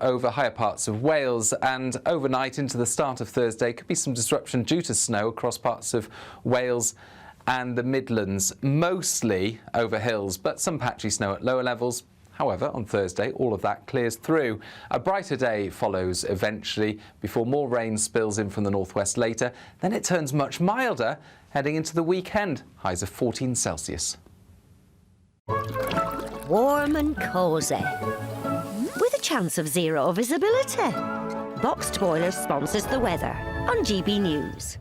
over higher parts of Wales, and overnight into the start of Thursday could be some disruption due to snow across parts of Wales and the Midlands, mostly over hills, but some patchy snow at lower levels. However, on Thursday, all of that clears through. A brighter day follows eventually before more rain spills in from the northwest later. Then it turns much milder heading into the weekend. Highs of 14 Celsius. Warm and cosy, with a chance of zero visibility. Boxed Boilers sponsors the weather on GB News.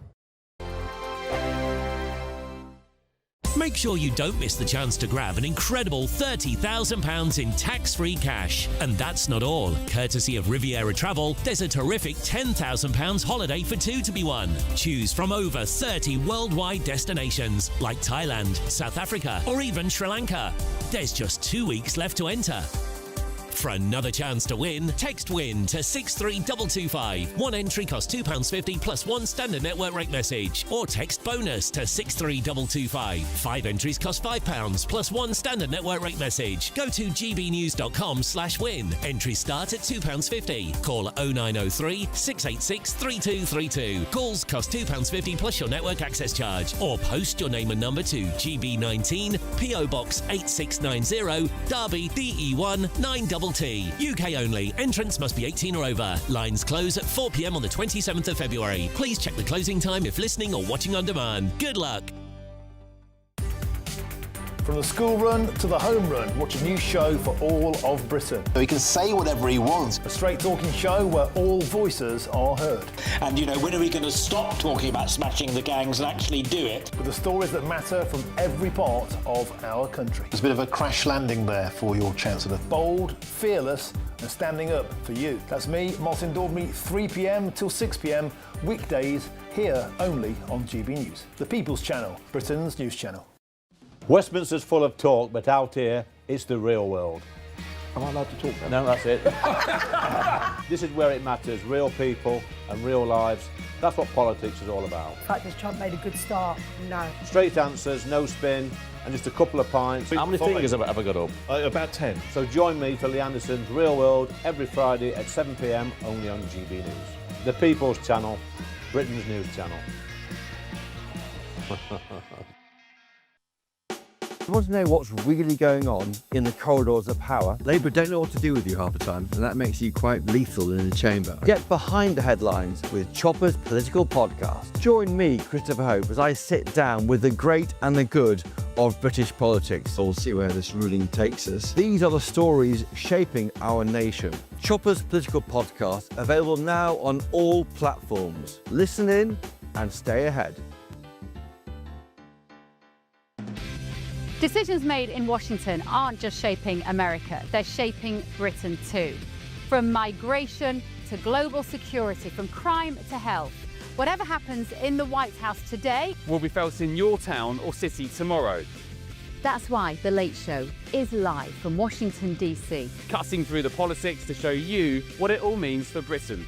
Make sure you don't miss the chance to grab an incredible £30,000 in tax-free cash. And that's not all. Courtesy of Riviera Travel, there's a terrific £10,000 holiday for two to be won. Choose from over 30 worldwide destinations like Thailand, South Africa, or even Sri Lanka. There's just 2 weeks left to enter. For another chance to win, text WIN to 63225. One entry costs £2.50 plus one standard network rate message. Or text BONUS to 63225. 5 entries cost £5 plus one standard network rate message. Go to gbnews.com/win. Entries start at £2.50. Call 0903 686 3232. Calls cost £2.50 plus your network access charge. Or post your name and number to GB19, PO Box 8690, Derby, DE1 9TT. UK only. Entrance must be 18 or over. Lines close at 4 p.m. on the 27th of February. Please check the closing time if listening or watching on demand. Good luck. From the school run to the home run, watch a new show for all of Britain. So he can say whatever he wants. A straight talking show where all voices are heard. And, you know, when are we going to stop talking about smashing the gangs and actually do it? With the stories that matter from every part of our country. There's a bit of a crash landing there for your Chancellor. Bold, fearless and standing up for you. That's me, Martin Daubney, 3 p.m. till 6 p.m. weekdays, here only on GB News. The People's Channel, Britain's news channel. Westminster's full of talk, but out here, it's the real world. Am I allowed to talk then? No, that's it. This is where it matters, real people and real lives. That's what politics is all about. In fact, has Trump made a good start? No. Straight answers, no spin, and just a couple of pints. How many fingers have I got up? About 10. So join me for Lee Anderson's Real World every Friday at 7 p.m. only on GB News. The People's Channel, Britain's news channel. You want to know what's really going on in the corridors of power? Labour don't know what to do with you half the time, and that makes you quite lethal in the chamber. Get behind the headlines with Chopper's Political Podcast. Join me, Christopher Hope, as I sit down with the great and the good of British politics. We'll see where this ruling takes us. These are the stories shaping our nation. Chopper's Political Podcast, available now on all platforms. Listen in and stay ahead. Decisions made in Washington aren't just shaping America, they're shaping Britain too. From migration to global security, from crime to health. Whatever happens in the White House today will be felt in your town or city tomorrow. That's why The Late Show is live from Washington, D.C. Cutting through the politics to show you what it all means for Britain.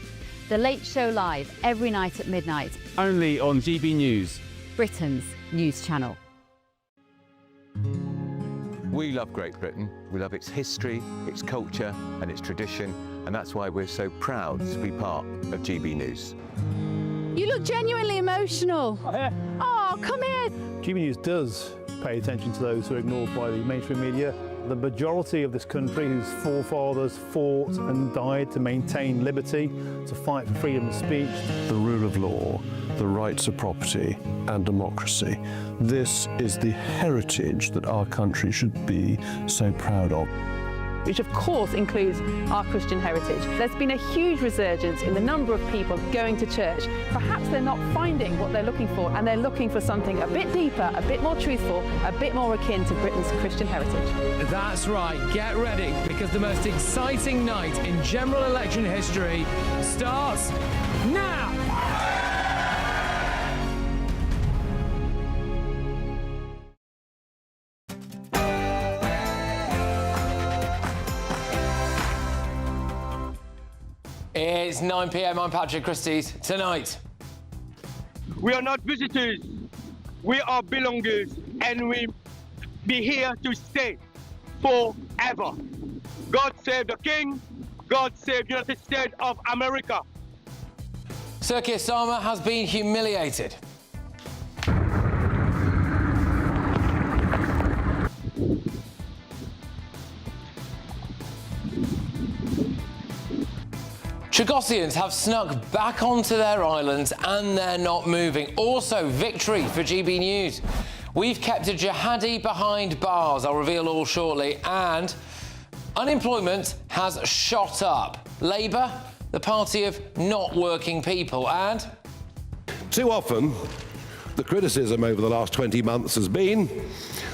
The Late Show live every night at midnight. Only on GB News, Britain's news channel. We love Great Britain. We love its history, its culture and its tradition, and that's why we're so proud to be part of GB News. You look genuinely emotional. Oh, come here. GB News does pay attention to those who are ignored by the mainstream media. The majority of this country whose forefathers fought and died to maintain liberty, to fight for freedom of speech. The rule of law, the rights of property and democracy. This is the heritage that our country should be so proud of. Which of course includes our Christian heritage. There's been a huge resurgence in the number of people going to church. Perhaps they're not finding what they're looking for, and they're looking for something a bit deeper, a bit more truthful, a bit more akin to Britain's Christian heritage. That's right, get ready, because the most exciting night in general election history starts now! It's 9 p.m. I'm Patrick Christys. Tonight, we are not visitors, we are belongers, and we be here to stay forever. God save the King, God save the United States of America. Sir Keir Starmer has been humiliated. Chagosians have snuck back onto their islands and they're not moving. Also, victory for GB News. We've kept a jihadi behind bars, I'll reveal all shortly, and unemployment has shot up. Labour, the party of not working people, and... Too often, the criticism over the last 20 months has been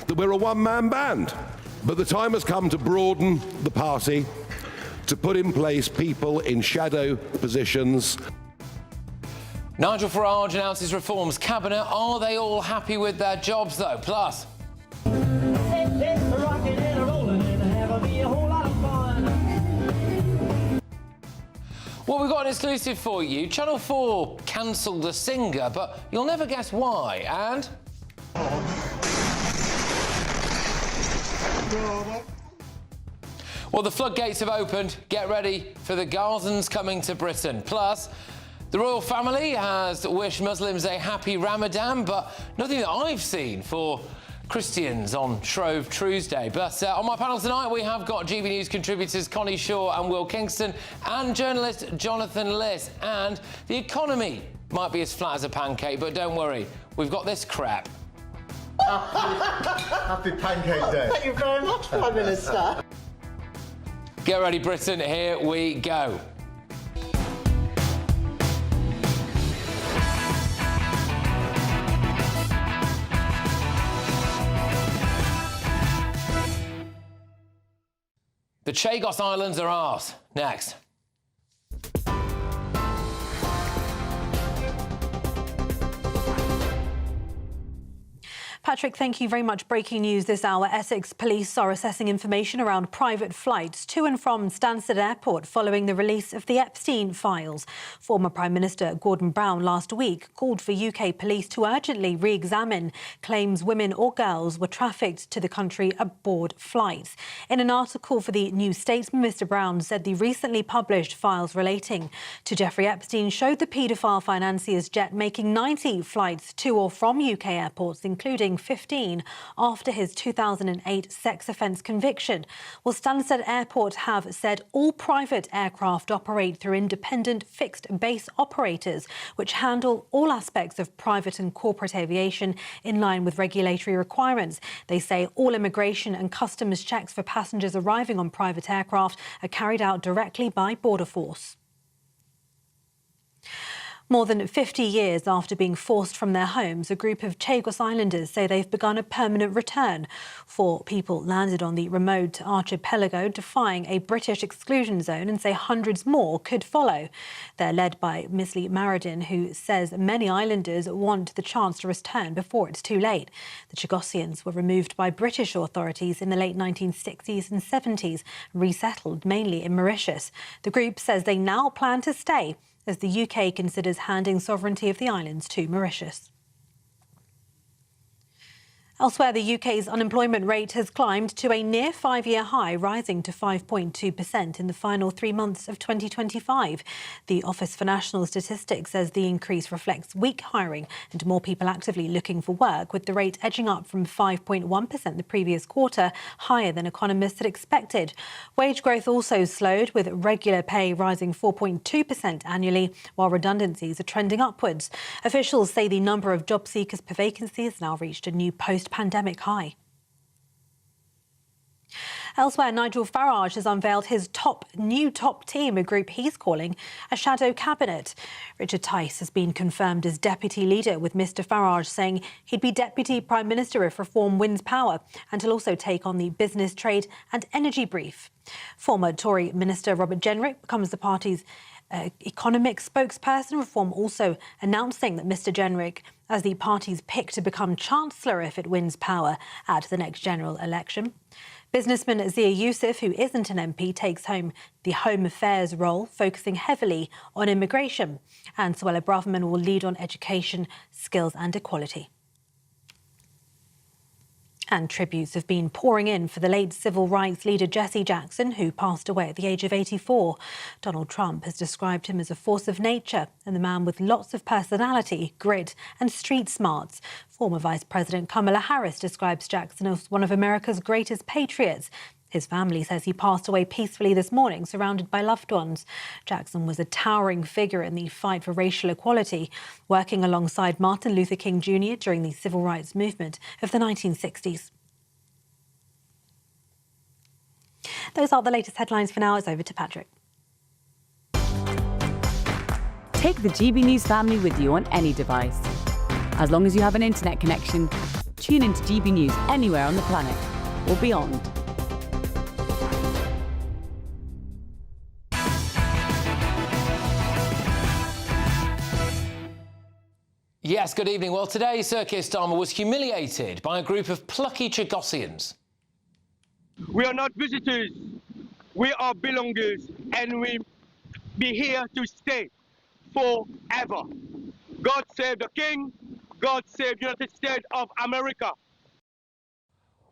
that we're a one-man band. But the time has come to broaden the party, to put in place people in shadow positions. Nigel Farage announces reforms. Cabinet, are they all happy with their jobs, though? Plus... Well, we've got an exclusive for you. Channel 4 cancelled The Singer, but you'll never guess why, and... Well, the floodgates have opened. Get ready for the Gazans coming to Britain. Plus, the royal family has wished Muslims a happy Ramadan, but nothing that I've seen for Christians on Shrove Tuesday. But on my panel tonight, we have got GB News contributors Connie Shaw and Will Kingston, and journalist Jonathan Liss. And the economy might be as flat as a pancake, but don't worry, we've got this crap. Happy Pancake Day. Thank you very much, Prime Minister. Get ready, Britain, here we go. The Chagos Islands are ours. Next. Patrick, thank you very much. Breaking news this hour. Essex police are assessing information around private flights to and from Stansted Airport following the release of the Epstein files. Former Prime Minister Gordon Brown last week called for UK police to urgently re-examine claims women or girls were trafficked to the country aboard flights. In an article for the New Statesman, Mr Brown said the recently published files relating to Jeffrey Epstein showed the paedophile financier's jet making 90 flights to or from UK airports, including 15 after his 2008 sex offence conviction. Well, Stansted Airport have said all private aircraft operate through independent fixed base operators, which handle all aspects of private and corporate aviation in line with regulatory requirements. They say all immigration and customs checks for passengers arriving on private aircraft are carried out directly by Border Force. More than 50 years after being forced from their homes, a group of Chagos Islanders say they've begun a permanent return. 4 people landed on the remote archipelago, defying a British exclusion zone, and say hundreds more could follow. They're led by Miss Lee Maradin, who says many islanders want the chance to return before it's too late. The Chagosians were removed by British authorities in the late 1960s and 70s, resettled mainly in Mauritius. The group says they now plan to stay as the UK considers handing sovereignty of the islands to Mauritius. Elsewhere, the UK's unemployment rate has climbed to a near 5-year high, rising to 5.2% in the final 3 months of 2025. The Office for National Statistics says the increase reflects weak hiring and more people actively looking for work, with the rate edging up from 5.1% the previous quarter, higher than economists had expected. Wage growth also slowed, with regular pay rising 4.2% annually, while redundancies are trending upwards. Officials say the number of job seekers per vacancy has now reached a new post-pandemic high. Elsewhere, Nigel Farage has unveiled his new top team, a group he's calling a shadow cabinet. Richard Tice has been confirmed as deputy leader, with Mr Farage saying he'd be deputy prime minister if reform wins power, and he'll also take on the business, trade and energy brief. Former Tory minister Robert Jenrick becomes the party's economic spokesperson. Reform also announcing that Mr Jenrick as the party's pick to become Chancellor if it wins power at the next general election. Businessman Zia Youssef, who isn't an MP, takes home the Home Affairs role, focusing heavily on immigration. And Suella Braverman will lead on education, skills and equality. And tributes have been pouring in for the late civil rights leader Jesse Jackson, who passed away at the age of 84. Donald Trump has described him as a force of nature and the man with lots of personality, grit and street smarts. Former Vice President Kamala Harris describes Jackson as one of America's greatest patriots. His family says he passed away peacefully this morning, surrounded by loved ones. Jackson was a towering figure in the fight for racial equality, working alongside Martin Luther King Jr. during the civil rights movement of the 1960s. Those are the latest headlines for now. It's over to Patrick. Take the GB News family with you on any device. As long as you have an internet connection, tune into GB News anywhere on the planet or beyond. Yes, good evening. Well, today, Sir Keir Starmer was humiliated by a group of plucky Chagosians. We are not visitors, we are belongers, and we be here to stay forever. God save the King, God save the United States of America.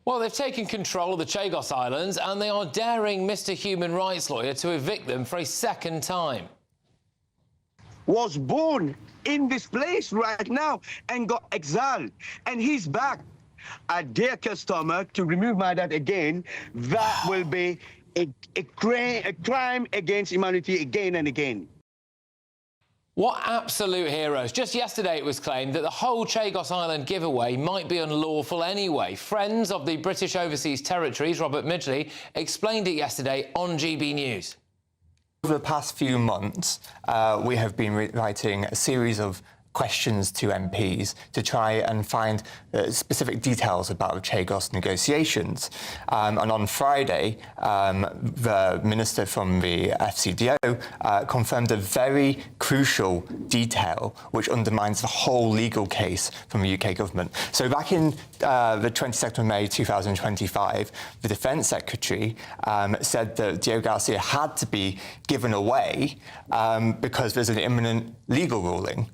Well, they've taken control of the Chagos Islands and they are daring Mr. Human Rights Lawyer to evict them for a second time. Was born in this place right now and got exiled, and he's back. I dare Keir Starmer to remove my dad again. That will be a crime against humanity again and again. What absolute heroes. Just yesterday it was claimed that the whole Chagos Island giveaway might be unlawful anyway. Friends of the British Overseas Territories, Robert Midgley, explained it yesterday on GB News. Over the past few months, we have been writing a series of questions to MPs to try and find specific details about Chagos negotiations. And on Friday, the minister from the FCDO confirmed a very crucial detail which undermines the whole legal case from the UK government. So back in the 22nd of May 2025, the Defence Secretary said that Diego Garcia had to be given away because there's an imminent legal ruling.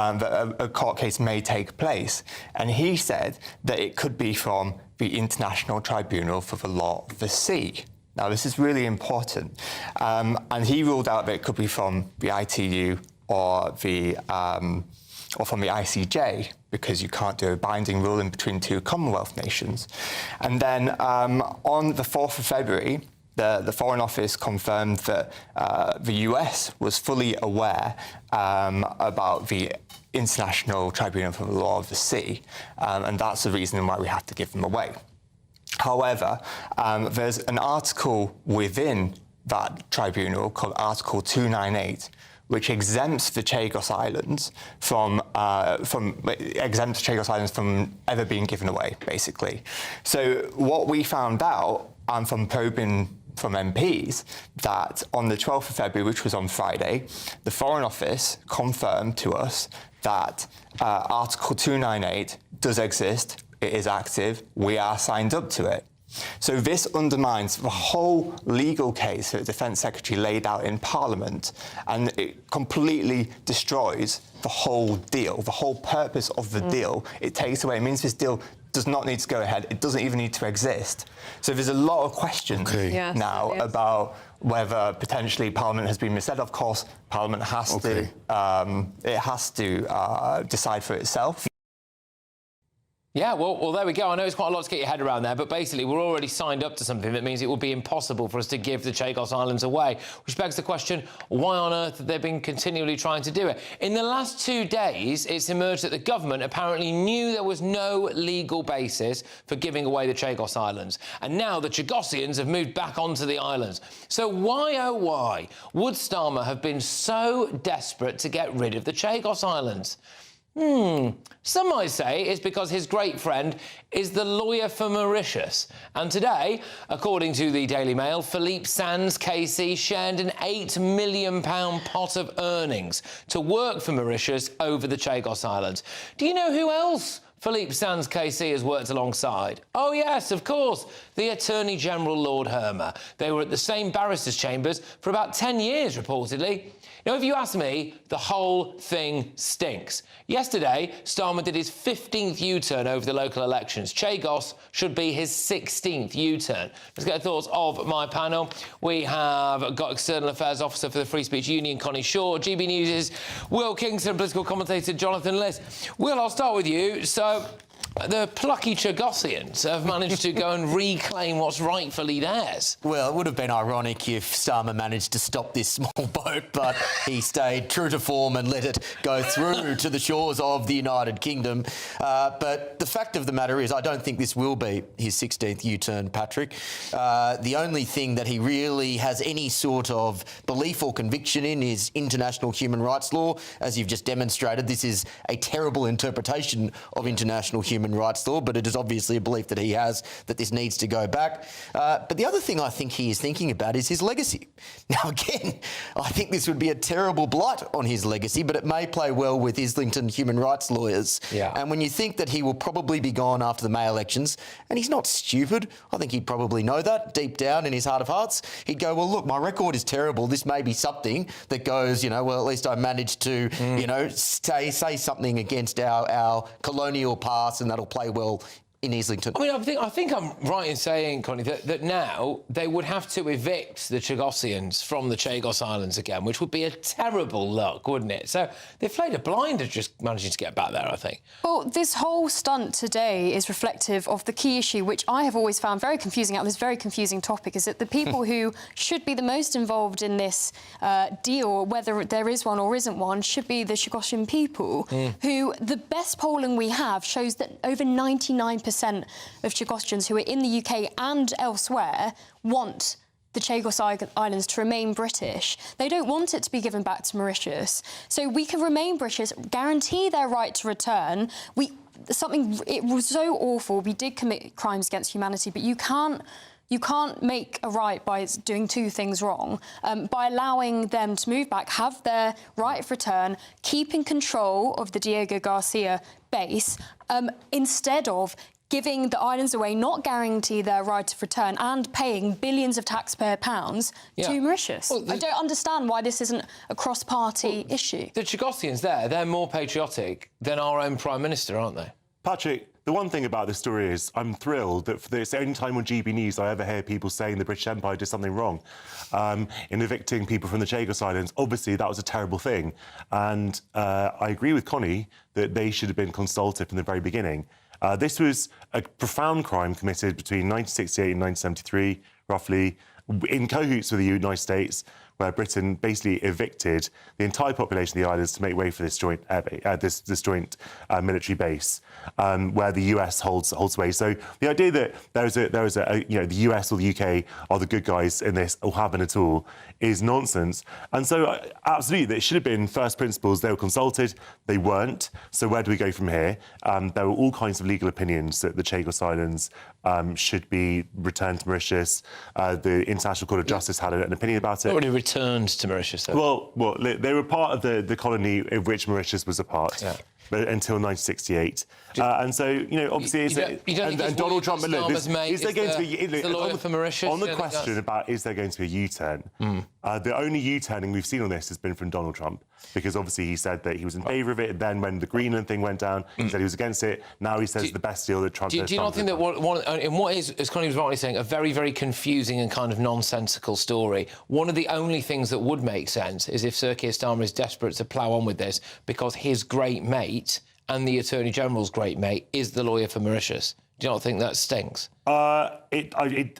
That a court case may take place. And he said that it could be from the International Tribunal for the Law of the Sea. Now, this is really important. And he ruled out that it could be from the ITU or from the ICJ, because you can't do a binding ruling between two Commonwealth nations. And then on the 4th of February, the Foreign Office confirmed that the US was fully aware about the International Tribunal for the Law of the Sea, and that's the reason why we have to give them away. However, there's an article within that tribunal called Article 298, which exempts the Chagos Islands from ever being given away, basically. So what we found out, and from probing from MPs, that on the 12th of February, which was on Friday, the Foreign Office confirmed to us that Article 298 does exist, it is active, we are signed up to it. So this undermines the whole legal case that the Defence Secretary laid out in Parliament, and it completely destroys the whole deal, the whole purpose of the deal. It takes away, it means this deal does not need to go ahead, it doesn't even need to exist. So there's a lot of questions now about whether potentially Parliament has been misled. Of course, Parliament has to decide for itself. Yeah, well, there we go. I know it's quite a lot to get your head around there, but basically we're already signed up to something that means it would be impossible for us to give the Chagos Islands away, which begs the question, why on earth have they been continually trying to do it? In the last 2 days, it's emerged that the government apparently knew there was no legal basis for giving away the Chagos Islands, and now the Chagosians have moved back onto the islands. So why, oh why, would Starmer have been so desperate to get rid of the Chagos Islands? Some might say it's because his great friend is the lawyer for Mauritius. And today, according to the Daily Mail, Philippe Sands KC shared an £8 million pot of earnings to work for Mauritius over the Chagos Islands. Do you know who else Philippe Sands KC has worked alongside. Oh, yes, of course, the Attorney General Lord Hermer. They were at the same barristers' chambers for about 10 years, reportedly. Now, if you ask me, the whole thing stinks. Yesterday, Starmer did his 15th U-turn over the local elections. Chagos should be his 16th U-turn. Let's get the thoughts of my panel. We have got External Affairs Officer for the Free Speech Union, Connie Shaw, GB News' Will Kingston, political commentator Jonathan Liss. Will, I'll start with you. So, the plucky Chagosians have managed to go and reclaim what's rightfully theirs. Well, it would have been ironic if Starmer managed to stop this small boat, but he stayed true to form and let it go through to the shores of the United Kingdom. But the fact of the matter is, I don't think this will be his 16th U-turn, Patrick. The only thing that he really has any sort of belief or conviction in is international human rights law. As you've just demonstrated, this is a terrible interpretation of international human rights law, but it is obviously a belief that he has that this needs to go back. But the other thing I think he is thinking about is his legacy. Now, again, I think this would be a terrible blight on his legacy, but it may play well with Islington human rights lawyers. Yeah. And when you think that he will probably be gone after the May elections, and he's not stupid, I think he'd probably know that deep down in his heart of hearts. He'd go, well, look, my record is terrible. This may be something that goes, well, at least I managed to, say something against our colonial past, and that'll play well in Islington. I mean, I think I'm right in saying, Connie, that now they would have to evict the Chagosians from the Chagos Islands again, which would be a terrible look, wouldn't it? So they've played a blinder just managing to get back there, I think. Well, this whole stunt today is reflective of the key issue, which I have always found very confusing out of this very confusing topic, is that the people who should be the most involved in this deal, whether there is one or isn't one, should be the Chagosian people, who the best polling we have shows that over 99% of Chagosians who are in the UK and elsewhere want the Chagos Islands to remain British. They don't want it to be given back to Mauritius. So we can remain British, guarantee their right to return. It was so awful. We did commit crimes against humanity, but you can't make a right by doing two things wrong. By allowing them to move back, have their right of return, keeping control of the Diego Garcia base, instead of giving the islands away, not guarantee their right of return, and paying billions of taxpayer pounds to Mauritius. Well, I don't understand why this isn't a cross-party issue. The Chagosians they're more patriotic than our own Prime Minister, aren't they? Patrick, the one thing about this story is I'm thrilled that it's the only time on GB News I ever hear people saying the British Empire did something wrong in evicting people from the Chagos Islands. Obviously, that was a terrible thing. And I agree with Connie that they should have been consulted from the very beginning. This was a profound crime committed between 1968 and 1973, roughly, in cahoots with the United States, where Britain basically evicted the entire population of the islands to make way for this joint military base, where the US holds sway. So the idea that the US or the UK are the good guys in this or haven't at all is nonsense. And so absolutely, it should have been first principles. They were consulted, they weren't. So where do we go from here? There were all kinds of legal opinions that the Chagos Islands should be returned to Mauritius. The International Court of Justice had an opinion about it. Not really returned to Mauritius, though. Well, they were part of the colony of which Mauritius was a part. Yeah. But until 1968. And so, obviously... And Donald Trump... Look, is there going to be... The lawyer for Mauritius? On the question about is there going to be a U-turn, the only U-turning we've seen on this has been from Donald Trump, because obviously he said that he was in favour of it, and then when the Greenland thing went down, he said he was against it. Now he says it's the best deal that Trump... Do you not think that what is, as Connie was rightly saying, a very, very confusing and kind of nonsensical story, one of the only things that would make sense is if Sir Keir Starmer is desperate to plough on with this because his great mate and the Attorney General's great mate is the lawyer for Mauritius. Do you not think that stinks? I'd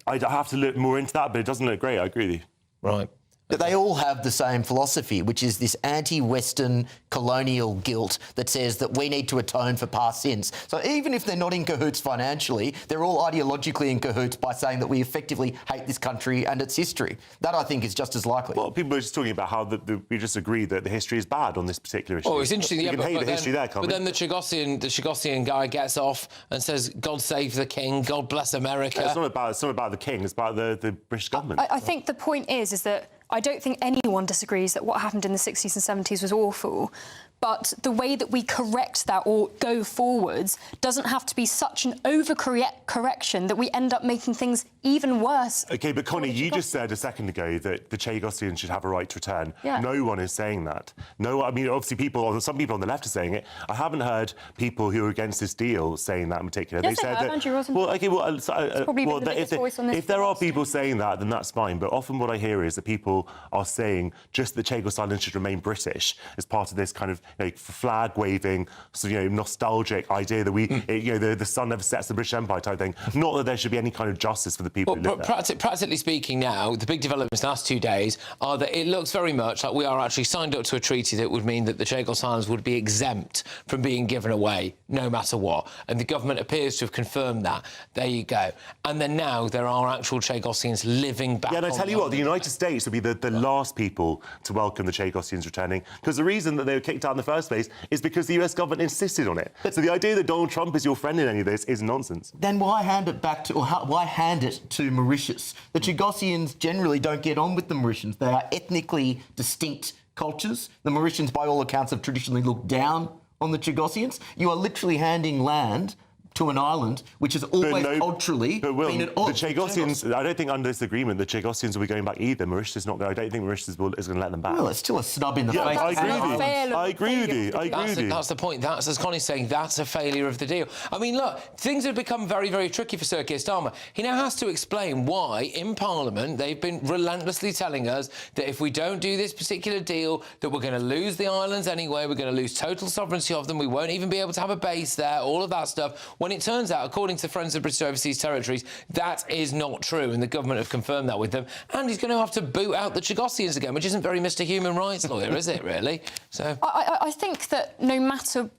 have to look more into that, but it doesn't look great. I agree with you. Right. But they all have the same philosophy, which is this anti-Western colonial guilt that says that we need to atone for past sins. So even if they're not in cahoots financially, they're all ideologically in cahoots by saying that we effectively hate this country and its history. That, I think, is just as likely. Well, people are just talking about how we just agree that the history is bad on this particular issue. Oh, it's interesting. You can hate the history there, can't we? But then the Chagosian guy gets off and says, God save the king, God bless America. It's not about the king, it's about the British government. I think the point is that I don't think anyone disagrees that what happened in the 60s and 70s was awful. But the way that we correct that or go forwards doesn't have to be such an overcorrection that we end up making things even worse. OK, but Connie, you just said a second ago that the Chagosians should have a right to return. Yeah. No one is saying that. No, I mean, obviously, some people on the left are saying it. I haven't heard people who are against this deal saying that in particular. Yes, they said that. Andrew Rosen. Well, OK, well, if there are people saying that, then that's fine. But often what I hear is that people are saying just that Chagos Islands should remain British as part of this kind of flag waving, nostalgic idea that the sun never sets the British Empire type thing. Not that there should be any kind of justice for the people who live there. Practically speaking now, the big developments in the last 2 days are that it looks very much like we are actually signed up to a treaty that would mean that the Chagos Islands would be exempt from being given away, no matter what. And the government appears to have confirmed that. There you go. And then now there are actual Chagosians living back. Yeah, and I tell you what, the United States would be the last people to welcome the Chagosians returning, because the reason that they were kicked out in the first place is because the US government insisted on it. So the idea that Donald Trump is your friend in any of this is nonsense. Then why hand it back to, why hand it to Mauritius? The Chagosians generally don't get on with the Mauritians. They are ethnically distinct cultures. The Mauritians, by all accounts, have traditionally looked down on the Chagosians. You are literally handing land to an island which has always culturally been at odds. The Chagosians, I don't think under this agreement the Chagosians will be going back either. Mauritius is not going. I don't think Mauritius is going to let them back. Well, it's still a snub in the face. I agree with you. That's the point. That's, as Connie's saying, that's a failure of the deal. I mean, look, things have become very, very tricky for Sir Keir Starmer. He now has to explain why, in Parliament, they've been relentlessly telling us that if we don't do this particular deal, that we're going to lose the islands anyway, we're going to lose total sovereignty of them, we won't even be able to have a base there, all of that stuff. When it turns out, according to Friends of British Overseas Territories, that is not true, and the government have confirmed that with them. And he's going to have to boot out the Chagosians again, which isn't very Mr. Human Rights lawyer, is it, really? So I think that no matter...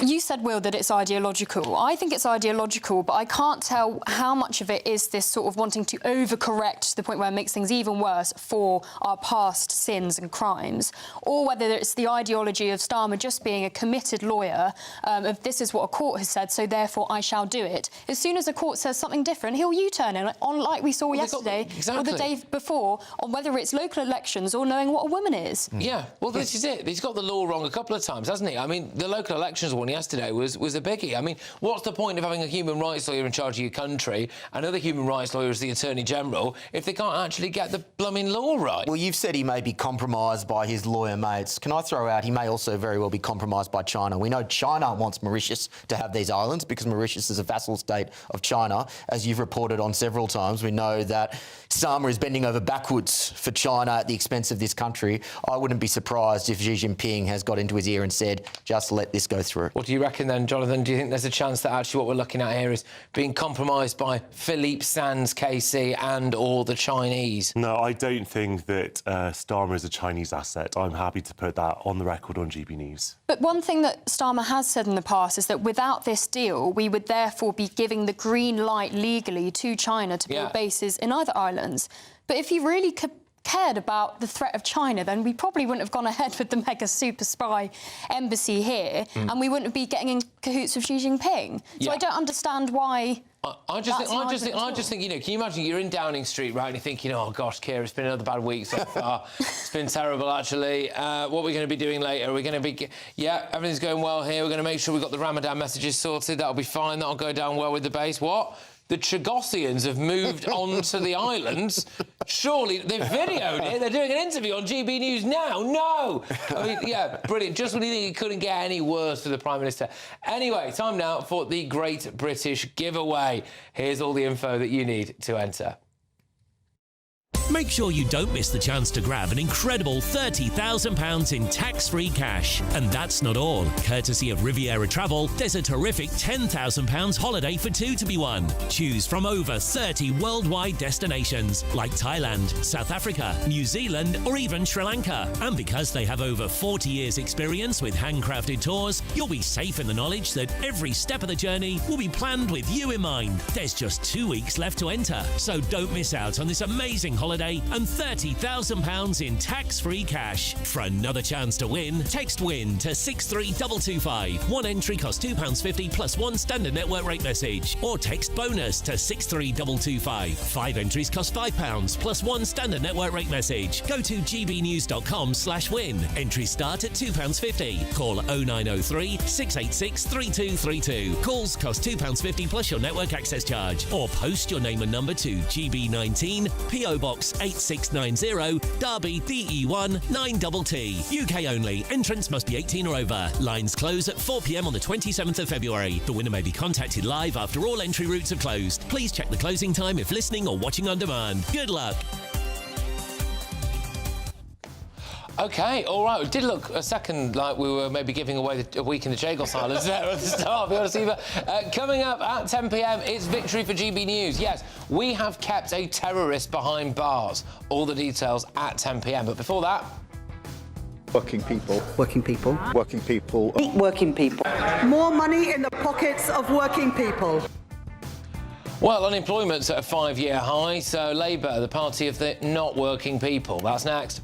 You said, Will, that it's ideological. I think it's ideological, but I can't tell how much of it is this sort of wanting to overcorrect to the point where it makes things even worse for our past sins and crimes, or whether it's the ideology of Starmer just being a committed lawyer of this is what a court has said, so therefore I shall do it. As soon as a court says something different, he'll U-turn it, on like we saw yesterday or the day before, on whether it's local elections or knowing what a woman is. Yeah, well, this is it. He's got the law wrong a couple of times, hasn't he? I mean, the local elections one yesterday was a biggie. I mean, what's the point of having a human rights lawyer in charge of your country, another human rights lawyer as the Attorney General, if they can't actually get the blooming law right? Well, you've said he may be compromised by his lawyer mates. Can I throw out he may also very well be compromised by China? We know China wants Mauritius to have these islands because Mauritius is a vassal state of China. As you've reported on several times, we know that Starmer is bending over backwards for China at the expense of this country. I wouldn't be surprised if Xi Jinping has got into his ear and said, just let this go through. What do you reckon then, Jonathan? Do you think there's a chance that actually what we're looking at here is being compromised by Philippe Sands, KC and or the Chinese? No, I don't think that Starmer is a Chinese asset. I'm happy to put that on the record on GB News. But one thing that Starmer has said in the past is that without this deal, we would therefore be giving the green light legally to China to build bases in other islands. But if you really cared about the threat of China, then we probably wouldn't have gone ahead with the mega super spy embassy here, and we wouldn't be getting in cahoots with Xi Jinping. So I don't understand why. I just think, you know, can you imagine you're in Downing Street, right, and you're thinking, oh, gosh, Keir, it's been another bad week so far. It's been terrible, actually. What are we going to be doing later? Are we going to be... Yeah, everything's going well here. We're going to make sure we've got the Ramadan messages sorted. That'll be fine. That'll go down well with the base. What? The Chagosians have moved on to the islands. Surely they've videoed it. They're doing an interview on GB News now. No! I mean, yeah, brilliant. Just when you think it couldn't get any worse for the Prime Minister. Anyway, time now for the Great British Giveaway. Here's all the info that you need to enter. Make sure you don't miss the chance to grab an incredible £30,000 in tax-free cash. And that's not all. Courtesy of Riviera Travel, there's a terrific £10,000 holiday for two to be won. Choose from over 30 worldwide destinations like Thailand, South Africa, New Zealand, or even Sri Lanka. And because they have over 40 years experience with handcrafted tours, you'll be safe in the knowledge that every step of the journey will be planned with you in mind. There's just 2 weeks left to enter, so don't miss out on this amazing holiday holiday and £30,000 in tax-free cash. For another chance to win, text WIN to 63225. One entry costs £2.50 plus one standard network rate message. Or text BONUS to 63225. 5 entries cost £5 plus one standard network rate message. Go to gbnews.com/win. Entries start at £2.50. Call 0903 686 3232. Calls cost £2.50 plus your network access charge. Or post your name and number to GB19, PO Box 8690, Derby DE1 9TT. UK only. Entrance must be 18 or over. Lines close at 4 p.m. on the 27th of February. The winner may be contacted live after all entry routes are closed. Please check the closing time if listening or watching on demand. Good luck. OK, all right. It did look a second like we were maybe giving away a week in the Chagos Islands there at the start, to be honest with you. Coming up at 10 p.m, it's victory for GB News. Yes, we have kept a terrorist behind bars. All the details at 10 p.m. But before that... Working people. Working people. Working people. Working people. More money in the pockets of working people. Well, unemployment's at a 5-year high, so Labour, the party of the not working people. That's next.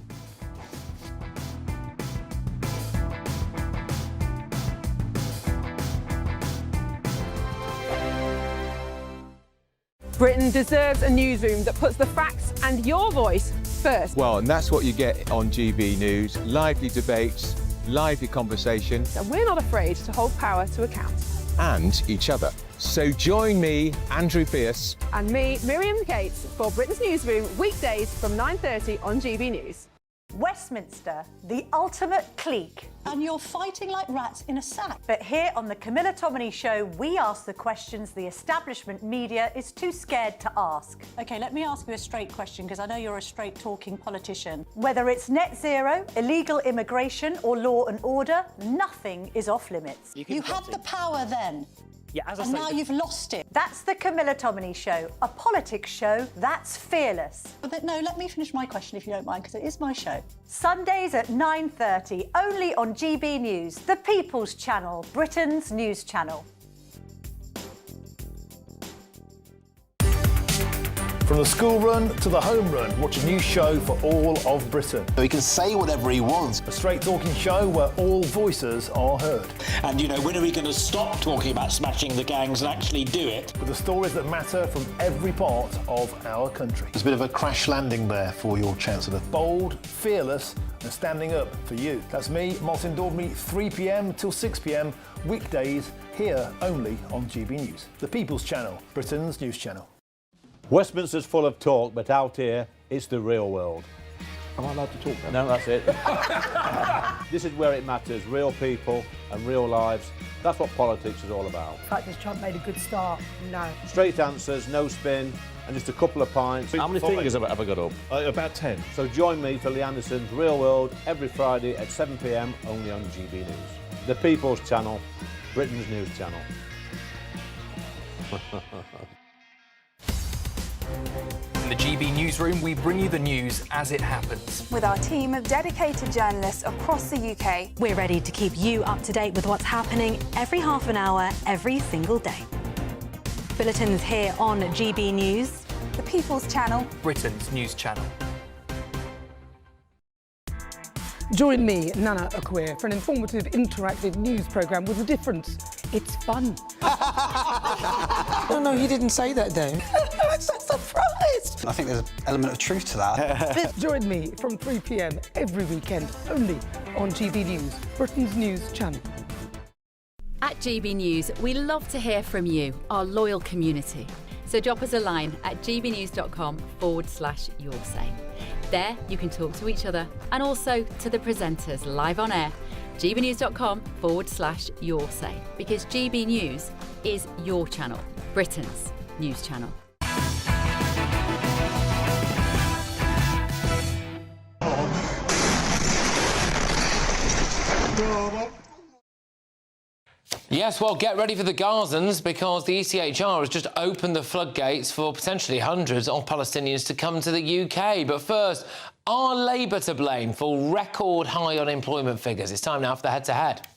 Britain deserves a newsroom that puts the facts and your voice first. Well, and that's what you get on GB News. Lively debates, lively conversation. And we're not afraid to hold power to account. And each other. So join me, Andrew Pierce. And me, Miriam Gates, for Britain's Newsroom, weekdays from 9:30 on GB News. Westminster, the ultimate clique. And you're fighting like rats in a sack. But here on the Camilla Tominey Show, we ask the questions the establishment media is too scared to ask. OK, let me ask you a straight question, because I know you're a straight-talking politician. Whether it's net zero, illegal immigration or law and order, nothing is off limits. You had the power then. Yeah, as I and say, now you've lost it. That's the Camilla Tominey Show, a politics show that's fearless. But no, let me finish my question if you don't mind, because it is my show. Sundays at 9:30, only on GB News, the People's Channel, Britain's news channel. From the school run to the home run, watch a new show for all of Britain. So he can say whatever he wants. A straight-talking show where all voices are heard. And, you know, when are we going to stop talking about smashing the gangs and actually do it? With the stories that matter from every part of our country. There's a bit of a crash landing there for your Chancellor. Bold, fearless and standing up for you. That's me, Martin Daubney, 3 p.m. till 6 p.m, weekdays, here only on GB News. The People's Channel, Britain's news channel. Westminster's full of talk, but out here, it's the real world. Am I allowed to talk then? No, that's it. This is where it matters, real people and real lives. That's what politics is all about. In fact, has Trump made a good start? No. Straight answers, no spin, and just a couple of pints. How many fingers have I got up? About 10. So join me for Lee Anderson's Real World every Friday at 7 p.m, only on GB News. The People's Channel, Britain's news channel. In the GB Newsroom, we bring you the news as it happens. With our team of dedicated journalists across the UK, we're ready to keep you up to date with what's happening every half an hour, every single day. Bulletins here on GB News, the People's Channel, Britain's news channel. Join me, Nana Akwe, for an informative, interactive news programme with a difference. It's fun. No, he didn't say that, though. I'm so surprised. I think there's an element of truth to that. Join me from 3 p.m. every weekend, only on GB News, Britain's news channel. At GB News, we love to hear from you, our loyal community. So drop us a line at gbnews.com/yoursay. There you can talk to each other and also to the presenters live on air. gbnews.com/yoursay, because GB News is your channel, Britain's news channel. Yes, well, get ready for the Gazans, because the ECHR has just opened the floodgates for potentially hundreds of Palestinians to come to the UK. But first, are Labour to blame for record high unemployment figures? It's time now for the head-to-head.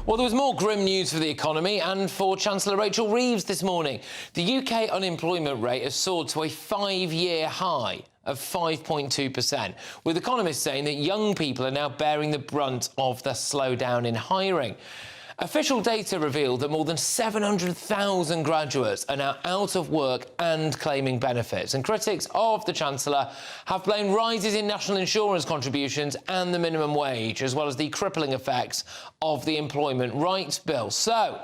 Well, there was more grim news for the economy and for Chancellor Rachel Reeves this morning. The UK unemployment rate has soared to a 5-year high of 5.2%, with economists saying that young people are now bearing the brunt of the slowdown in hiring. Official data revealed that more than 700,000 graduates are now out of work and claiming benefits. And critics of the Chancellor have blamed rises in national insurance contributions and the minimum wage, as well as the crippling effects of the Employment Rights Bill. So,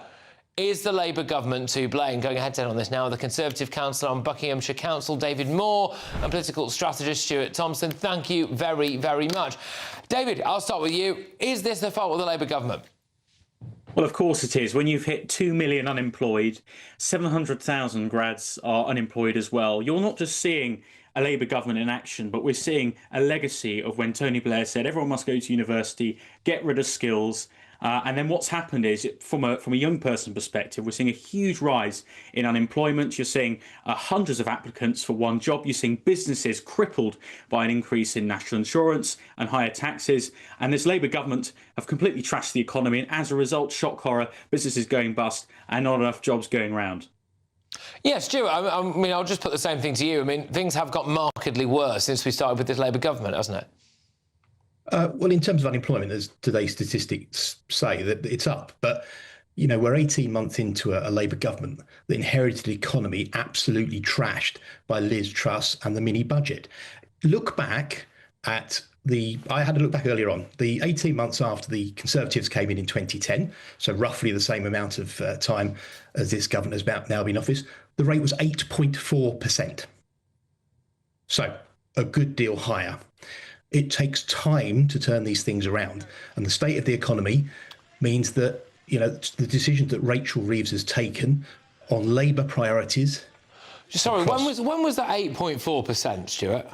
is the Labour government to blame? Going ahead on this now, the Conservative councillor on Buckinghamshire Council, David Moore, and political strategist Stuart Thompson. Thank you very, very much. David, I'll start with you. Is this the fault of the Labour government? Well, of course it is. When you've hit 2 million unemployed, 700,000 grads are unemployed as well. You're not just seeing a Labour government in action, but we're seeing a legacy of when Tony Blair said everyone must go to university, get rid of skills. And then what's happened is, from a young person perspective, we're seeing a huge rise in unemployment. You're seeing hundreds of applicants for one job. You're seeing businesses crippled by an increase in national insurance and higher taxes. And this Labour government have completely trashed the economy. And as a result, shock horror, businesses going bust and not enough jobs going round. Yes, Stuart, I mean, I'll just put the same thing to you. I mean, things have got markedly worse since we started with this Labour government, hasn't it? Well, in terms of unemployment, as today's statistics say, that it's up. But, you know, we're 18 months into a Labour government that inherited the economy absolutely trashed by Liz Truss and the mini budget. Look back at I had to look back earlier on, the 18 months after the Conservatives came in 2010, so roughly the same amount of time as this government has now been in office, the rate was 8.4%. So a good deal higher. It takes time to turn these things around, and the state of the economy means that, you know, the decisions that Rachel Reeves has taken on Labour priorities. Sorry, when was that 8.4%, Stuart?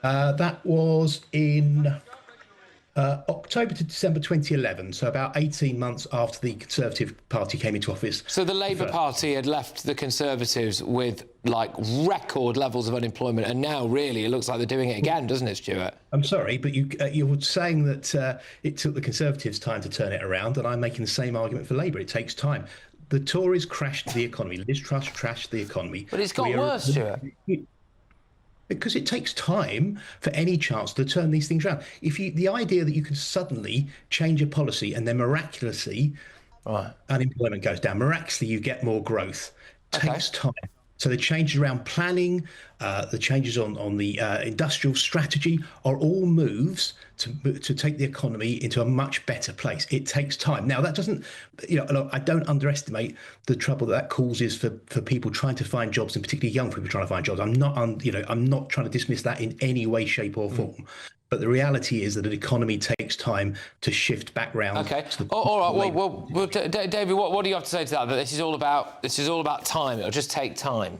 That was in October to December 2011, so about 18 months after the Conservative Party came into office. So the Labour Party had left the Conservatives with, like, record levels of unemployment, and now, really, it looks like they're doing it again, doesn't it, Stuart? I'm sorry, but you were saying that it took the Conservatives time to turn it around, and I'm making the same argument for Labour. It takes time. The Tories crashed the economy. Liz Truss trashed the economy. But it's got worse, Stuart. Because it takes time for any chance to turn these things around. The idea that you can suddenly change a policy and then miraculously unemployment goes down, miraculously you get more growth, takes time. So the changes around planning, the changes on the industrial strategy are all moves to take the economy into a much better place. It takes time. Now, that doesn't, you know, I don't underestimate the trouble that causes for people trying to find jobs, and particularly young people trying to find jobs. I'm not trying to dismiss that in any way, shape or form. But the reality is that an economy takes time to shift back round. Okay. All right. Well, David, what do you have to say to that? That this is all about time. It'll just take time.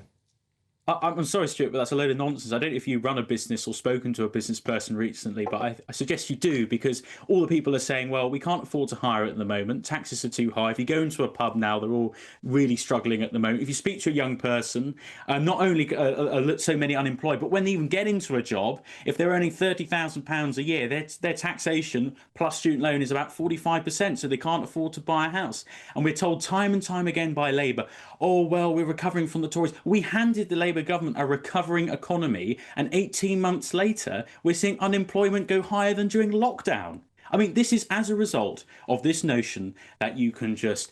I'm sorry, Stuart, but that's a load of nonsense. I don't know if you run a business or spoken to a business person recently, but I suggest you do, because all the people are saying, well, we can't afford to hire at the moment. Taxes are too high. If you go into a pub now, they're all really struggling at the moment. If you speak to a young person, not only are so many unemployed, but when they even get into a job, if they're earning £30,000 a year, their taxation plus student loan is about 45%, so they can't afford to buy a house. And we're told time and time again by Labour, oh, well, we're recovering from the Tories. We handed the Labour government a recovering economy, and 18 months later, we're seeing unemployment go higher than during lockdown. I mean, this is as a result of this notion that you can just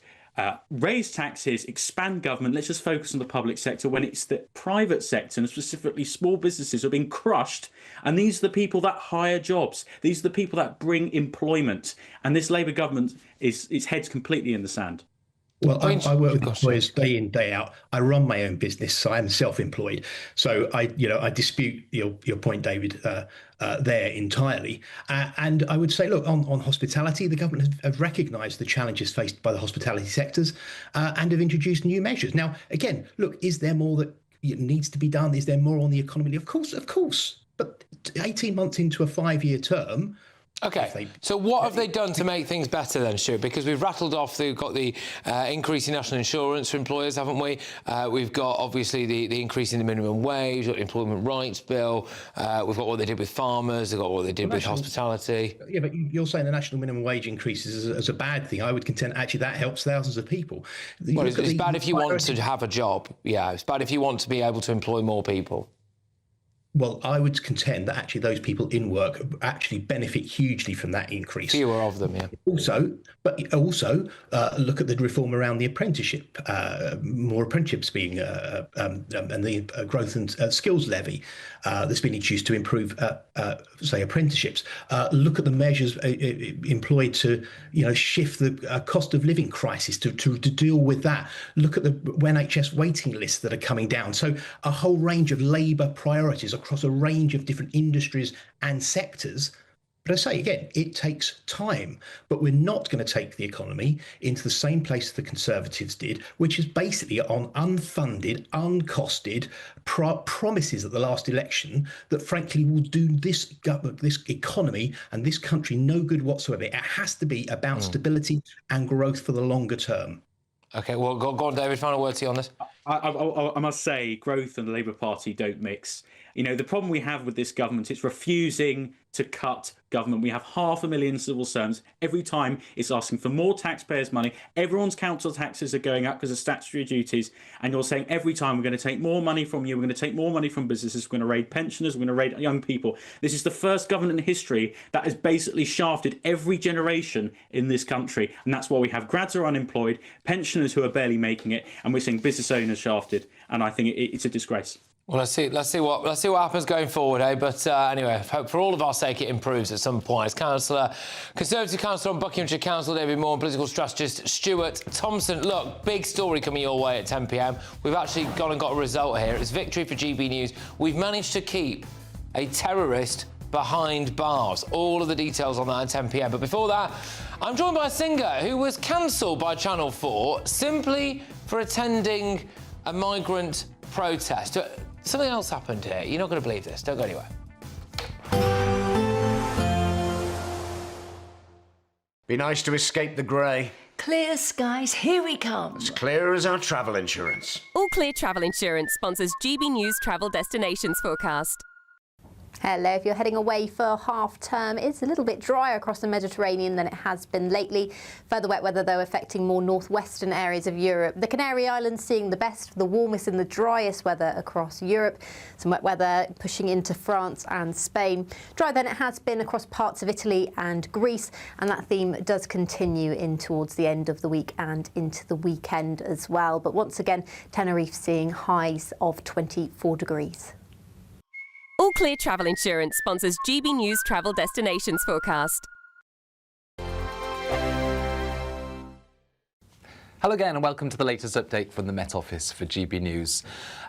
raise taxes, expand government, let's just focus on the public sector, when it's the private sector, and specifically small businesses, are being crushed. And these are the people that hire jobs. These are the people that bring employment. And this Labour government is its head's completely in the sand. Well, I work with employers day in, day out. I run my own business, so I'm self-employed. So I dispute your point, David, there entirely. And I would say, look, on hospitality, the government have recognised the challenges faced by the hospitality sectors and have introduced new measures. Now, again, look, is there more that needs to be done? Is there more on the economy? Of course. But 18 months into a 5-year term, OK, so what have they done to make things better then, Stuart? Because we've rattled off, we've got the increase in national insurance for employers, haven't we? We've got, obviously, the increase in the minimum wage, we've got the Employment Rights Bill, we've got what they did with farmers, they've got what they did with hospitality. Yeah, but you're saying the national minimum wage increases as a bad thing. I would contend, actually, that helps thousands of people. Well, it's bad if you want to have a job. Yeah, it's bad if you want to be able to employ more people. Well, I would contend that actually those people in work actually benefit hugely from that increase. Fewer of them, yeah. Also, look at the reform around the apprenticeship, more apprenticeships being, and the growth and skills levy that's been introduced to improve, say, apprenticeships. Look at the measures employed to, shift the cost of living crisis to deal with that. Look at the NHS waiting lists that are coming down. So a whole range of labour priorities across a range of different industries and sectors. But I say again, it takes time. But we're not going to take the economy into the same place the Conservatives did, which is basically on unfunded, uncosted promises at the last election that, frankly, will do this economy and this country no good whatsoever. It has to be about stability and growth for the longer term. OK, well, go on, David, final word to you on this. I must say, growth and the Labour Party don't mix. The problem we have with this government, it's refusing to cut government. We have 500,000 civil servants. Every time it's asking for more taxpayers' money. Everyone's council taxes are going up because of statutory duties. And you're saying every time we're going to take more money from you, we're going to take more money from businesses, we're going to raid pensioners, we're going to raid young people. This is the first government in history that has basically shafted every generation in this country. And that's why we have grads who are unemployed, pensioners who are barely making it, and we're seeing business owners shafted. And I think it's a disgrace. Well, let's see what happens going forward, eh? But anyway, hope for all of our sake it improves at some point. As Conservative Councillor on Buckinghamshire Council, David Moore, and political strategist Stuart Thompson. Look, big story coming your way at 10 p.m. We've actually gone and got a result here. It's victory for GB News. We've managed to keep a terrorist behind bars. All of the details on that at 10 p.m. But before that, I'm joined by a singer who was cancelled by Channel 4 simply for attending a migrant protest. Something else happened here. You're not going to believe this. Don't go anywhere. Be nice to escape the grey. Clear skies, here we come. As clear as our travel insurance. All Clear Travel Insurance sponsors GB News Travel Destinations Forecast. Hello, if you're heading away for half term, it's a little bit drier across the Mediterranean than it has been lately. Further wet weather, though, affecting more northwestern areas of Europe. The Canary Islands seeing the best, the warmest and the driest weather across Europe. Some wet weather pushing into France and Spain. Drier than it has been across parts of Italy and Greece. And that theme does continue in towards the end of the week and into the weekend as well. But once again, Tenerife seeing highs of 24 degrees. All Clear Travel Insurance sponsors GB News Travel Destinations Forecast. Hello again and welcome to the latest update from the Met Office for GB News.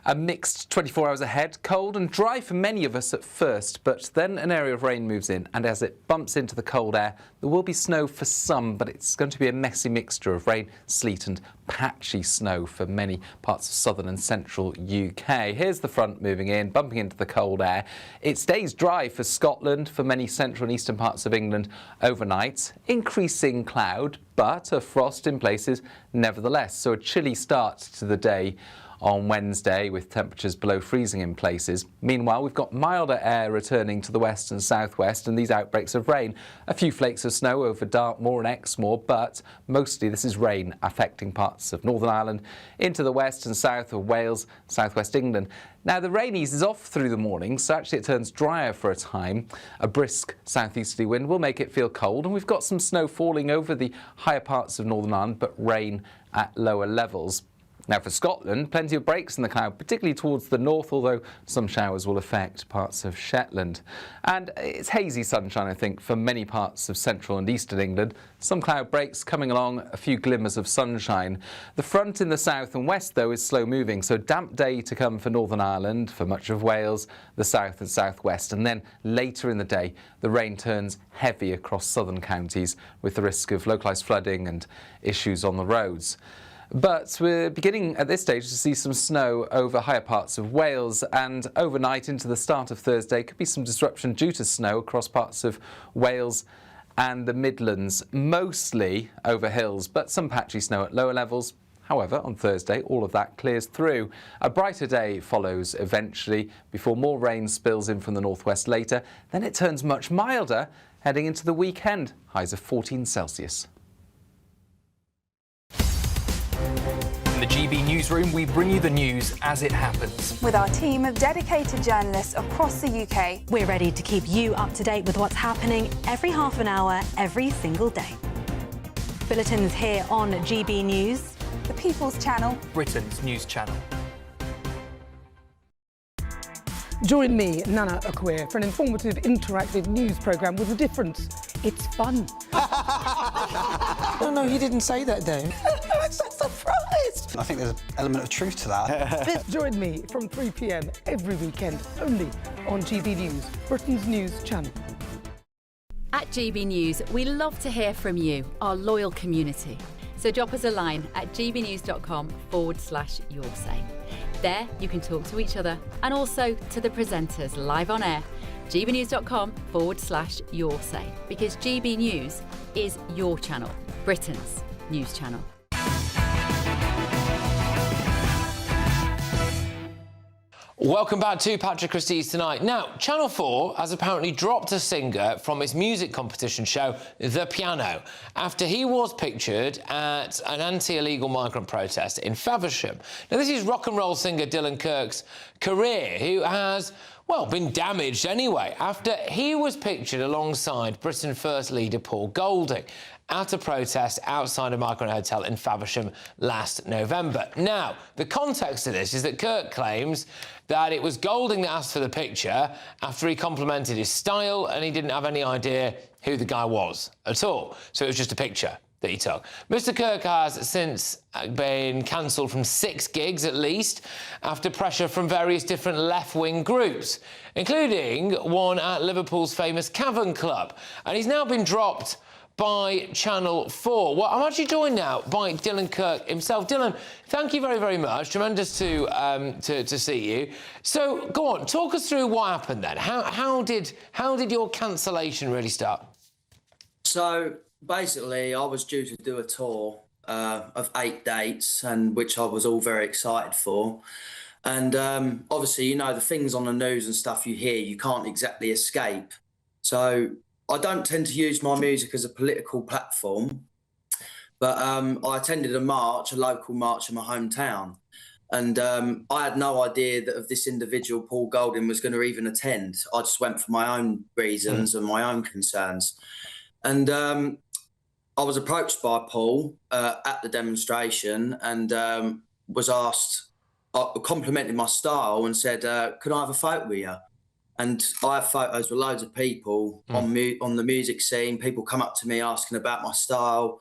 A mixed 24 hours ahead, cold and dry for many of us at first, but then an area of rain moves in, and as it bumps into the cold air, there will be snow for some, but it's going to be a messy mixture of rain, sleet and patchy snow for many parts of southern and central UK. Here's the front moving in, bumping into the cold air. It stays dry for Scotland, for many central and eastern parts of England overnight. Increasing cloud, but a frost in places nevertheless. So a chilly start to the day on Wednesday with temperatures below freezing in places. Meanwhile, we've got milder air returning to the west and southwest and these outbreaks of rain. A few flakes of snow over Dartmoor and Exmoor, but mostly this is rain affecting parts of Northern Ireland into the west and south of Wales, southwest England. Now, the rain eases off through the morning, so actually it turns drier for a time. A brisk southeasterly wind will make it feel cold, and we've got some snow falling over the higher parts of Northern Ireland, but rain at lower levels. Now for Scotland, plenty of breaks in the cloud, particularly towards the north, although some showers will affect parts of Shetland. And it's hazy sunshine, I think, for many parts of central and eastern England. Some cloud breaks coming along, a few glimmers of sunshine. The front in the south and west, though, is slow moving, so damp day to come for Northern Ireland, for much of Wales, the south and southwest. And then later in the day, the rain turns heavy across southern counties with the risk of localised flooding and issues on the roads. But we're beginning at this stage to see some snow over higher parts of Wales, and overnight into the start of Thursday could be some disruption due to snow across parts of Wales and the Midlands, mostly over hills, but some patchy snow at lower levels. However, on Thursday, all of that clears through. A brighter day follows eventually before more rain spills in from the northwest later. Then it turns much milder heading into the weekend, highs of 14 Celsius. In the GB Newsroom, we bring you the news as it happens. With our team of dedicated journalists across the UK. We're ready to keep you up to date with what's happening every half an hour, every single day. Bulletins here on GB News. The People's Channel. Britain's news channel. Join me, Nana Akwe, for an informative, interactive news programme with a difference. It's fun. No, he didn't say that, Dave. I'm so surprised. I think there's an element of truth to that. Join me from 3 p.m. every weekend, only on GB News, Britain's news channel. At GB News, we love to hear from you, our loyal community. So drop us a line at gbnews.com/yoursay. There you can talk to each other and also to the presenters live on air. gbnews.com/yoursay, because GB News is your channel, Britain's news channel. Welcome back to Patrick Christys Tonight. Now, Channel 4 has apparently dropped a singer from its music competition show, The Piano, after he was pictured at an anti-illegal migrant protest in Faversham. Now, this is rock and roll singer Dylan Kirk's career, who has, well, been damaged anyway, after he was pictured alongside Britain First leader Paul Golding at a protest outside a migrant hotel in Faversham last November. Now, the context of this is that Kirk claims that it was Golding that asked for the picture after he complimented his style and he didn't have any idea who the guy was at all. So it was just a picture that he took. Mr. Kirk has since been cancelled from 6 gigs at least after pressure from various different left-wing groups, including one at Liverpool's famous Cavern Club. And he's now been dropped by Channel 4. Well, I'm actually joined now by Dylan Kirk himself. Dylan, thank you very, very much. Tremendous to see you. So, go on, talk us through what happened then. How did your cancellation really start? So, basically, I was due to do a tour of 8 dates, and which I was all very excited for. And obviously, you know, the things on the news and stuff you hear, you can't exactly escape. So I don't tend to use my music as a political platform, but I attended a local march in my hometown, and I had no idea that of this individual, Paul Golding, was going to even attend. I just went for my own reasons and my own concerns. And I was approached by Paul at the demonstration and was asked, complimented my style and said, could I have a photo with you? And I have photos with loads of people on the music scene. People come up to me asking about my style,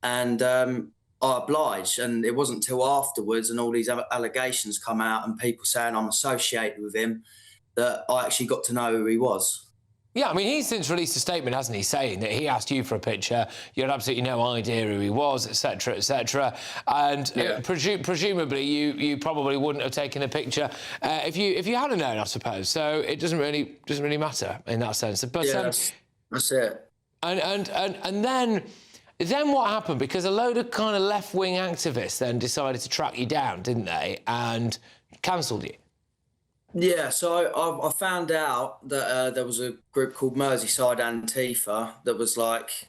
and I obliged. And it wasn't till afterwards, and all these allegations come out, and people saying I'm associated with him, that I actually got to know who he was. Yeah, I mean, he's since released a statement, hasn't he, saying that he asked you for a picture, you had absolutely no idea who he was, etc., etc. And presumably, you probably wouldn't have taken a picture if you hadn't known, I suppose. So it doesn't really matter in that sense. But yeah, that's it. And then what happened? Because a load of kind of left-wing activists then decided to track you down, didn't they, and cancelled you. Yeah, so I found out that there was a group called Merseyside Antifa that was like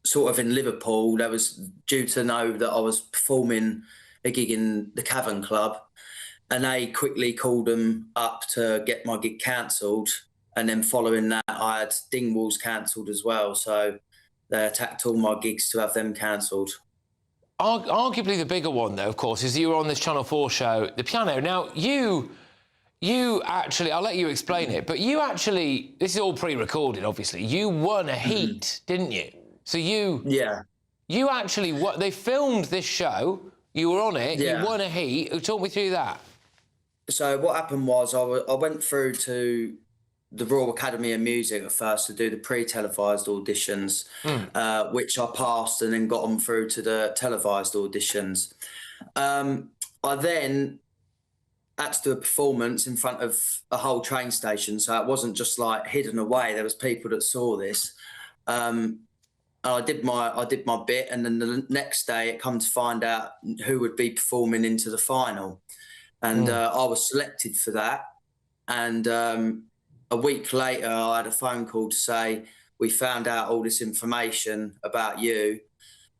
sort of in Liverpool. That was due to know that I was performing a gig in the Cavern Club, and they quickly called them up to get my gig cancelled. And then following that, I had Dingwalls cancelled as well. So they attacked all my gigs to have them cancelled. Arguably the bigger one, though, of course, is you were on this Channel 4 show, The Piano. Now, you actually, I'll let you explain it, but you actually, this is all pre-recorded, obviously, you won a heat, didn't you? So you actually, they filmed this show, you were on it, you won a heat. Talk me through that. So what happened was I went through to the Royal Academy of Music at first to do the pre-televised auditions, which I passed and then got on through to the televised auditions. I then had to do a performance in front of a whole train station, so it wasn't just like hidden away. There was people that saw this. I did my bit, and then the next day it come to find out who would be performing into the final, and I was selected for that. And a week later, I had a phone call to say, we found out all this information about you,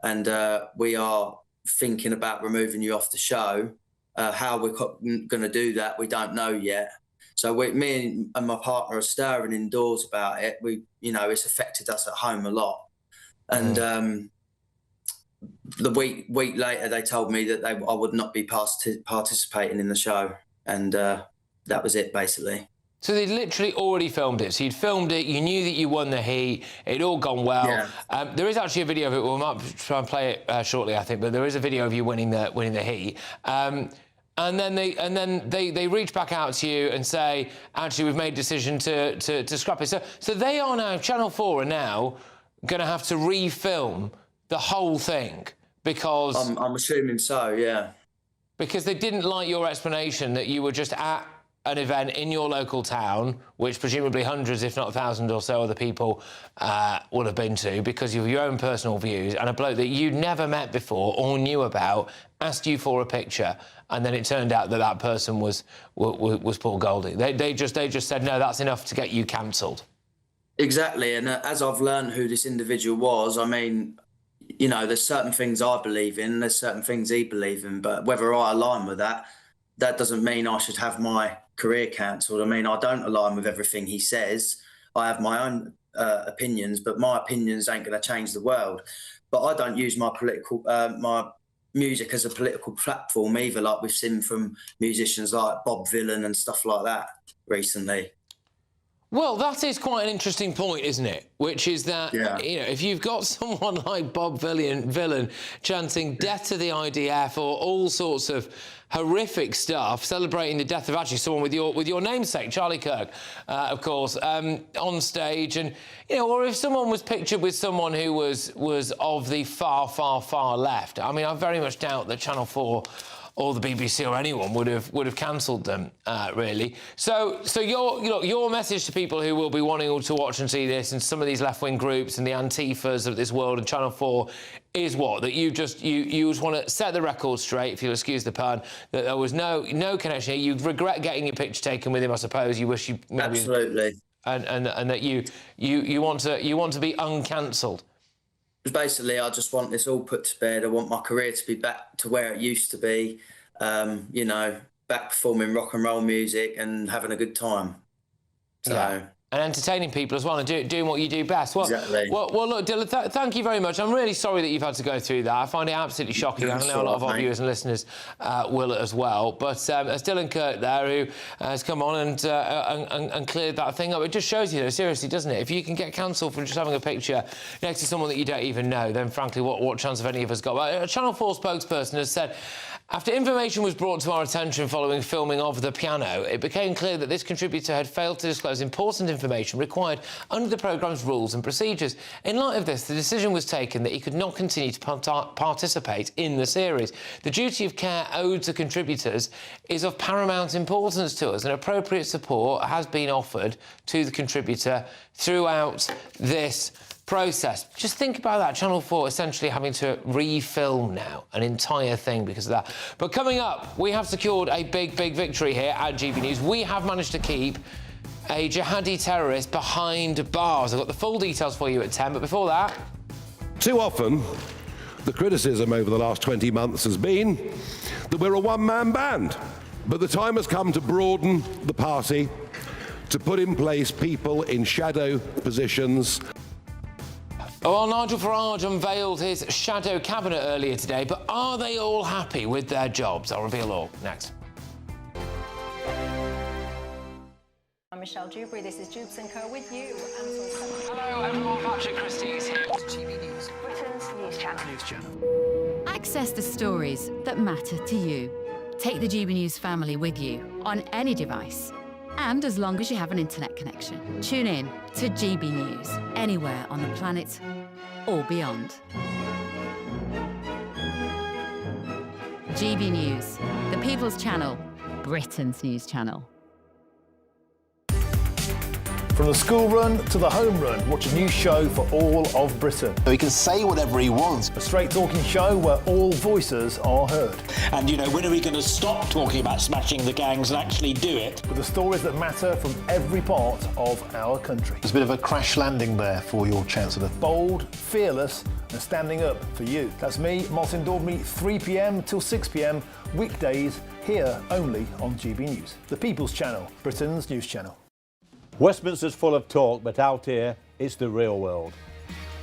and we are thinking about removing you off the show. How we're going to do that, we don't know yet. So me and my partner are stirring indoors about it. It's affected us at home a lot. And the week later, they told me that I would not be participating in the show, and that was it, basically. So they'd literally already filmed it. So you'd filmed it, you knew that you won the heat, it'd all gone well. Yeah. There is actually a video of it. We might try and play it shortly, I think, but there is a video of you winning the heat. And then they reach back out to you and say, actually, we've made a decision to scrap it. So they are now, Channel 4 are now going to have to refilm the whole thing because... I'm assuming so, yeah. Because they didn't like your explanation that you were just at an event in your local town, which presumably hundreds, if not 1,000 or so other people would have been to, because of your own personal views, and a bloke that you'd never met before or knew about asked you for a picture, and then it turned out that that person was Paul Goldie. They just said, no, that's enough to get you cancelled. Exactly, and as I've learned who this individual was, I mean, there's certain things I believe in, there's certain things he believes in, but whether I align with that doesn't mean I should have my career cancelled. I mean, I don't align with everything he says. I have my own opinions, but my opinions ain't going to change the world. But I don't use my my music as a political platform either, like we've seen from musicians like Bob Vylan and stuff like that recently. Well, that is quite an interesting point, isn't it? Which is that, if you've got someone like Bob Vylan chanting death to the IDF or all sorts of horrific stuff, celebrating the death of actually someone with your namesake, Charlie Kirk, of course, on stage, and or if someone was pictured with someone who was of the far, far, far left. I mean, I very much doubt that Channel 4 or the BBC or anyone would have cancelled them, really. So your message to people who will be wanting to watch and see this, and some of these left-wing groups and the Antifas of this world and Channel 4, is what? That you just want to set the record straight, if you'll excuse the pun, that there was no connection here. You regret getting your picture taken with him, I suppose. You wish you maybe... Absolutely. And that you want to be uncancelled. Basically, I just want this all put to bed. I want my career to be back to where it used to be, back performing rock and roll music and having a good time. So. Yeah. And entertaining people as well, and doing what you do best. Well, exactly. Well, look, Dylan, thank you very much. I'm really sorry that you've had to go through that. I find it absolutely shocking. I know a lot of our viewers and listeners will as well. But there's Dylan Kirk there, who has come on and cleared that thing up. It just shows you, though, seriously, doesn't it? If you can get cancelled for just having a picture next to someone that you don't even know, then frankly, what chance have any of us got? Well, a Channel 4 spokesperson has said, after information was brought to our attention following filming of The Piano, it became clear that this contributor had failed to disclose important information required under the programme's rules and procedures. In light of this, the decision was taken that he could not continue to participate in the series. The duty of care owed to contributors is of paramount importance to us, and appropriate support has been offered to the contributor throughout this process. Just think about that. Channel 4 essentially having to refilm now an entire thing because of that. But coming up, we have secured a big victory here at GB News. We have managed to keep a Jihadi terrorist behind bars. I've got the full details for you at 10, but before that... Too often, the criticism over the last 20 months has been that we're a one-man band. But the time has come to broaden the party, to put in place people in shadow positions. Well, Nigel Farage unveiled his shadow cabinet earlier today, but are they all happy with their jobs? I'll reveal all next. I'm Michelle Dewberry. This is Jubes & Co with you. Hello everyone, Patrick Christys here. GB News, Britain's news channel. Access the stories that matter to you. Take the GB News family with you on any device. And as long as you have an internet connection. Tune in to GB News, anywhere on the planet or beyond. GB News, the People's Channel, Britain's news channel. From the school run to the home run, watch a new show for all of Britain. So he can say whatever he wants. A straight talking show where all voices are heard. And, you know, when are we going to stop talking about smashing the gangs and actually do it? With the stories that matter from every part of our country. There's a bit of a crash landing there for your Chancellor. Bold, fearless and standing up for you. That's me, Martin Daubney, 3 p.m. till 6 p.m, weekdays, here only on GB News. The People's Channel, Britain's news channel. Westminster's full of talk, but out here, it's the real world.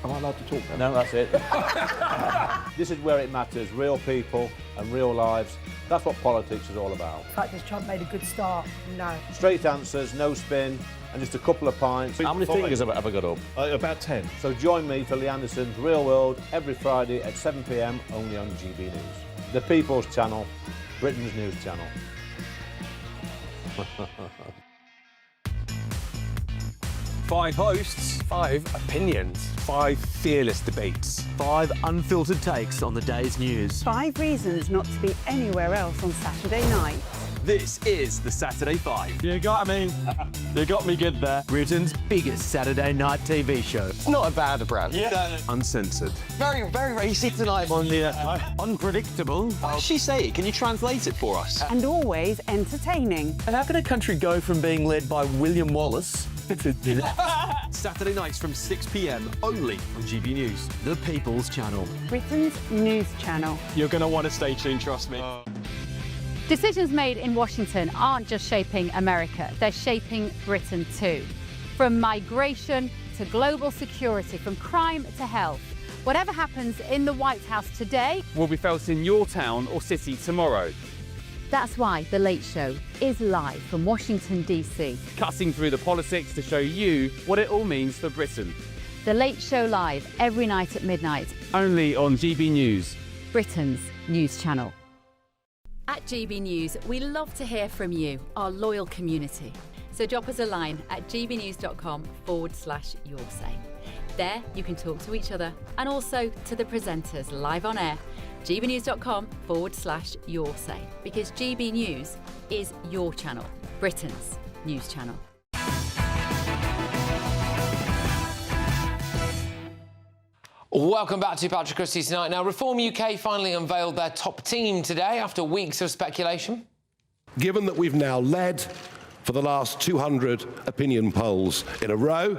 Am I allowed to talk then? No, that's it. This is where it matters, real people and real lives. That's what politics is all about. In fact, has Trump made a good start? No. Straight answers, no spin, and just a couple of pints. How many fingers have I got up? About 10. So join me for Lee Anderson's Real World every Friday at 7 p.m, only on GB News. The People's Channel, Britain's news channel. 5 hosts, 5 opinions, 5 fearless debates, 5 unfiltered takes on the day's news. 5 reasons not to be anywhere else on Saturday night. This is the Saturday 5. You got me. You got me good there. Britain's biggest Saturday night TV show. It's not a bad brand. Yeah. Uncensored. Very, very racist tonight. On the unpredictable. What does she say? Can you translate it for us? And always entertaining. And how can a country go from being led by William Wallace Saturday nights from 6 p.m. only on GB News, the People's Channel. Britain's news channel. You're going to want to stay tuned, trust me. Decisions made in Washington aren't just shaping America, they're shaping Britain too. From migration to global security, from crime to health. Whatever happens in the White House today will be felt in your town or city tomorrow. That's why The Late Show is live from Washington, D.C. Cutting through the politics to show you what it all means for Britain. The Late Show live every night at midnight. Only on GB News, Britain's news channel. At GB News, we love to hear from you, our loyal community. So drop us a line at gbnews.com/yoursay. There you can talk to each other and also to the presenters live on air. gbnews.com/yoursay, because GB News is your channel, Britain's news channel. Welcome back to Patrick Christys Tonight. Now, Reform UK finally unveiled their top team today after weeks of speculation. Given that we've now led for the last 200 opinion polls in a row,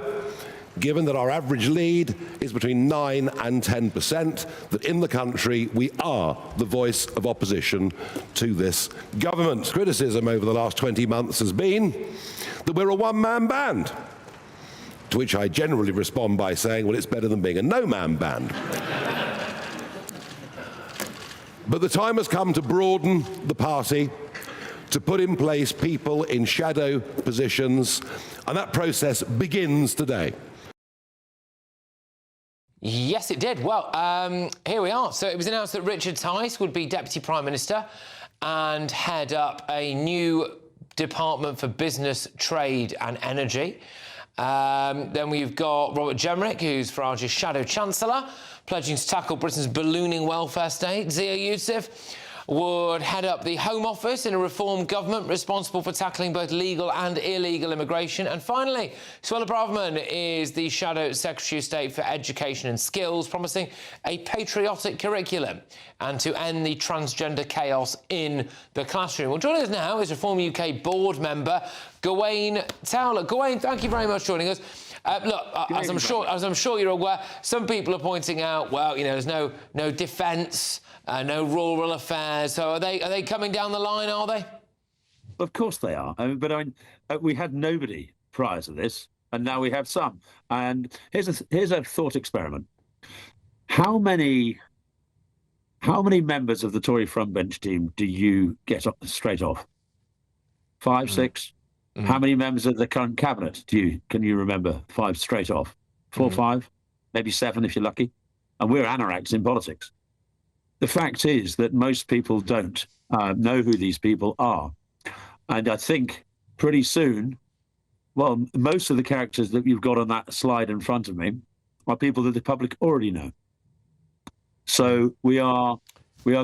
given that our average lead is between 9 and 10%, that in the country we are the voice of opposition to this government. Criticism over the last 20 months has been that we're a one-man band, to which I generally respond by saying, well, it's better than being a no-man band. But the time has come to broaden the party, to put in place people in shadow positions, and that process begins today. Yes, it did. Well, here we are. So it was announced that Richard Tice would be Deputy Prime Minister and head up a new Department for Business, Trade and Energy. Then we've got Robert Jenrick, who's Farage's Shadow Chancellor, pledging to tackle Britain's ballooning welfare state. Zia Youssef would head up the Home Office in a reform government responsible for tackling both legal and illegal immigration. And finally, Suella Braverman is the Shadow Secretary of State for Education and Skills, promising a patriotic curriculum and to end the transgender chaos in the classroom. Well, joining us now is Reform UK board member Gawain Towler. Gawain, thank you very much for joining us. As I'm sure you're aware, some people are pointing out, well, you know, there's no defence, no rural affairs. So are they coming down the line? Are they? Of course they are. We had nobody prior to this, and now we have some. And here's a thought experiment. How many members of the Tory frontbench team do you get straight off? 5, 6. How many members of the current cabinet can you remember? 5 straight off. 4, 5, maybe 7 if you're lucky. And we're anoraks in politics. The fact is that most people don't know who these people are. And I think pretty soon, well, most of the characters that you've got on that slide in front of me are people that the public already know. So we are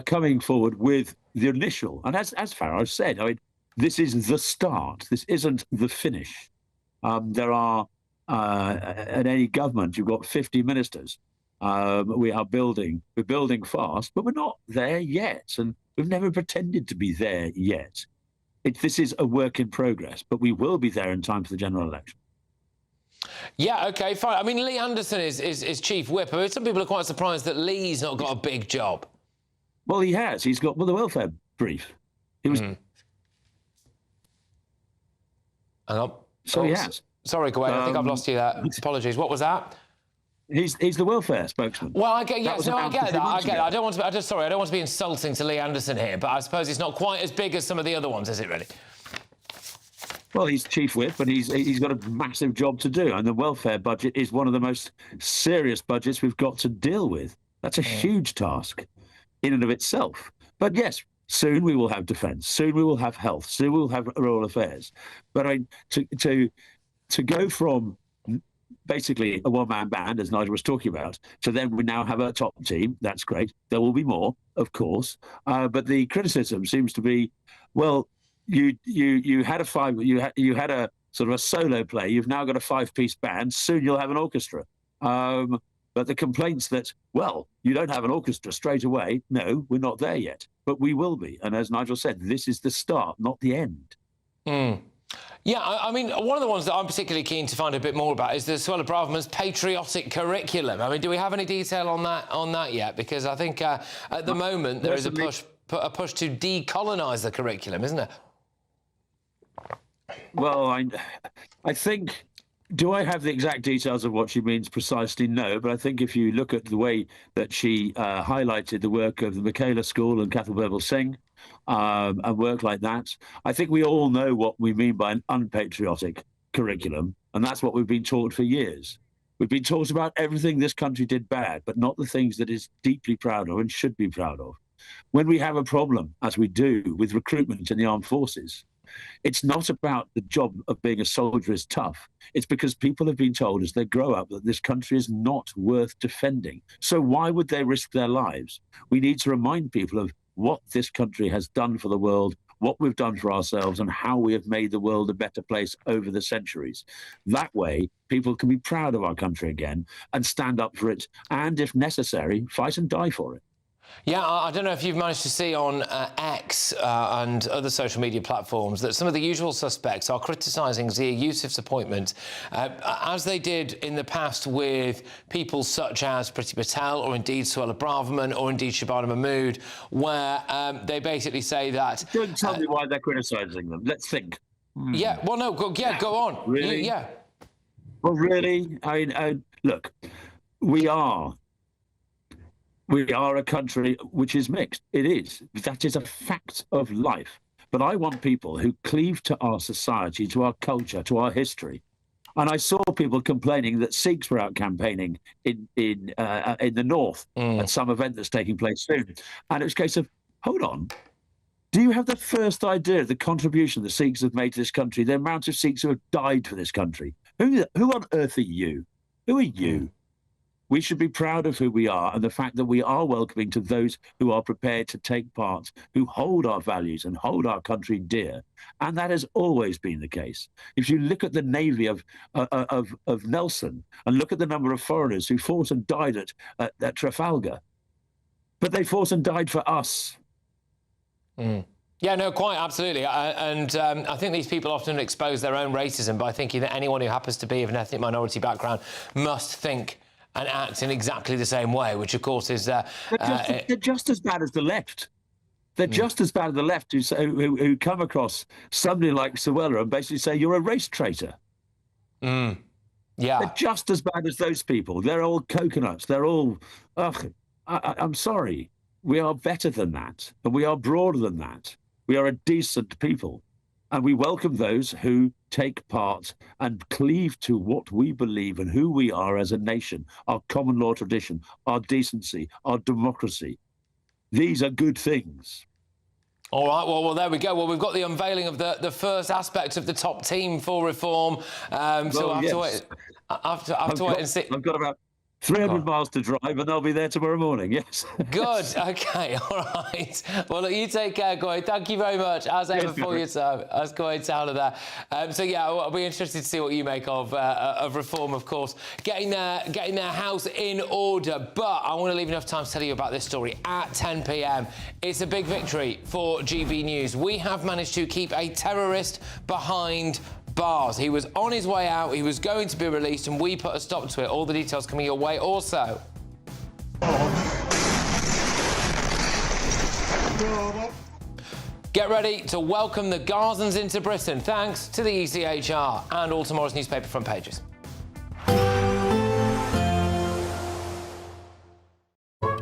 coming forward with the initial, and as Farage said, I mean, this is the start. This isn't the finish. There are at any government, you've got 50 ministers. We're building fast, but we're not there yet, and we've never pretended to be there yet. This is a work in progress, but we will be there in time for the general election. Yeah, OK, fine. I mean, Lee Anderson is chief whip. I mean, some people are quite surprised that Lee's not got a big job. Well, he has. He's got the welfare brief. He was. Hang on. So he has. Sorry, Gawain, I think I've lost you there. Apologies. What was that? He's the welfare spokesman. Well, I get that. I get that. I don't want to. I don't want to be insulting to Lee Anderson here, but I suppose it's not quite as big as some of the other ones, is it? Really? Well, he's chief whip, but he's got a massive job to do, and the welfare budget is one of the most serious budgets we've got to deal with. That's a huge task, in and of itself. But yes, soon we will have defence. Soon we will have health. Soon we will have rural affairs. But to go from basically a one-man band, as Nigel was talking about, to then we now have a top team. That's great. There will be more, of course. But the criticism seems to be, well, you had a sort of a solo play. You've now got a 5-piece band. Soon you'll have an orchestra. But the complaints that, well, you don't have an orchestra straight away. No, we're not there yet, but we will be. And as Nigel said, this is the start, not the end. Yeah, I mean, one of the ones that I'm particularly keen to find a bit more about is the Suella Braverman's patriotic curriculum. I mean, do we have any detail on that yet? Because I think at the moment there is a push to decolonise the curriculum, isn't there? Well, I think. Do I have the exact details of what she means precisely? No, but I think if you look at the way that she highlighted the work of the Michaela School and Cathal Birbal Singh and work like that, I think we all know what we mean by an unpatriotic curriculum, and that's what we've been taught for years. We've been taught about everything this country did bad, but not the things that it's deeply proud of and should be proud of. When we have a problem, as we do with recruitment in the armed forces, it's not about the job of being a soldier is tough. It's because people have been told as they grow up that this country is not worth defending. So why would they risk their lives? We need to remind people of what this country has done for the world, what we've done for ourselves, and how we have made the world a better place over the centuries. That way, people can be proud of our country again and stand up for it, and if necessary, fight and die for it. Yeah, I don't know if you've managed to see on X and other social media platforms that some of the usual suspects are criticising Zia Yusuf's appointment, as they did in the past with people such as Priti Patel or indeed Suella Braverman or indeed Shabana Mahmood, where they basically say that... Don't tell me why they're criticising them. Let's think. Yeah, well, no, go on. Really? Yeah. Well, really? I mean, look, we are a country which is mixed. It is. That is a fact of life. But I want people who cleave to our society, to our culture, to our history. And I saw people complaining that Sikhs were out campaigning in the north at some event that's taking place soon. And it was a case of, hold on, do you have the first idea of the contribution the Sikhs have made to this country, the amount of Sikhs who have died for this country? Who on earth are you? Who are you? We should be proud of who we are and the fact that we are welcoming to those who are prepared to take part, who hold our values and hold our country dear. And that has always been the case. If you look at the navy of Nelson and look at the number of foreigners who fought and died at Trafalgar, but they fought and died for us. Yeah, no, quite absolutely. And I think these people often expose their own racism by thinking that anyone who happens to be of an ethnic minority background must think and act in exactly the same way, which, of course, is... they're just as bad as the left. They're just as bad as the left who come across somebody like Suella and basically say, you're a race traitor. Yeah. They're just as bad as those people. They're all coconuts. They're all... I'm sorry. We are better than that, and we are broader than that. We are a decent people. And we welcome those who take part and cleave to what we believe and who we are as a nation, our common law tradition, our decency, our democracy. These are good things. All right, well, there we go. Well, we've got the unveiling of the first aspect of the top team for reform. So I'll have to wait and see. I've got about 300 miles to drive, and they'll be there tomorrow morning, yes. Good, OK, all right. Well, look, you take care, Goy. Thank you very much, as ever, for your time. That's Goy Towler there. So, yeah, I'll be interested to see what you make of reform, of course. Getting their house in order. But I want to leave enough time to tell you about this story at 10 p.m. It's a big victory for GB News. We have managed to keep a terrorist behind bars. He was on his way out, he was going to be released, and we put a stop to it. All the details coming your way also. Get ready to welcome the Gazans into Britain, thanks to the ECHR and all tomorrow's newspaper front pages.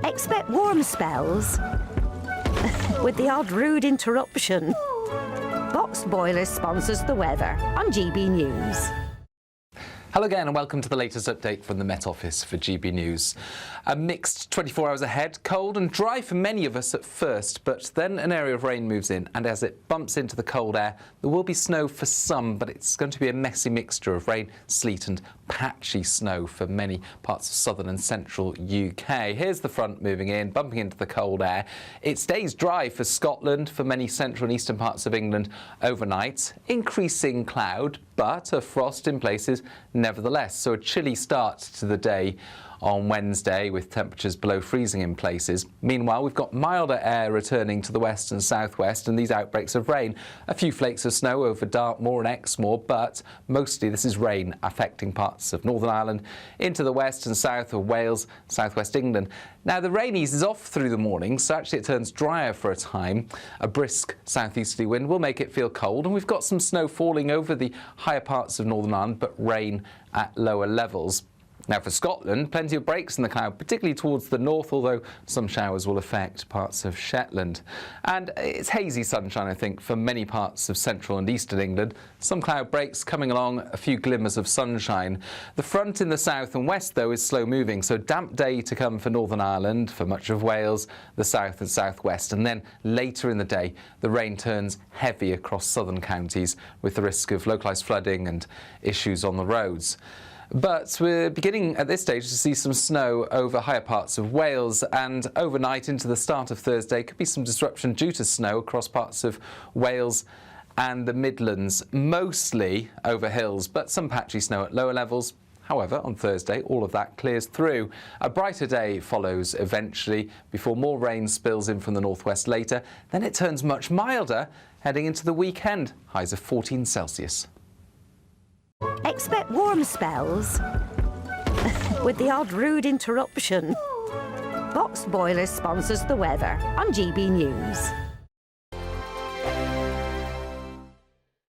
Expect warm spells with the odd rude interruption. Boxed Boilers sponsors the weather on GB News. Hello again and welcome to the latest update from the Met Office for GB News. A mixed 24 hours ahead, cold and dry for many of us at first, but then an area of rain moves in, and as it bumps into the cold air, there will be snow for some, but it's going to be a messy mixture of rain, sleet and patchy snow for many parts of southern and central UK. Here's the front moving in, bumping into the cold air. It stays dry for Scotland, for many central and eastern parts of England overnight. Increasing cloud, but a frost in places nevertheless. So a chilly start to the day on Wednesday with temperatures below freezing in places. Meanwhile, we've got milder air returning to the west and southwest and these outbreaks of rain. A few flakes of snow over Dartmoor and Exmoor, but mostly this is rain affecting parts of Northern Ireland into the west and south of Wales, southwest England. Now, the rain eases off through the morning, so actually it turns drier for a time. A brisk southeasterly wind will make it feel cold, and we've got some snow falling over the higher parts of Northern Ireland, but rain at lower levels. Now for Scotland, plenty of breaks in the cloud, particularly towards the north, although some showers will affect parts of Shetland. And it's hazy sunshine, I think, for many parts of central and eastern England. Some cloud breaks coming along, a few glimmers of sunshine. The front in the south and west, though, is slow moving, so damp day to come for Northern Ireland, for much of Wales, the south and southwest. And then later in the day, the rain turns heavy across southern counties with the risk of localised flooding and issues on the roads. But we're beginning at this stage to see some snow over higher parts of Wales, and overnight into the start of Thursday could be some disruption due to snow across parts of Wales and the Midlands, mostly over hills, but some patchy snow at lower levels. However, on Thursday, all of that clears through. A brighter day follows eventually before more rain spills in from the northwest later. Then it turns much milder heading into the weekend, highs of 14 Celsius. Expect warm spells with the odd rude interruption. Boxed Boilers sponsors the weather on GB News.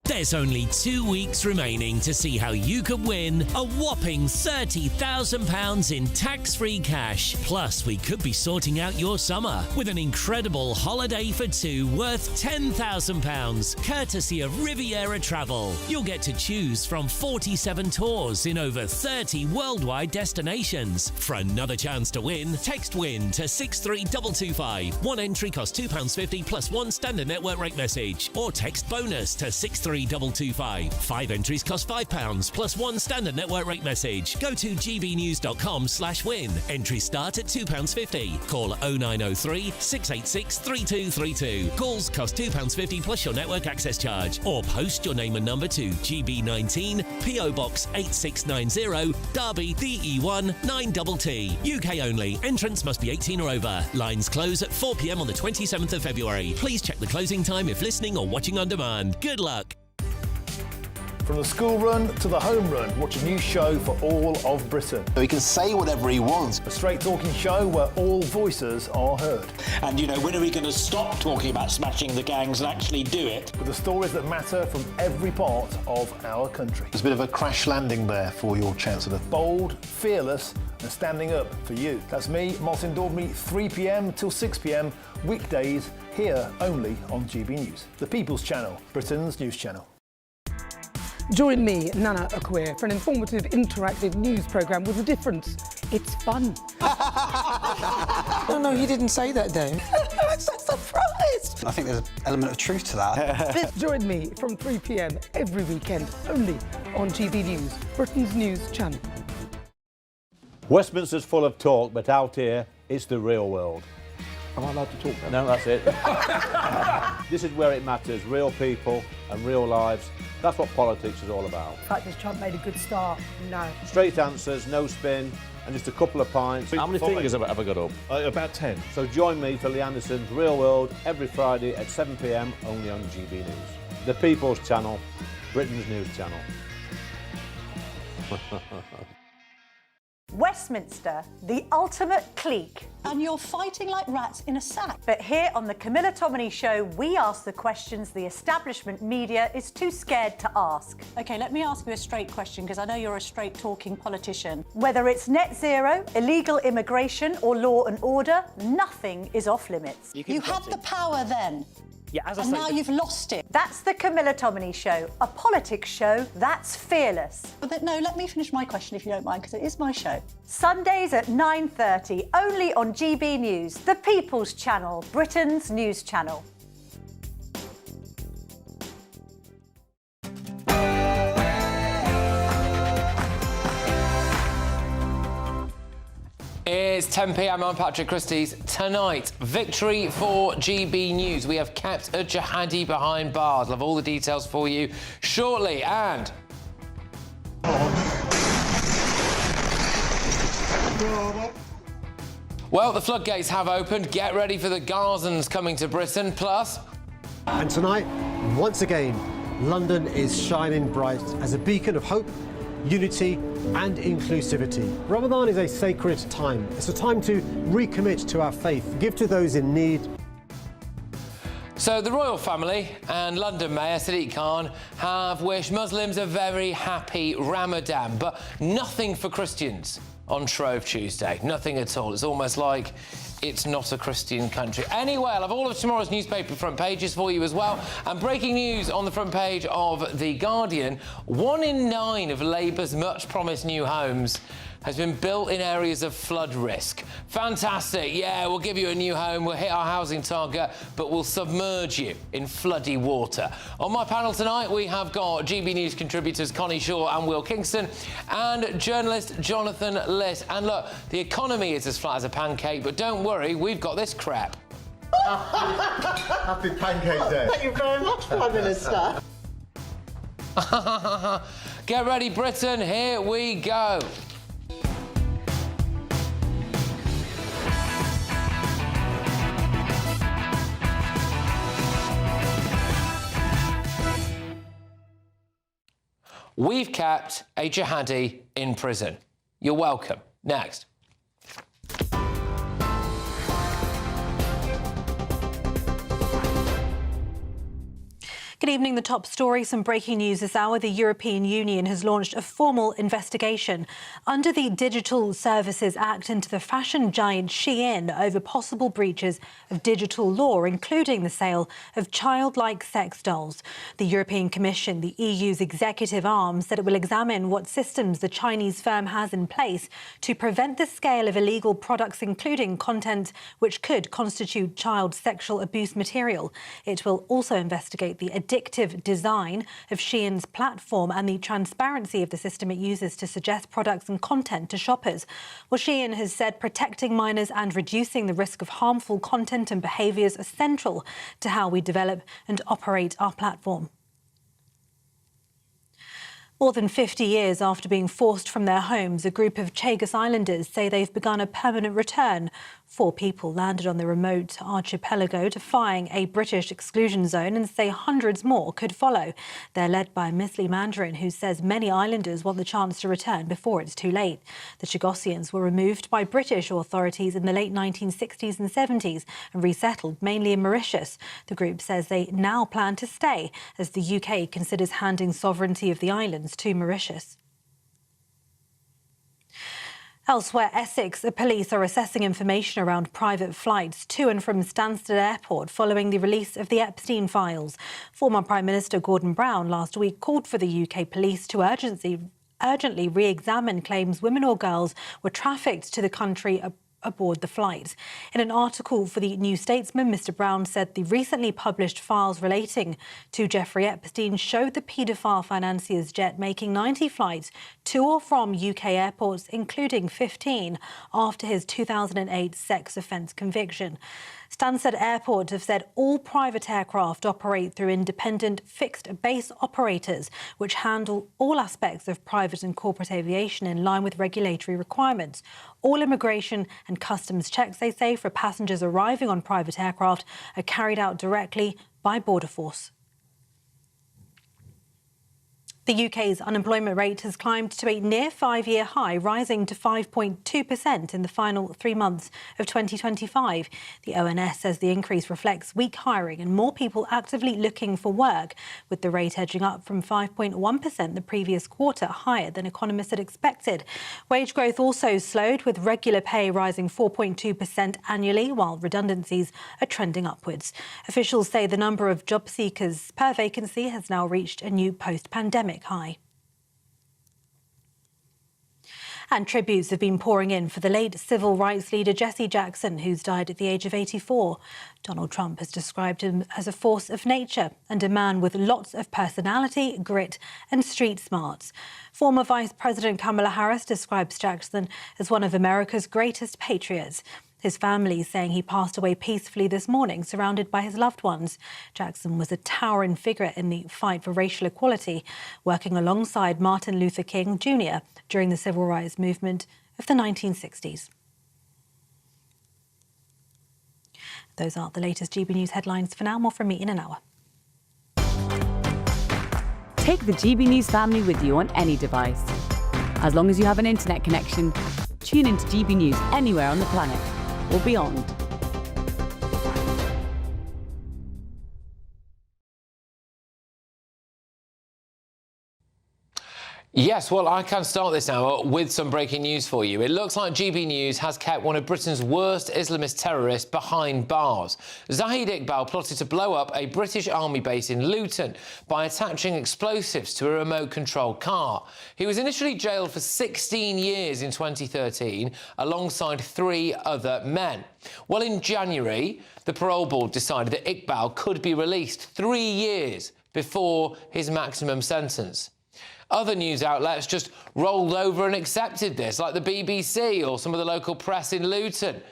There's only 2 weeks remaining to see how you could win a whopping £30,000 in tax-free cash. Plus, we could be sorting out your summer with an incredible holiday for two worth £10,000, courtesy of Riviera Travel. You'll get to choose from 47 tours in over 30 worldwide destinations. For another chance to win, text WIN to 63225. One entry costs £2.50 plus one standard network rate message. Or text BONUS to 63225. 5 entries cost £5 plus one standard network rate message. Go to gbnews.com/win. Entries start at £2.50. Call 0903 686 3232. Calls cost £2.50 plus your network access charge. Or post your name and number to GB19 PO Box 8690 Derby DE1 9TT. UK only. Entrance must be 18 or over. Lines close at 4 p.m. on the 27th of February. Please check the closing time if listening or watching on demand. Good luck. From the school run to the home run, watch a new show for all of Britain. So he can say whatever he wants. A straight talking show where all voices are heard. And, you know, when are we going to stop talking about smashing the gangs and actually do it? With the stories that matter from every part of our country. There's a bit of a crash landing there for your Chancellor. Bold, fearless and standing up for you. That's me, Martin Daubney, 3 p.m. till 6 p.m. weekdays here only on GB News. The People's Channel, Britain's news channel. Join me, Nana Akwe, for an informative, interactive news programme with a difference. It's fun. No, he didn't say that, though. I'm so surprised. I think there's an element of truth to that. Join me from 3 p.m. every weekend, only on GB News, Britain's news channel. Westminster's full of talk, but out here, it's the real world. Am I allowed to talk then? No, that's it. This is where it matters, real people and real lives. That's what politics is all about. The fact has Trump made a good start? No. Straight answers, no spin, and just a couple of pints. How many fingers have I got up? About 10. So join me for Lee Anderson's Real World every Friday at 7 p.m. only on GB News. The People's Channel, Britain's news channel. Westminster, the ultimate clique. And you're fighting like rats in a sack. But here on the Camilla Tominey Show, we ask the questions the establishment media is too scared to ask. OK, let me ask you a straight question, because I know you're a straight-talking politician. Whether it's net zero, illegal immigration or law and order, nothing is off-limits. You had the power then. Yeah, as I And say, now you've lost it. That's the Camilla Tominey Show, a politics show that's fearless. But no, let me finish my question if you don't mind, because it is my show. Sundays at 9:30, only on GB News, the People's Channel, Britain's news channel. It's 10 p.m. I'm Patrick Christys. Tonight, victory for GB News. We have kept a jihadi behind bars. I'll have all the details for you shortly. And well, the floodgates have opened. Get ready for the Gazans coming to Britain. Plus, and tonight, once again, London is shining bright as a beacon of hope, unity and inclusivity. Ramadan is a sacred time. It's a time to recommit to our faith, give to those in need. so the royal family and London Mayor Sadiq Khan have wished Muslims a very happy Ramadan, but nothing for Christians on Shrove Tuesday. Nothing at all. It's almost like it's not a Christian country. Anyway, I'll have all of tomorrow's newspaper front pages for you as well. And breaking news on the front page of The Guardian, 1 in 9 of Labour's much-promised new homes has been built in areas of flood risk. Fantastic. Yeah, we'll give you a new home, we'll hit our housing target, but we'll submerge you in floody water. On my panel tonight, we have got GB News contributors Connie Shaw and Will Kingston and journalist Jonathan Litt. And look, the economy is as flat as a pancake, but don't worry, we've got this crap. Happy Pancake Day. Thank you very much, Prime Minister. Get ready, Britain, here we go. We've kept a jihadi in prison. You're welcome. Next. Good evening. The top story, some breaking news this hour. The European Union has launched a formal investigation under the Digital Services Act into the fashion giant Shein over possible breaches of digital law, including the sale of childlike sex dolls. The European Commission, the EU's executive arm, said it will examine what systems the Chinese firm has in place to prevent the scale of illegal products, including content which could constitute child sexual abuse material. It will also investigate the addictive design of Shein's platform and the transparency of the system it uses to suggest products and content to shoppers. Well, Shein has said protecting minors and reducing the risk of harmful content and behaviours are central to how we develop and operate our platform. More than 50 years after being forced from their homes, a group of Chagos Islanders say they've begun a permanent return. 4 people landed on the remote archipelago defying a British exclusion zone and say hundreds more could follow. They're led by Misli Mandarin, who says many islanders want the chance to return before it's too late. The Chagosians were removed by British authorities in the late 1960s and 70s and resettled mainly in Mauritius. The group says they now plan to stay as the UK considers handing sovereignty of the islands to Mauritius. Elsewhere, Essex police are assessing information around private flights to and from Stansted Airport following the release of the Epstein files. Former Prime Minister Gordon Brown last week called for the UK police to urgently re-examine claims women or girls were trafficked to the country aboard the flight. In an article for the New Statesman, Mr Brown said the recently published files relating to Jeffrey Epstein showed the paedophile financier's jet making 90 flights to or from UK airports, including 15 after his 2008 sex offence conviction. Stansted Airport have said all private aircraft operate through independent fixed-base operators, which handle all aspects of private and corporate aviation in line with regulatory requirements. All immigration and customs checks, they say, for passengers arriving on private aircraft are carried out directly by Border Force. The UK's unemployment rate has climbed to a near five-year high, rising to 5.2% in the final 3 months of 2025. The ONS says the increase reflects weak hiring and more people actively looking for work, with the rate edging up from 5.1% the previous quarter, higher than economists had expected. Wage growth also slowed, with regular pay rising 4.2% annually, while redundancies are trending upwards. Officials say the number of job seekers per vacancy has now reached a new post-pandemic high. And tributes have been pouring in for the late civil rights leader Jesse Jackson, who's died at the age of 84. Donald Trump has described him as a force of nature and a man with lots of personality, grit and street smarts. Former Vice President Kamala Harris describes Jackson as one of America's greatest patriots. His family saying he passed away peacefully this morning, surrounded by his loved ones. Jackson was a towering figure in the fight for racial equality, working alongside Martin Luther King Jr. during the civil rights movement of the 1960s. Those are the latest GB News headlines for now. More from me in an hour. Take the GB News family with you on any device. As long as you have an internet connection, tune into GB News anywhere on the planet or beyond. Yes, well, I can start this hour with some breaking news for you. It looks like GB News has kept one of Britain's worst Islamist terrorists behind bars. Zahid Iqbal plotted to blow up a British Army base in Luton by attaching explosives to a remote-controlled car. He was initially jailed for 16 years in 2013 alongside 3 other men. Well, in January, the parole board decided that Iqbal could be released 3 years before his maximum sentence. Other news outlets just rolled over and accepted this, like the BBC or some of the local press in Luton.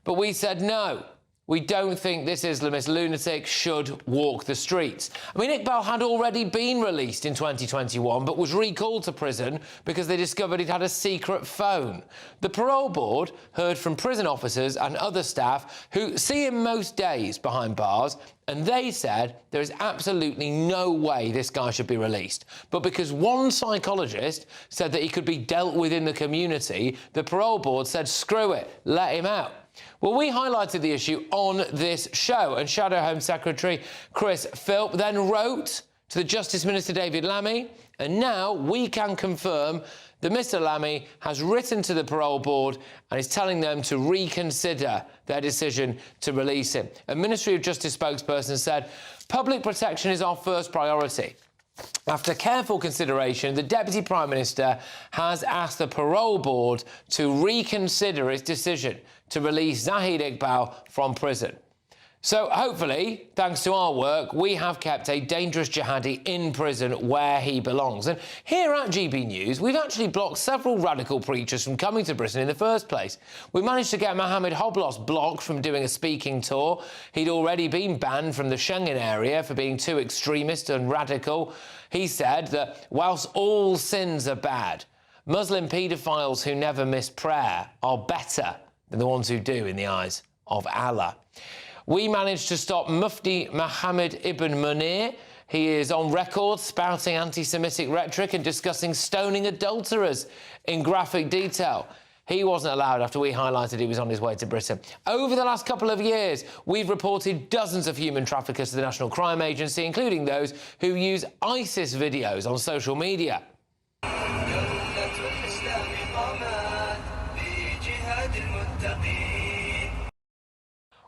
But we said no. We don't think this Islamist lunatic should walk the streets. I mean, Iqbal had already been released in 2021, but was recalled to prison because they discovered he'd had a secret phone. The parole board heard from prison officers and other staff who see him most days behind bars, and they said there is absolutely no way this guy should be released. But because one psychologist said that he could be dealt with in the community, the parole board said, screw it, let him out. Well, we highlighted the issue on this show, and Shadow Home Secretary Chris Philp then wrote to the Justice Minister David Lammy, and now we can confirm that Mr Lammy has written to the parole board and is telling them to reconsider their decision to release him. A Ministry of Justice spokesperson said, public protection is our first priority. After careful consideration, the Deputy Prime Minister has asked the parole board to reconsider its decision to release Zahid Iqbal from prison. So hopefully, thanks to our work, we have kept a dangerous jihadi in prison where he belongs. And here at GB News, we've actually blocked several radical preachers from coming to Britain in the first place. We managed to get Mohammed Hoblos blocked from doing a speaking tour. He'd already been banned from the Schengen area for being too extremist and radical. He said that whilst all sins are bad, Muslim paedophiles who never miss prayer are better than the ones who do in the eyes of Allah. We managed to stop Mufti Mohammed Ibn Munir. He is on record spouting anti-Semitic rhetoric and discussing stoning adulterers in graphic detail. He wasn't allowed after we highlighted he was on his way to Britain. Over the last couple of years, we've reported dozens of human traffickers to the National Crime Agency, including those who use ISIS videos on social media.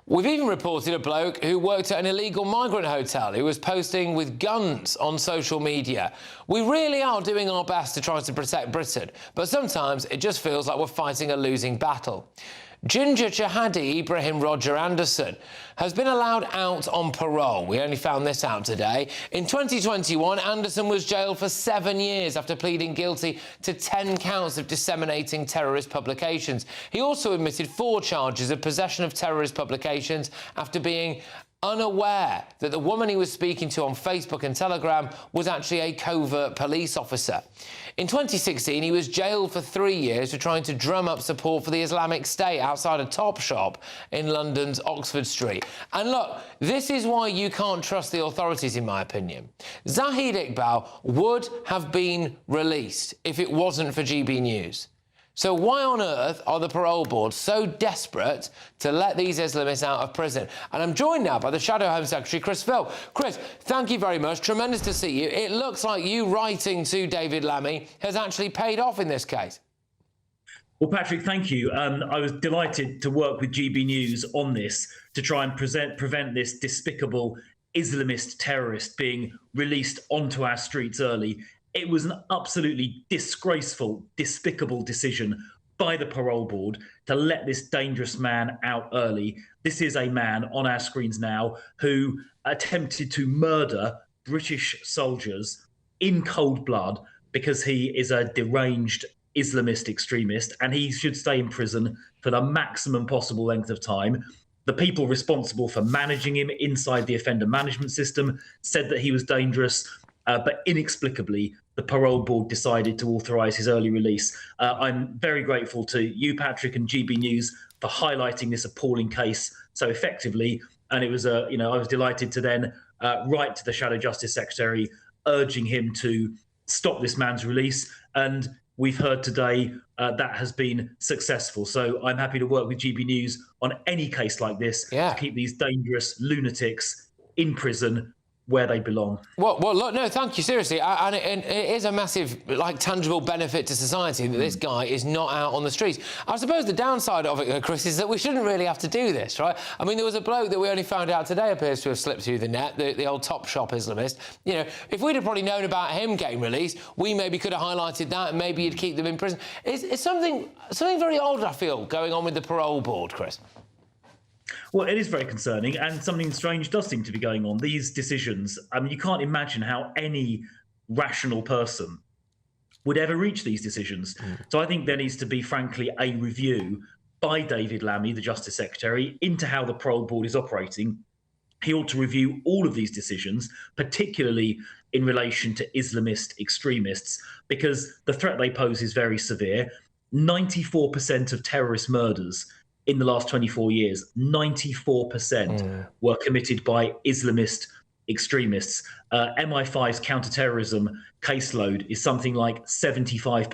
We've even reported a bloke who worked at an illegal migrant hotel who was posting with guns on social media. We really are doing our best to try to protect Britain, but sometimes it just feels like we're fighting a losing battle. Ginger Jihadi Ibrahim Roger Anderson has been allowed out on parole. We only found this out today. In 2021, Anderson was jailed for 7 years after pleading guilty to 10 counts of disseminating terrorist publications. He also admitted 4 charges of possession of terrorist publications after being unaware that the woman he was speaking to on Facebook and Telegram was actually a covert police officer. In 2016, he was jailed for 3 years for trying to drum up support for the Islamic State outside a Topshop in London's Oxford Street. And look, this is why you can't trust the authorities, in my opinion. Zahid Iqbal would have been released if it wasn't for GB News. So why on earth are the parole boards so desperate to let these Islamists out of prison? And I'm joined now by the Shadow Home Secretary, Chris Philp. Chris, thank you very much. Tremendous to see you. It looks like you writing to David Lammy has actually paid off in this case. Well, Patrick, thank you. I was delighted to work with GB News on this to try and prevent this despicable Islamist terrorist being released onto our streets early. It was an absolutely disgraceful, despicable decision by the parole board to let this dangerous man out early. This is a man on our screens now who attempted to murder British soldiers in cold blood because he is a deranged Islamist extremist, and he should stay in prison for the maximum possible length of time. The people responsible for managing him inside the offender management system said that he was dangerous, but inexplicably, the parole board decided to authorise his early release. I'm very grateful to you, Patrick, and GB News for highlighting this appalling case so effectively. And it was, I was delighted to then write to the Shadow Justice Secretary, urging him to stop this man's release. And we've heard today that has been successful. So I'm happy to work with GB News on any case like this to keep these dangerous lunatics in prison where they belong. Well, look, no, thank you, seriously. And it is a massive, tangible benefit to society that this guy is not out on the streets. I suppose the downside of it, Chris, is that we shouldn't really have to do this, right? I mean, there was a bloke that we only found out today appears to have slipped through the net, the old Topshop Islamist. You know, if we'd have probably known about him getting released, we maybe could have highlighted that and maybe you'd keep them in prison. It's something very odd, I feel, going on with the parole board, Chris. Well, it is very concerning, and something strange does seem to be going on. These decisions, I mean, you can't imagine how any rational person would ever reach these decisions. So I think there needs to be, frankly, a review by David Lammy, the Justice Secretary, into how the parole board is operating. He ought to review all of these decisions, particularly in relation to Islamist extremists, because the threat they pose is very severe. 94% of terrorist murders in the last 24 years, 94% were committed by Islamist extremists. MI5's counterterrorism caseload is something like 75%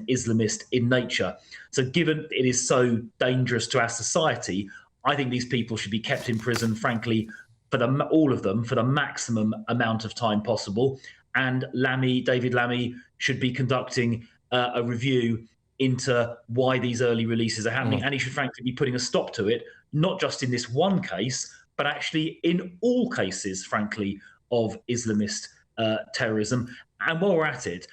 Islamist in nature. So given it is so dangerous to our society, I think these people should be kept in prison, frankly, for all of them, for the maximum amount of time possible. And David Lammy, should be conducting a review into why these early releases are happening. And he should, frankly, be putting a stop to it, not just in this one case, but actually in all cases, frankly, of Islamist terrorism. And while we're at it,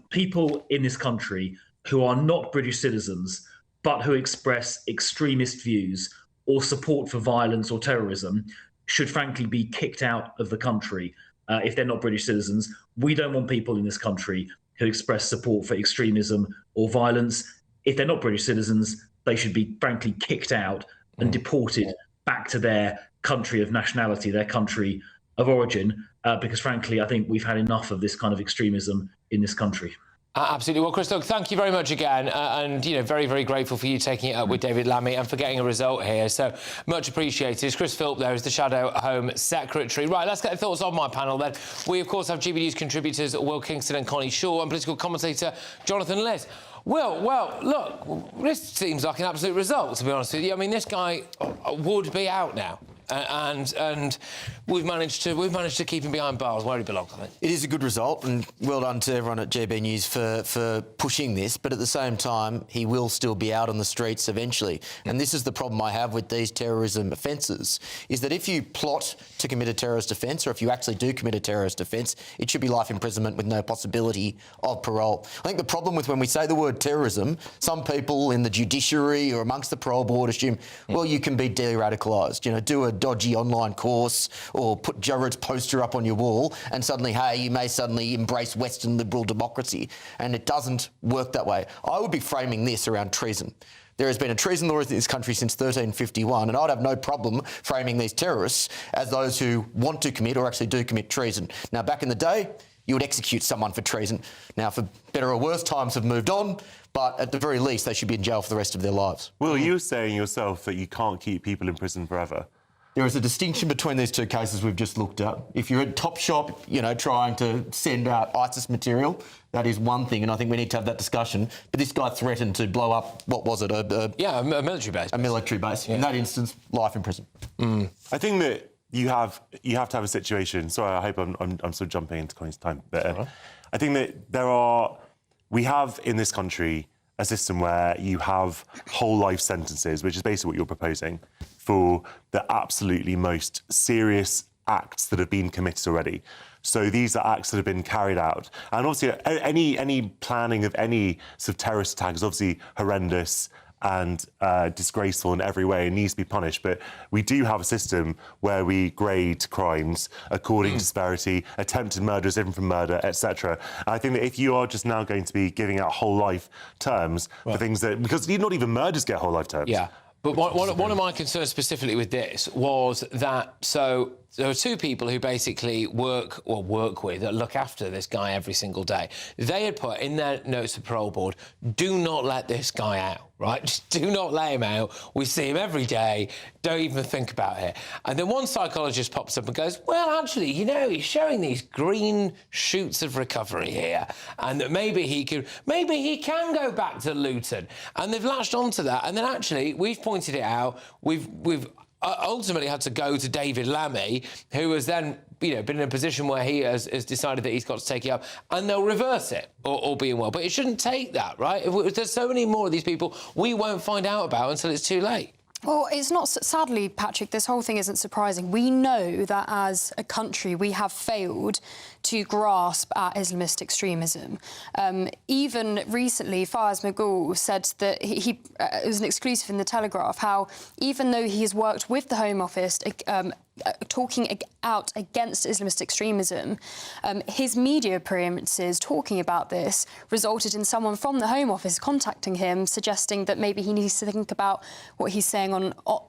people in this country who are not British citizens, but who express extremist views or support for violence or terrorism should, frankly, be kicked out of the country if they're not British citizens. We don't want people in this country who express support for extremism or violence. If they're not British citizens, they should be, frankly, kicked out and deported back to their country of nationality, their country of origin, because, frankly, I think we've had enough of this kind of extremism in this country. Absolutely. Well, Chris, look, thank you very much again. And, very, very grateful for you taking it up with David Lammy and for getting a result here. So much appreciated. It's Chris Philp there, who's the Shadow Home Secretary. Right, let's get the thoughts of my panel then. We, of course, have GB News contributors Will Kingston and Connie Shaw and political commentator Jonathan Liss. Well, look, this seems like an absolute result, to be honest with you. I mean, this guy would be out now. and we've managed to keep him behind bars where he belongs, I think. It is a good result, and well done to everyone at GB News for pushing this, but at the same time, he will still be out on the streets eventually. And this is the problem I have with these terrorism offences, is that if you plot to commit a terrorist offence, or if you actually do commit a terrorist offence, it should be life imprisonment with no possibility of parole. I think the problem with when we say the word terrorism, some people in the judiciary or amongst the parole board assume, well, you can be de-radicalised, you know, do a dodgy online course or put Jared's poster up on your wall and suddenly, hey, you may suddenly embrace Western liberal democracy. And it doesn't work that way. I would be framing this around treason. There has been a treason law in this country since 1351, and I'd have no problem framing these terrorists as those who want to commit or actually do commit treason. Now, back in the day, you would execute someone for treason. Now, for better or worse, times have moved on, but at the very least, they should be in jail for the rest of their lives. Will, you were saying yourself that you can't keep people in prison forever. There is a distinction between these two cases we've just looked at. If you're at Topshop, you know, trying to send out ISIS material, that is one thing, and I think we need to have that discussion. But this guy threatened to blow up, what was it? A military base. A military base. Yeah. In that instance, life in prison. I think that you have to have a situation. Sorry, I hope I'm sort of jumping into Connie's time. But I think that we have in this country a system where you have whole life sentences, which is basically what you're proposing, for the absolutely most serious acts that have been committed already. So these are acts that have been carried out. And obviously, any planning of any sort of terrorist attack is obviously horrendous and disgraceful in every way and needs to be punished. But we do have a system where we grade crimes according to severity, attempted murder is different from murder, etc. And I think that if you are just now going to be giving out whole life terms for things that... Because not even murders get whole life terms. Yeah. But one of my concerns specifically with this was that, so there are two people who basically work with, that look after this guy every single day. They had put in their notes to parole board, do not let this guy out, right? Just do not let him out. We see him every day. Don't even think about it. And then one psychologist pops up and goes, well, actually, you know, he's showing these green shoots of recovery here, and that maybe he can go back to Luton. And they've latched onto that. And then actually, we've pointed it out. We've ultimately had to go to David Lammy, who has then, you know, been in a position where he has decided that he's got to take it up, and they'll reverse it, all being well. But it shouldn't take that, right? If there's so many more of these people we won't find out about until it's too late. Well, it's not... Sadly, Patrick, this whole thing isn't surprising. We know that as a country we have failed to grasp at Islamist extremism. Even recently, Fayez Magool said that it was an exclusive in The Telegraph, how even though he has worked with the Home Office talking out against Islamist extremism, his media appearances talking about this resulted in someone from the Home Office contacting him, suggesting that maybe he needs to think about what he's saying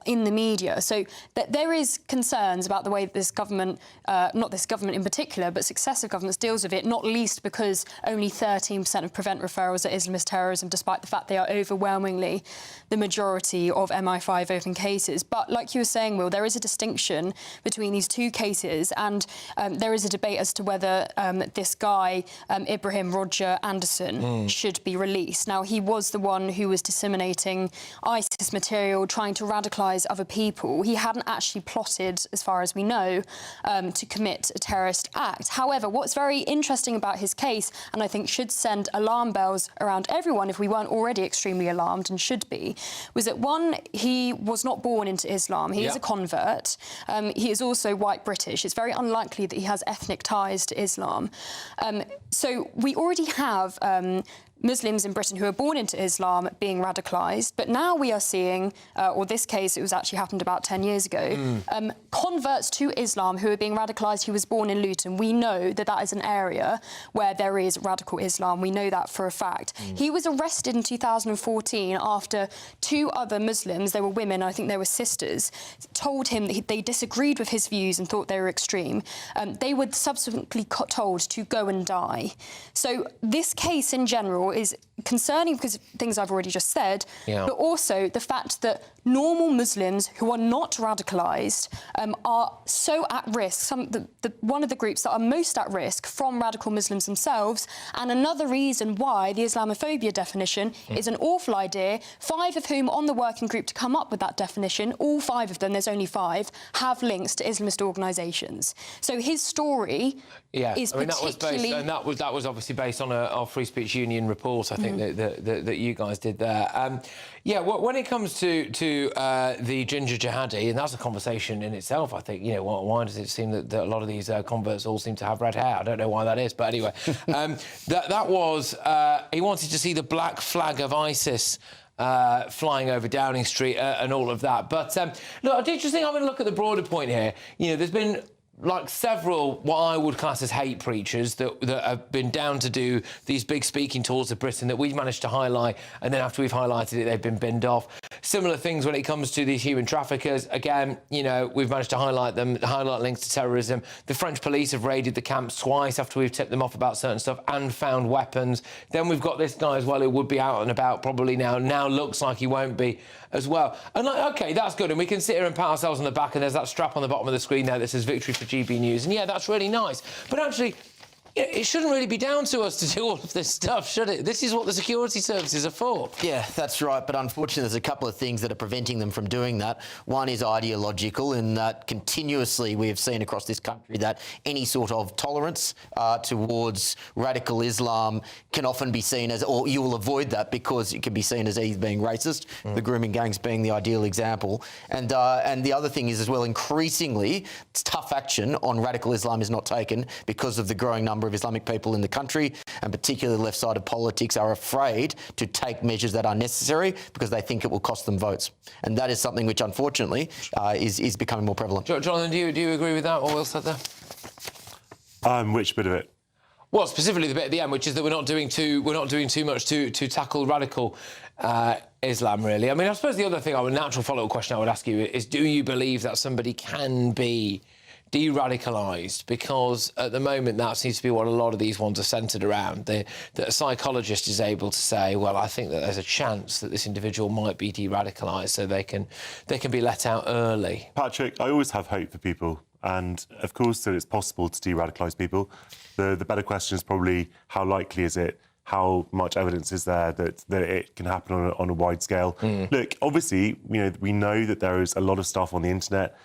in the media. So there is concerns about the way that this government, not this government in particular, but successive governments deals with it, not least because only 13% of prevent referrals are Islamist terrorism, despite the fact they are overwhelmingly the majority of MI5 open cases. But like you were saying, Will, there is a distinction between these two cases, and there is a debate as to whether this guy, Ibrahim Roger Anderson, should be released. Now, he was the one who was disseminating ISIS material, trying to radicalise other people. He hadn't actually plotted, as far as we know, to commit a terrorist act. However, what's very interesting about his case, and I think should send alarm bells around everyone if we weren't already extremely alarmed and should be, was that, one, he was not born into Islam. He is a convert. He is also white British. It's very unlikely that he has ethnic ties to Islam. So we already have Muslims in Britain who are born into Islam being radicalised, but now we are seeing, or this case, it was actually happened about 10 years ago, converts to Islam who are being radicalised. He was born in Luton. We know that that is an area where there is radical Islam. We know that for a fact. He was arrested in 2014 after two other Muslims, they were women, I think they were sisters, told him that they disagreed with his views and thought they were extreme. They were subsequently told to go and die. So this case in general is concerning because of things I've already just said, Yeah. but also the fact that normal Muslims who are not radicalised are so at risk. One of the groups that are most at risk from radical Muslims themselves, and another reason why the Islamophobia definition is an awful idea. 5 of whom on the working group to come up with that definition, all 5 of them, there's only 5, have links to Islamist organisations. So his story is particularly... that was obviously based on our Free Speech Union report, I think, that you guys did there. When it comes to the ginger jihadi, and that's a conversation in itself, I think, why does it seem that a lot of these converts all seem to have red hair? I don't know why that is, but anyway. that was... he wanted to see the black flag of ISIS flying over Downing Street and all of that. But, look, I do just think I'm going to look at the broader point here. There's been... several what I would class as hate preachers that have been down to do these big speaking tours of Britain that we've managed to highlight, and then after we've highlighted it, they've been binned off. Similar things when it comes to these human traffickers. Again, we've managed to highlight them, highlight links to terrorism. The French police have raided the camps twice after we've tipped them off about certain stuff and found weapons. Then we've got this guy as well who would be out and about probably now looks like he won't be as well. And OK, that's good, and we can sit here and pat ourselves on the back, and there's that strap on the bottom of the screen there that says victory for GB News, and yeah, that's really nice. But actually, it shouldn't really be down to us to do all of this stuff, should it? This is what the security services are for. Yeah, that's right. But unfortunately, there's a couple of things that are preventing them from doing that. One is ideological, in that continuously we have seen across this country that any sort of tolerance towards radical Islam can often be seen as, or you will avoid that because it can be seen as either being racist, the grooming gangs being the ideal example. And the other thing is as well, increasingly, tough action on radical Islam is not taken because of the growing number of Islamic people in the country, and particularly the left-sided politics are afraid to take measures that are necessary because they think it will cost them votes. And that is something which, unfortunately, is becoming more prevalent. Jonathan, do you agree with that, what Will said there? Which bit of it? Well, specifically the bit at the end, which is that we're not doing too much to tackle radical Islam, really. I mean, I suppose the other thing, a natural follow-up question I would ask you is, do you believe that somebody can be de-radicalised? Because at the moment that seems to be what a lot of these ones are centred around. That a psychologist is able to say, well, I think that there's a chance that this individual might be de-radicalised, so they can be let out early. Patrick, I always have hope for people, and of course that it's possible to de-radicalise people. The better question is probably how likely is it? How much evidence is there that it can happen on a wide scale? Look, obviously, we know that there is a lot of stuff on the internet.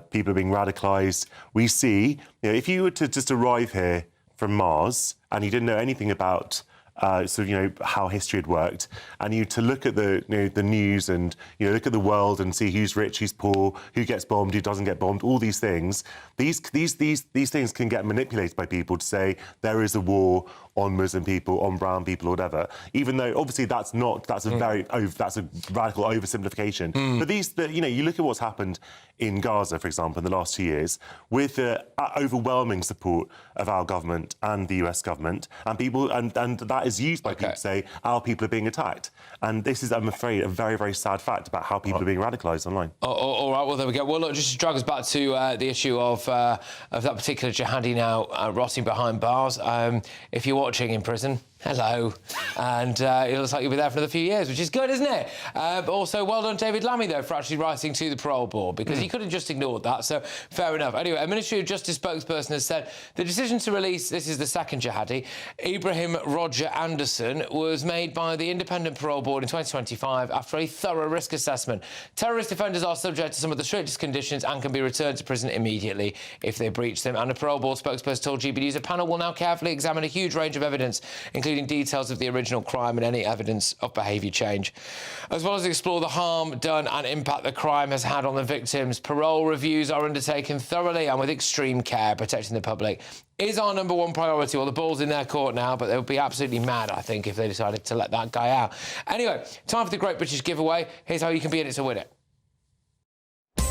People are being radicalised. We see, if you were to just arrive here from Mars and you didn't know anything about how history had worked, and you to look at the news and look at the world and see who's rich, who's poor, who gets bombed, who doesn't get bombed, all these things. These things can get manipulated by people to say there is a war on Muslim people, on brown people, or whatever. Even though obviously that's a radical oversimplification. But you look at what's happened in Gaza, for example, in the last 2 years, with the overwhelming support of our government and the US government, and people, and that is used by people to say our people are being attacked. And this is, I'm afraid, a very, very sad fact about how people are being radicalised online. All right, well, there we go. Well, look, just to drag us back to the issue of that particular jihadi now rotting behind bars. If you're watching in prison, hello. And it looks like you'll be there for another few years, which is good, isn't it? But also, well done, David Lammy, though, for actually writing to the parole board, because he could have just ignored that, so fair enough. Anyway, a Ministry of Justice spokesperson has said the decision to release, this is the second jihadi, Ibrahim Roger Anderson, was made by the Independent Parole Board in 2025 after a thorough risk assessment. Terrorist offenders are subject to some of the strictest conditions and can be returned to prison immediately if they breach them. And a parole board spokesperson told GB News a panel will now carefully examine a huge range of evidence, including details of the original crime and any evidence of behaviour change, as well as explore the harm done and impact the crime has had on the victims. Parole reviews are undertaken thoroughly and with extreme care, protecting the public is our number one priority. Well, the ball's in their court now, but they would be absolutely mad, I think, if they decided to let that guy out. Anyway, time for the Great British Giveaway. Here's how you can be in it to win it.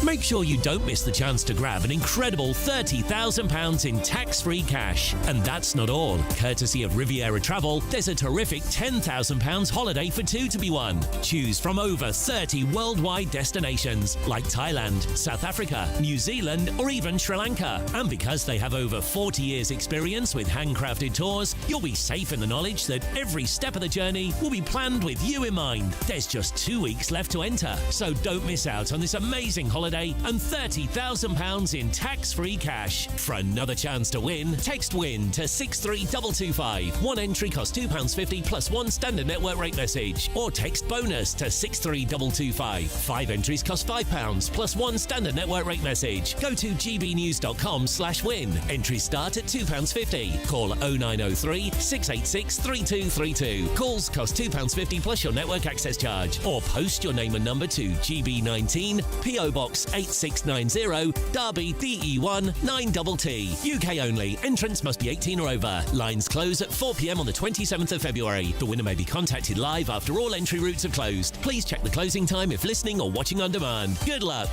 Make sure you don't miss the chance to grab an incredible £30,000 in tax-free cash. And that's not all. Courtesy of Riviera Travel, there's a terrific £10,000 holiday for two to be won. Choose from over 30 worldwide destinations like Thailand, South Africa, New Zealand, or even Sri Lanka. And because they have over 40 years experience with handcrafted tours, you'll be safe in the knowledge that every step of the journey will be planned with you in mind. There's just 2 weeks left to enter, so don't miss out on this amazing holiday and £30,000 in tax-free cash. For another chance to win, text WIN to 63225. One entry costs £2.50 plus one standard network rate message, or text BONUS to 63225. 5 entries cost £5 plus one standard network rate message. Go to gbnews.com/win. Entries start at £2.50. Call 0903 686 3232. Calls cost £2.50 plus your network access charge, or post your name and number to GB19 PO Box 8690 Derby DE1 9TT. UK only. Entrance must be 18 or over. Lines close at 4 p.m. on the 27th of February. The winner may be contacted live after all entry routes have closed. Please check the closing time if listening or watching on demand. Good luck.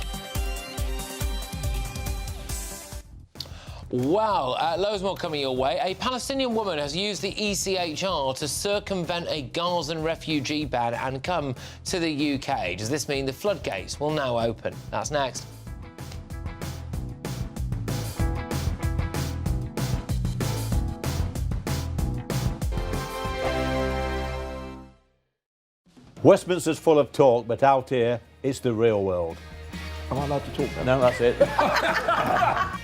Wow, loads more coming your way. A Palestinian woman has used the ECHR to circumvent a Gazan refugee ban and come to the UK. Does this mean the floodgates will now open? That's next. Westminster's full of talk, but out here, it's the real world. Am I allowed to talk then? No, that's it.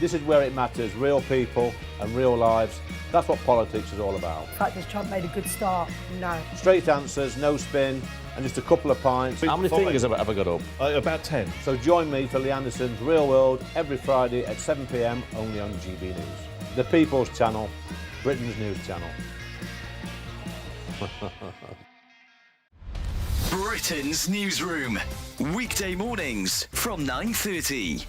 This is where it matters. Real people and real lives. That's what politics is all about. The fact that Trump made a good start, no. Straight answers, no spin, and just a couple of pints. How many fingers have I got up? About 10. So join me for Lee Anderson's Real World every Friday at 7 p.m. only on GB News. The People's Channel, Britain's news channel. Britain's newsroom, weekday mornings from 9:30.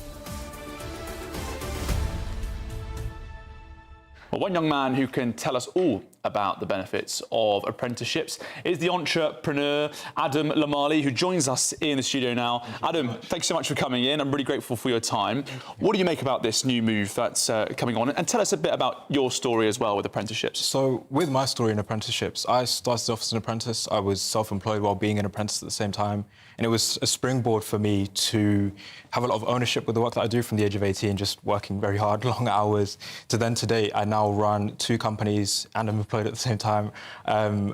Well, one young man who can tell us all about the benefits of apprenticeships is the entrepreneur Adam Lamali, who joins us in the studio now. Adam, thanks so much for coming in. I'm really grateful for your time. What do you make about this new move that's coming on? And tell us a bit about your story as well with apprenticeships. So with my story in apprenticeships, I started off as an apprentice. I was self-employed while being an apprentice at the same time. And it was a springboard for me to have a lot of ownership with the work that I do from the age of 18, just working very hard, long hours, to then today I now run 2 companies and I'm employed at the same time,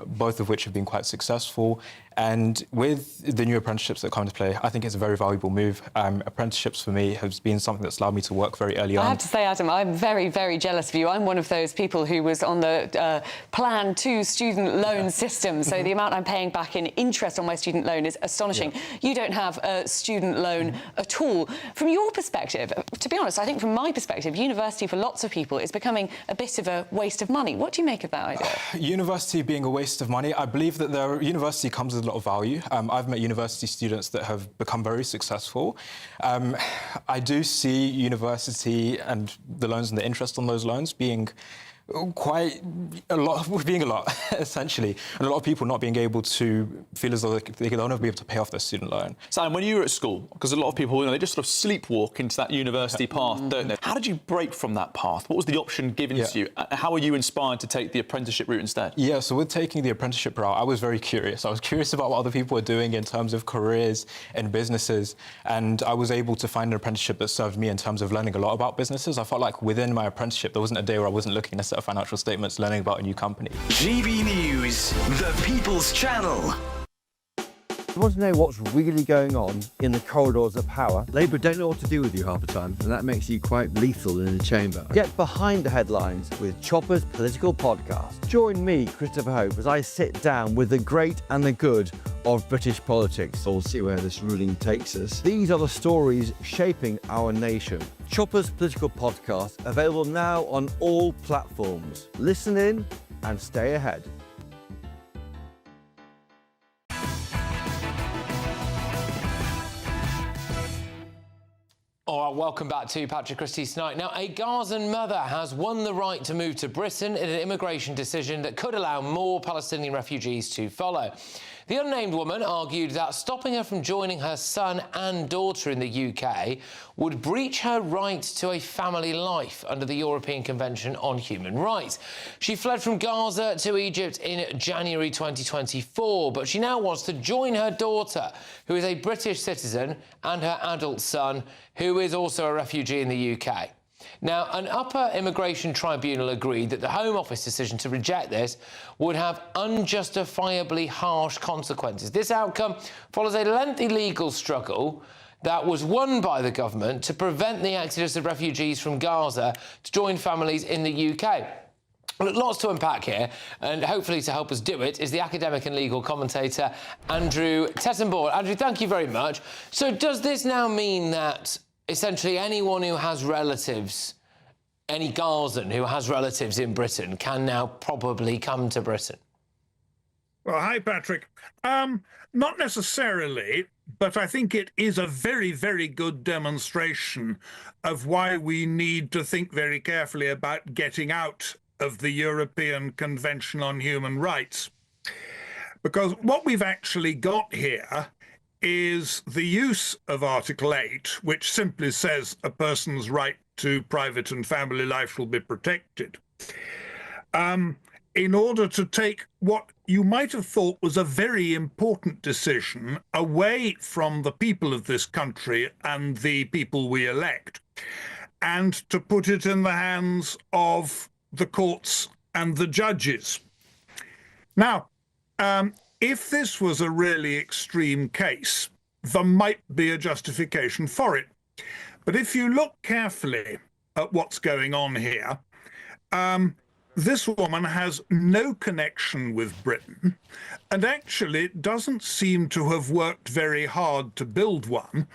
both of which have been quite successful. And with the new apprenticeships that come into play, I think it's a very valuable move. Apprenticeships for me has been something that's allowed me to work very early on. I have to say, Adam, I'm very, very jealous of you. I'm one of those people who was on the Plan 2 student loan system. So the amount I'm paying back in interest on my student loan is astonishing. Yeah. You don't have a student loan at all. From your perspective, to be honest, I think from my perspective, university for lots of people is becoming a bit of a waste of money. What do you make of that idea? University being a waste of money, I believe that university comes with a lot of value. I've met university students that have become very successful. I do see university and the loans and the interest on those loans being quite a lot, essentially, and a lot of people not being able to feel as though they don't ever be able to pay off their student loan. Sam, when you were at school, because a lot of people, they just sort of sleepwalk into that university path, don't they? How did you break from that path? What was the option given to you? How were you inspired to take the apprenticeship route instead? Yeah, so with taking the apprenticeship route, I was very curious. I was curious about what other people were doing in terms of careers and businesses, and I was able to find an apprenticeship that served me in terms of learning a lot about businesses. I felt like within my apprenticeship, there wasn't a day where I wasn't looking at a set of financial statements, learning about a new company. GB News, the People's Channel. You want to know what's really going on in the corridors of power? Labour don't know what to do with you half the time, and that makes you quite lethal in the chamber. Get behind the headlines with Chopper's Political Podcast. Join me, Christopher Hope, as I sit down with the great and the good of British politics. We'll see where this ruling takes us. These are the stories shaping our nation. Chopper's Political Podcast, available now on all platforms. Listen in and stay ahead. All right, welcome back to Patrick Christys Tonight. Now, a Gazan mother has won the right to move to Britain in an immigration decision that could allow more Palestinian refugees to follow. The unnamed woman argued that stopping her from joining her son and daughter in the UK would breach her right to a family life under the European Convention on Human Rights. She fled from Gaza to Egypt in January 2024, but she now wants to join her daughter, who is a British citizen, and her adult son, who is also a refugee in the UK. Now, an upper immigration tribunal agreed that the Home Office decision to reject this would have unjustifiably harsh consequences. This outcome follows a lengthy legal struggle that was won by the government to prevent the exodus of refugees from Gaza to join families in the UK. Well, lots to unpack here, and hopefully to help us do it is the academic and legal commentator Andrew Tettenborn. Andrew, thank you very much. So does this now mean that essentially anyone who has relatives, any Gazan who has relatives in Britain, can now probably come to Britain? Well, hi, Patrick. Not necessarily, but I think it is a very, very good demonstration of why we need to think very carefully about getting out of the European Convention on Human Rights. Because what we've actually got here is the use of Article 8, which simply says a person's right to private and family life will be protected, in order to take what you might have thought was a very important decision away from the people of this country and the people we elect, and to put it in the hands of the courts and the judges. Now, if this was a really extreme case, there might be a justification for it. But if you look carefully at what's going on here, this woman has no connection with Britain and actually doesn't seem to have worked very hard to build one.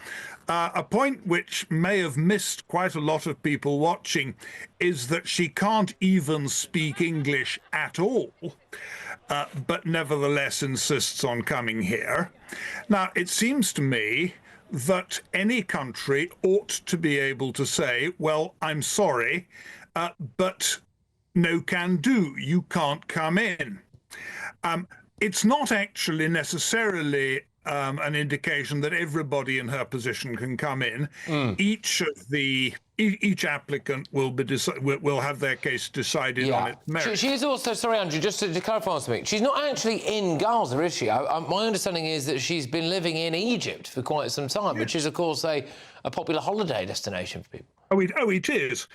A point which may have missed quite a lot of people watching is that she can't even speak English at all, but nevertheless insists on coming here. Now, it seems to me that any country ought to be able to say, well, I'm sorry, but no can do, you can't come in. It's not actually necessarily an indication that everybody in her position can come in. Each applicant will have their case decided on its merits. She is also, sorry Andrew, just to clarify something, she's not actually in Gaza, is she? My understanding is that she's been living in Egypt for quite some time, which is of course a popular holiday destination for people. Oh, it is.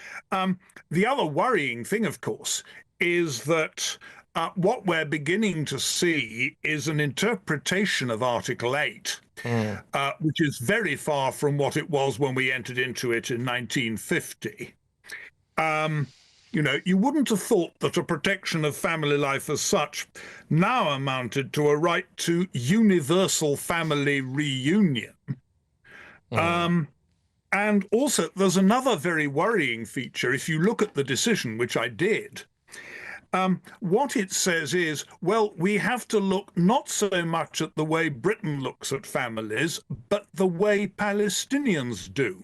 The other worrying thing, of course, is that what we're beginning to see is an interpretation of Article 8, which is very far from what it was when we entered into it in 1950. You know, you wouldn't have thought that a protection of family life as such now amounted to a right to universal family reunion. And also, there's another very worrying feature. If you look at the decision, which I did, what it says is, well, we have to look not so much at the way Britain looks at families, but the way Palestinians do.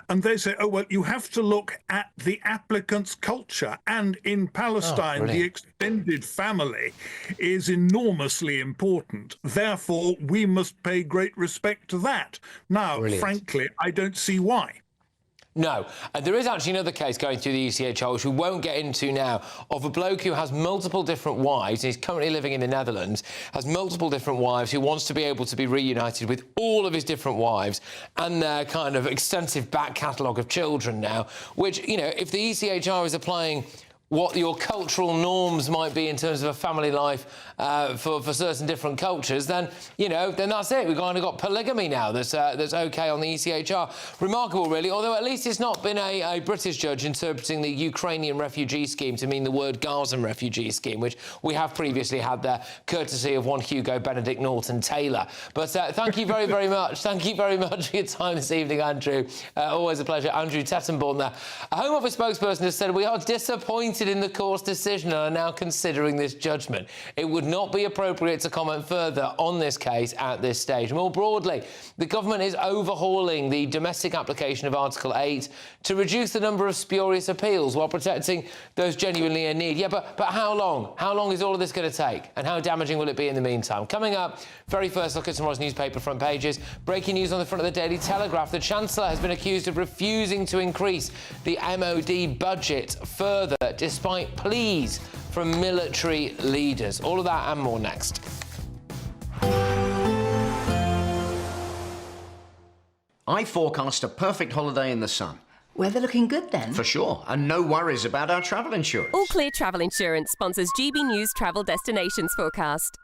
And they say, oh, well, you have to look at the applicant's culture. And in Palestine, the extended family is enormously important. Therefore, we must pay great respect to that. Now, frankly, I don't see why. No. There is actually another case going through the ECHR, which we won't get into now, of a bloke who has multiple different wives, and he's currently living in the Netherlands, has multiple different wives, who wants to be able to be reunited with all of his different wives and their kind of extensive back catalogue of children now, which, you know, if the ECHR is applying what your cultural norms might be in terms of a family life for certain different cultures, then, you know, then that's it. We've kind of got polygamy now that's OK on the ECHR. Remarkable, really, although at least it's not been a British judge interpreting the Ukrainian refugee scheme to mean the word Gazan refugee scheme, which we have previously had there, courtesy of one Hugo Benedict Norton-Taylor. But thank you very, very much. Thank you very much for your time this evening, Andrew. Always a pleasure. Andrew Tettenborn there. A Home Office spokesperson has said, we are disappointed stated in the court's decision and are now considering this judgment. It would not be appropriate to comment further on this case at this stage. More broadly, the government is overhauling the domestic application of Article 8 to reduce the number of spurious appeals while protecting those genuinely in need. Yeah, but how long? How long is all of this going to take? And how damaging will it be in the meantime? Coming up, very first look at tomorrow's newspaper front pages. Breaking news on the front of the Daily Telegraph. The Chancellor has been accused of refusing to increase the MOD budget further, despite pleas from military leaders. All of that and more next. I forecast a perfect holiday in the sun. Weather looking good then? For sure, and no worries about our travel insurance. All Clear Travel Insurance sponsors GB News Travel Destinations Forecast.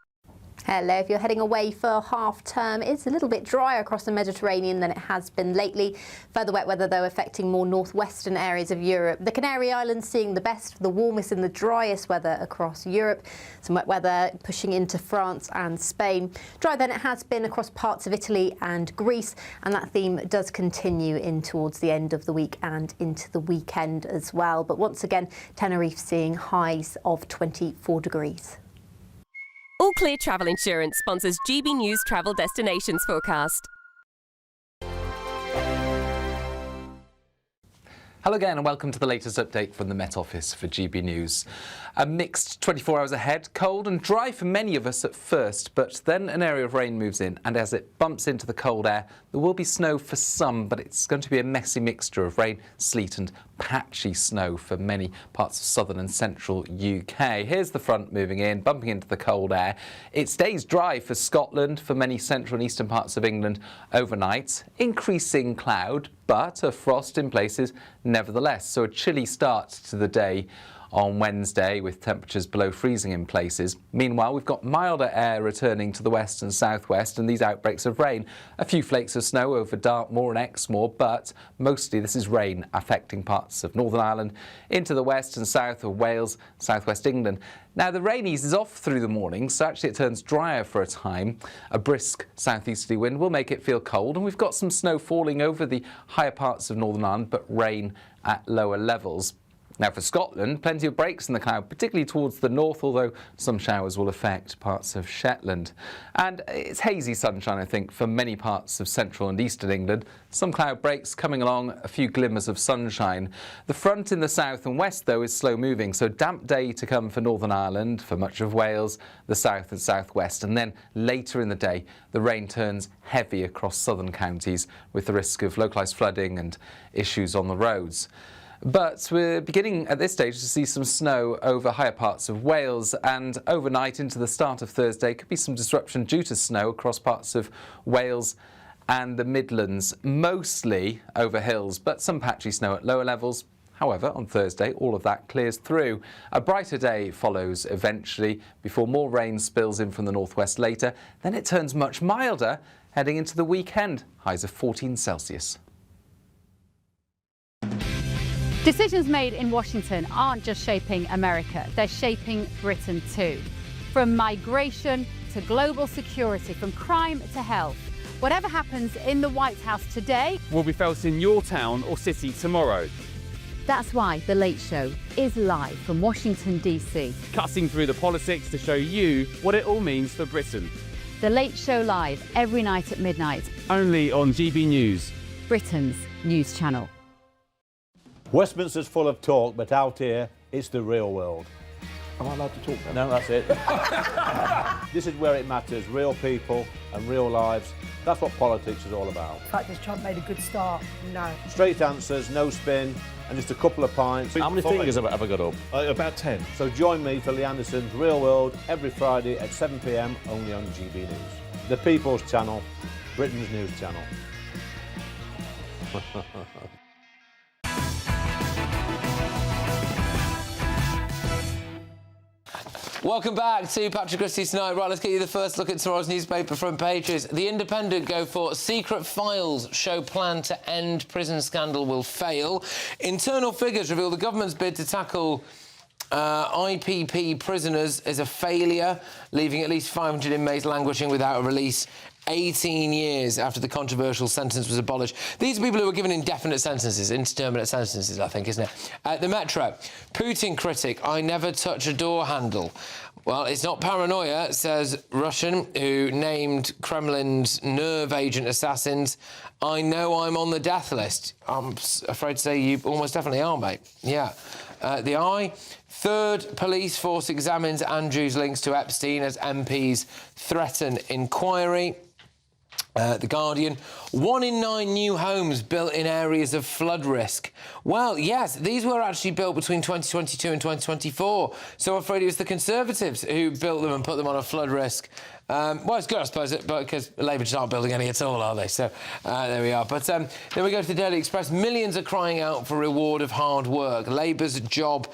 Hello, if you're heading away for half term, it's a little bit drier across the Mediterranean than it has been lately. Further wet weather, though, affecting more northwestern areas of Europe. The Canary Islands seeing the best, the warmest and the driest weather across Europe. Some wet weather pushing into France and Spain. Drier than it has been across parts of Italy and Greece, and that theme does continue in towards the end of the week and into the weekend as well. But once again, Tenerife seeing highs of 24 degrees. All Clear Travel Insurance sponsors GB News Travel Destinations Forecast. Hello again and welcome to the latest update from the Met Office for GB News. A mixed 24 hours ahead, cold and dry for many of us at first, but then an area of rain moves in, and as it bumps into the cold air, there will be snow for some, but it's going to be a messy mixture of rain, sleet and patchy snow for many parts of southern and central UK. Here's the front moving in, bumping into the cold air. It stays dry for Scotland, for many central and eastern parts of England overnight. Increasing cloud, but a frost in places nevertheless. So a chilly start to the day on Wednesday with temperatures below freezing in places. Meanwhile, we've got milder air returning to the west and southwest and these outbreaks of rain. A few flakes of snow over Dartmoor and Exmoor, but mostly this is rain affecting parts of Northern Ireland into the west and south of Wales, southwest England. Now, the rain eases off through the morning, so actually it turns drier for a time. A brisk southeasterly wind will make it feel cold, and we've got some snow falling over the higher parts of Northern Ireland, but rain at lower levels. Now for Scotland, plenty of breaks in the cloud, particularly towards the north, although some showers will affect parts of Shetland. And it's hazy sunshine, I think, for many parts of central and eastern England. Some cloud breaks coming along, a few glimmers of sunshine. The front in the south and west, though, is slow moving, so damp day to come for Northern Ireland, for much of Wales, the south and southwest. And then later in the day, the rain turns heavy across southern counties with the risk of localised flooding and issues on the roads. But we're beginning at this stage to see some snow over higher parts of Wales, and overnight into the start of Thursday could be some disruption due to snow across parts of Wales and the Midlands, mostly over hills, but some patchy snow at lower levels. However, on Thursday, all of that clears through. A brighter day follows eventually before more rain spills in from the northwest later. Then it turns much milder heading into the weekend, highs of 14 Celsius. Decisions made in Washington aren't just shaping America, they're shaping Britain too. From migration to global security, from crime to health. Whatever happens in the White House today will be felt in your town or city tomorrow. That's why The Late Show is live from Washington, DC. Cutting through the politics to show you what it all means for Britain. The Late Show live every night at midnight. Only on GB News, Britain's news channel. Westminster's full of talk, but out here, it's the real world. Am I allowed to talk then? No, that's it. This is where it matters, real people and real lives. That's what politics is all about. In fact, has Trump made a good start? No. Straight answers, no spin, and just a couple of pints. How many fingers have I got up? About 10. So join me for Lee Anderson's Real World every Friday at 7 p.m. only on GB News. The People's Channel, Britain's news channel. Welcome back to Patrick Christys Tonight. Right, let's get you the first look at tomorrow's newspaper front pages. The Independent go for secret files show plan to end prison scandal will fail. Internal figures reveal the government's bid to tackle IPP prisoners is a failure, leaving at least 500 inmates languishing without a release 18 years after the controversial sentence was abolished. These are people who were given indefinite sentences, indeterminate sentences, I think, isn't it? The Metro. Putin critic, I never touch a door handle. Well, it's not paranoia, says Russian, who named Kremlin's nerve agent assassins. I know I'm on the death list. I'm afraid to say you almost definitely are, mate. Yeah. The Eye. Third police force examines Andrew's links to Epstein as MPs threaten inquiry. The Guardian. 1 in 9 new homes built in areas of flood risk. Well, yes, these were actually built between 2022 and 2024. So I'm afraid it was the Conservatives who built them and put them on a flood risk. Well, it's good, I suppose, because Labour just aren't building any at all, are they? So there we are. But then we go to the Daily Express. Millions are crying out for reward of hard work. Labour's job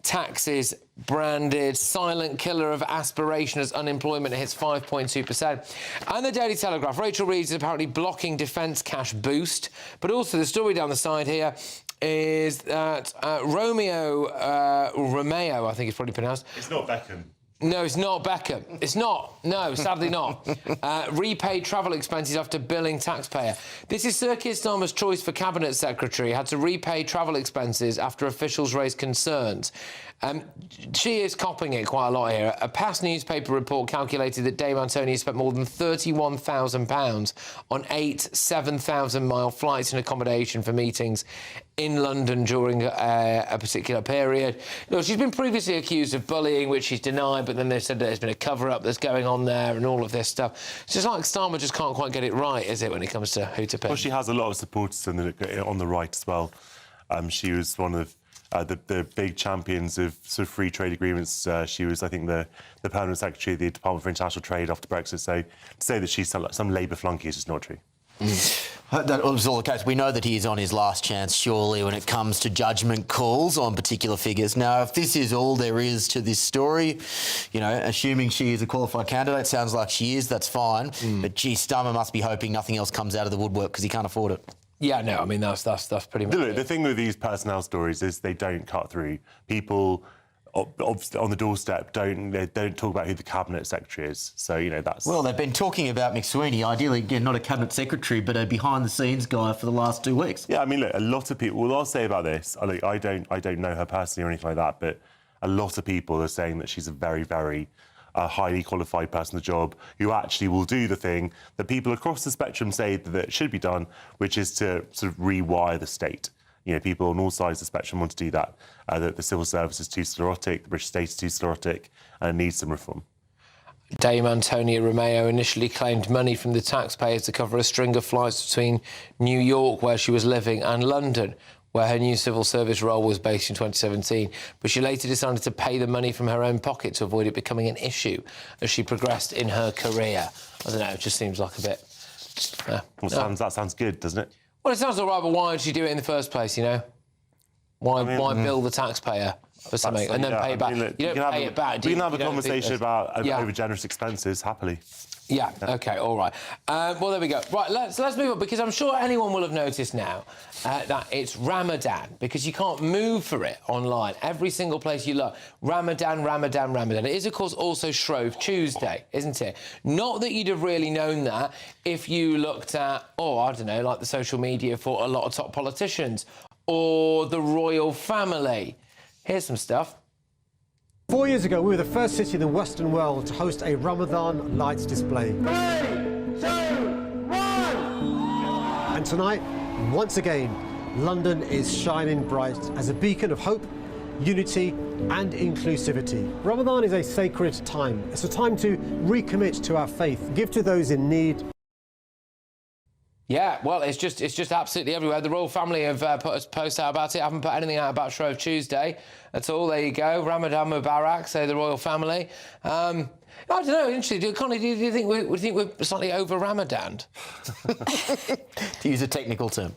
taxes branded silent killer of aspiration as unemployment hits 5.2%. And the Daily Telegraph. Rachel Reeves is apparently blocking defence cash boost. But also the story down the side here is that Romeo, I think it's probably pronounced. It's not Beckham. No, it's not Beckham. It's not. No, sadly not. Repaid travel expenses after billing taxpayer. This is Sir Keir Starmer's choice for Cabinet Secretary. Had to repay travel expenses after officials raised concerns. She is copying it quite a lot here. A past newspaper report calculated that Dame Antonia spent more than £31,000 on 8 7,000-mile flights and accommodation for meetings in London during a particular period. Look, she's been previously accused of bullying, which she's denied, but then they said that there's been a cover-up that's going on there and all of this stuff. It's just like Starmer just can't quite get it right, is it, when it comes to who to pick? Well, she has a lot of supporters on the right as well. She was one of the big champions of sort of free trade agreements. She was, I think, the permanent secretary of the Department for International Trade after Brexit. So to say that she's some Labour flunky is just not true. That was all the case. We know that he is on his last chance, surely, when it comes to judgment calls on particular figures. Now, if this is all there is to this story, you know, assuming she is a qualified candidate, sounds like she is, that's fine. But, gee, Starmer must be hoping nothing else comes out of the woodwork because he can't afford it. Yeah, no, I mean, that's pretty much Look, the thing with these personnel stories is they don't cut through. People on the doorstep don't talk about who the Cabinet Secretary is. So, you know, that's... Well, they've been talking about McSweeney, ideally, again, not a Cabinet Secretary, but a behind-the-scenes guy for the last 2 weeks. Yeah, I mean, look, a lot of people... Well, I'll say about this, I don't know her personally or anything like that, but a lot of people are saying that she's a very, very highly qualified person in the job who actually will do the thing that people across the spectrum say that should be done, which is to sort of rewire the state. You know, people on all sides of the spectrum want to do that. That the civil service is too sclerotic, the British state is too sclerotic, and it needs some reform. Dame Antonia Romeo initially claimed money from the taxpayers to cover a string of flights between New York, where she was living, and London, where her new civil service role was based in 2017. But she later decided to pay the money from her own pocket to avoid it becoming an issue as she progressed in her career. I don't know, it just seems like a bit... That sounds good, doesn't it? Well, it sounds all right, but why did she do it in the first place, you know? Why bill the taxpayer for something and then pay it back? I mean, look, you don't pay it back, do we you? can have a You don't conversation think about over-generous expenses, happily. Yeah, OK, all right. Well, there we go. Right, let's move on, because I'm sure anyone will have noticed now that it's Ramadan, because you can't move for it online. Every single place you look, Ramadan, Ramadan, Ramadan. It is, of course, also Shrove Tuesday, isn't it? Not that you'd have really known that if you looked at, I don't know, like the social media for a lot of top politicians or the royal family. Here's some stuff. 4 years ago, we were the first city in the Western world to host a Ramadan lights display. 3, 2, 1! And tonight, once again, London is shining bright as a beacon of hope, unity and inclusivity. Ramadan is a sacred time. It's a time to recommit to our faith, give to those in need. Yeah, well, it's just absolutely everywhere. The royal family have put a post out about it. I haven't put anything out about Shrove Tuesday at all. There you go. Ramadan Mubarak, say the royal family. I don't know. Interesting. Connie, do you think we're slightly over Ramadan? To use a technical term.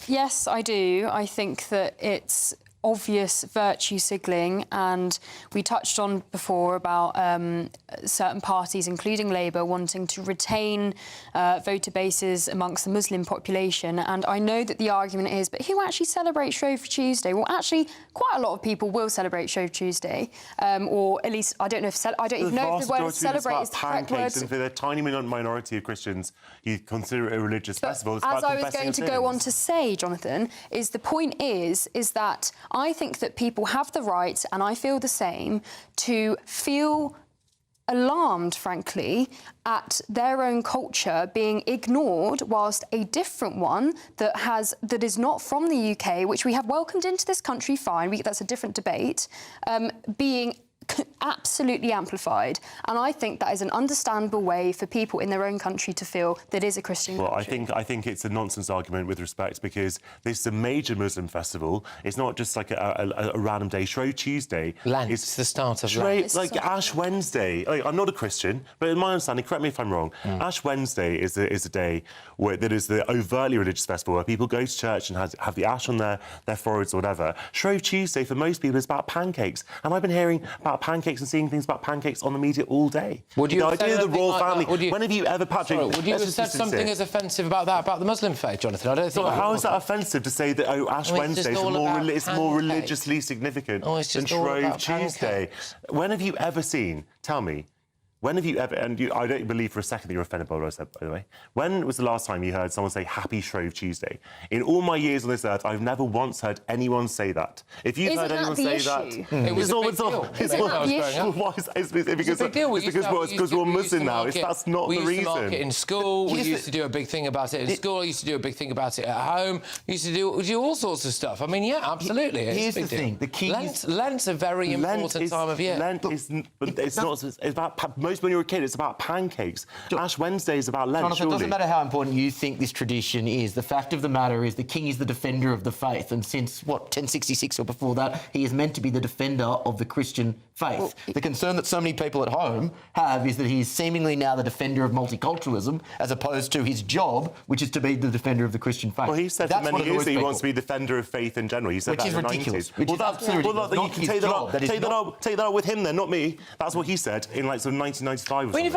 Yes, I do. I think that it's obvious virtue signalling, and we touched on before about certain parties, including Labour, wanting to retain voter bases amongst the Muslim population. And I know that the argument is, but who actually celebrates Shrove Tuesday? Well, actually, quite a lot of people will celebrate Shrove I or at least I don't know if the word celebrate is the correct word. And for the tiny minority of Christians, you consider it a religious festival. As I was going to go on to say, Jonathan, is the point is that I think that people have the right, and I feel the same, to feel alarmed, frankly, at their own culture being ignored, whilst a different one that is not from the UK, which we have welcomed into this country, fine, that's a different debate, being absolutely amplified. And I think that is an understandable way for people in their own country to feel that is a Christian country. I think it's a nonsense argument with respect, because this is a major Muslim festival. It's not just like a random day. Shrove Tuesday. Lent. It's the start of Lent. Like Ash Wednesday. I'm not a Christian, but in my understanding, correct me if I'm wrong, Ash Wednesday is a day that is the overtly religious festival where people go to church and have the ash on their foreheads or whatever. Shrove Tuesday, for most people, is about pancakes. And I've been hearing about pancakes and seeing things about pancakes on the media all day. Would you the idea of the royal family. When have you ever, Patrick? Would you have said something as offensive about the Muslim faith, Jonathan? I don't think. How is that offensive to say that Ash Wednesday is more religiously significant than Shrove Tuesday? When have you ever seen? Tell me. When have you ever, and I don't believe for a second that you're offended by what I said, by the way. When was the last time you heard someone say Happy Shrove Tuesday? In all my years on this earth, I've never once heard anyone say that. If you've heard anyone say that... It was a big deal. It's because we're Muslim now. That's not the reason. We used to mark it in school. We used to do a big thing about it in school. I used to do a big thing about it at home. We used to do all sorts of stuff. I mean, yeah, absolutely. Here's the thing. The key Lent's a very important time of year. Lent is... It's not... It's about... Most when you're a kid, it's about pancakes. Ash Wednesday is about Lent, Jonathan, surely. it doesn't matter how important you think this tradition is. The fact of the matter is the king is the defender of the faith, and since, 1066 or before that, he is meant to be the defender of the Christian faith. Well, the concern that so many people at home have is that he is seemingly now the defender of multiculturalism, as opposed to his job, which is to be the defender of the Christian faith. Well, he said for many years that he wants to be the defender of faith in general. He said that in the 90s. Which is absolutely ridiculous. You can take that up with him then, not me. That's what he said in like sort of 1995 or something. I mean, if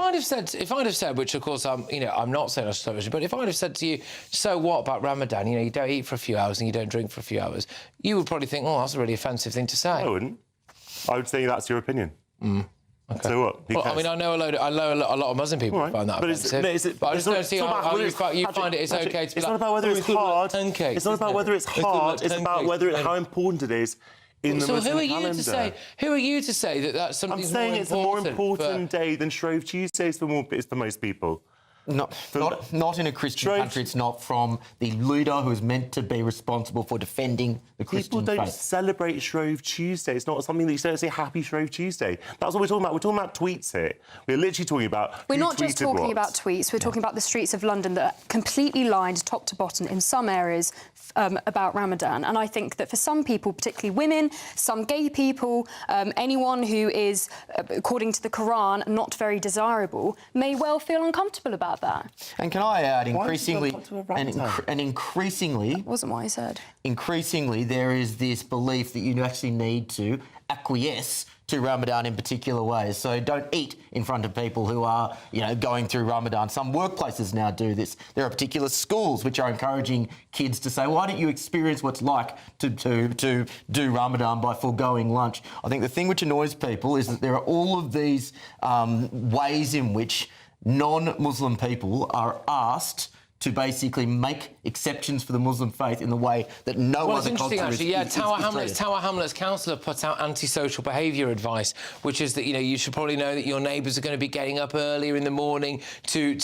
I'd have said, which of course I'm not saying I but if I'd have said to you, so what about Ramadan? You don't eat for a few hours and you don't drink for a few hours. You would probably think, oh, that's a really offensive thing to say. I wouldn't. I would say that's your opinion. Okay. So what? Well, I mean, I know a lot of Muslim people find that offensive. But I just don't see how you find it is okay to be It's not about whether it's hard. It's not about whether it's hard. It's about how important it is. So who are you to say that that's something? I'm saying it's a more important day than Shrove Tuesday for most people. Not in a Christian country. It's not from the leader who is meant to be responsible for defending the Christian faith. People don't celebrate Shrove Tuesday. It's not something that you say Happy Shrove Tuesday. That's what we're talking about. We're talking about tweets here. We're literally talking about We're not just talking about tweets. We're talking about the streets of London that are completely lined top to bottom in some areas about Ramadan. And I think that for some people, particularly women, some gay people, anyone who is, according to the Quran, not very desirable, may well feel uncomfortable about that. And can I add, increasingly... That wasn't what I said. Increasingly, there is this belief that you actually need to acquiesce to Ramadan in particular ways. So don't eat in front of people who are, going through Ramadan. Some workplaces now do this. There are particular schools which are encouraging kids to say, why don't you experience what it's like to do Ramadan by foregoing lunch? I think the thing which annoys people is that there are all of these ways in which non-Muslim people are asked to basically make exceptions for the Muslim faith in the way that no other culture is. Actually, yeah, Tower Hamlets councillor put out antisocial behaviour advice, which is that you should probably know that your neighbours are going to be getting up earlier in the morning to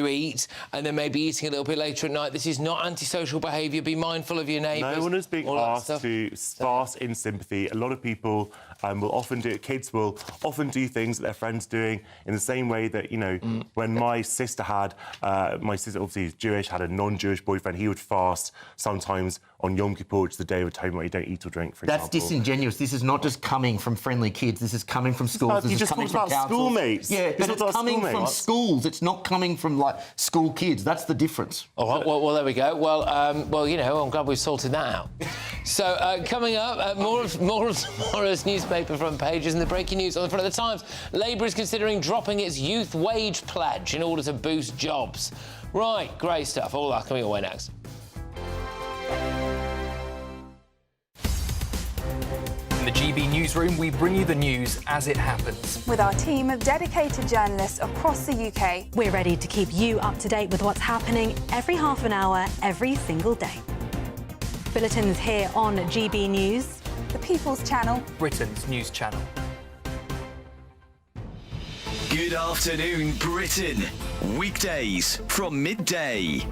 eat, and then maybe eating a little bit later at night. This is not antisocial behaviour. Be mindful of your neighbours. No one is being asked to fast in sympathy. A lot of people will often do. Kids will often do things that their friends doing in the same way that when my sister obviously is Jewish, had a non-Jewish boyfriend, he would fast sometimes on Yom Kippur, which is the day of atonement where you don't eat or drink, for That's example. disingenuous. This is not just coming from friendly kids. This is coming from schools. You just talked about schoolmates. Yeah, but it's coming from schools. It's not coming from, like, school kids. That's the difference. All right, well, there we go. Well, you know, I'm glad we've sorted that out. So, coming up, more of tomorrow's newspaper front pages and the breaking news on the front of the Times. Labour is considering dropping its youth wage pledge in order to boost jobs. Right, great stuff. All that coming away next. In the GB newsroom, we bring you the news as it happens. With our team of dedicated journalists across the UK, we're ready to keep you up to date with what's happening every half an hour, every single day. Bulletins here on GB News, the People's Channel, Britain's news channel. Good afternoon, Britain. Weekdays from midday.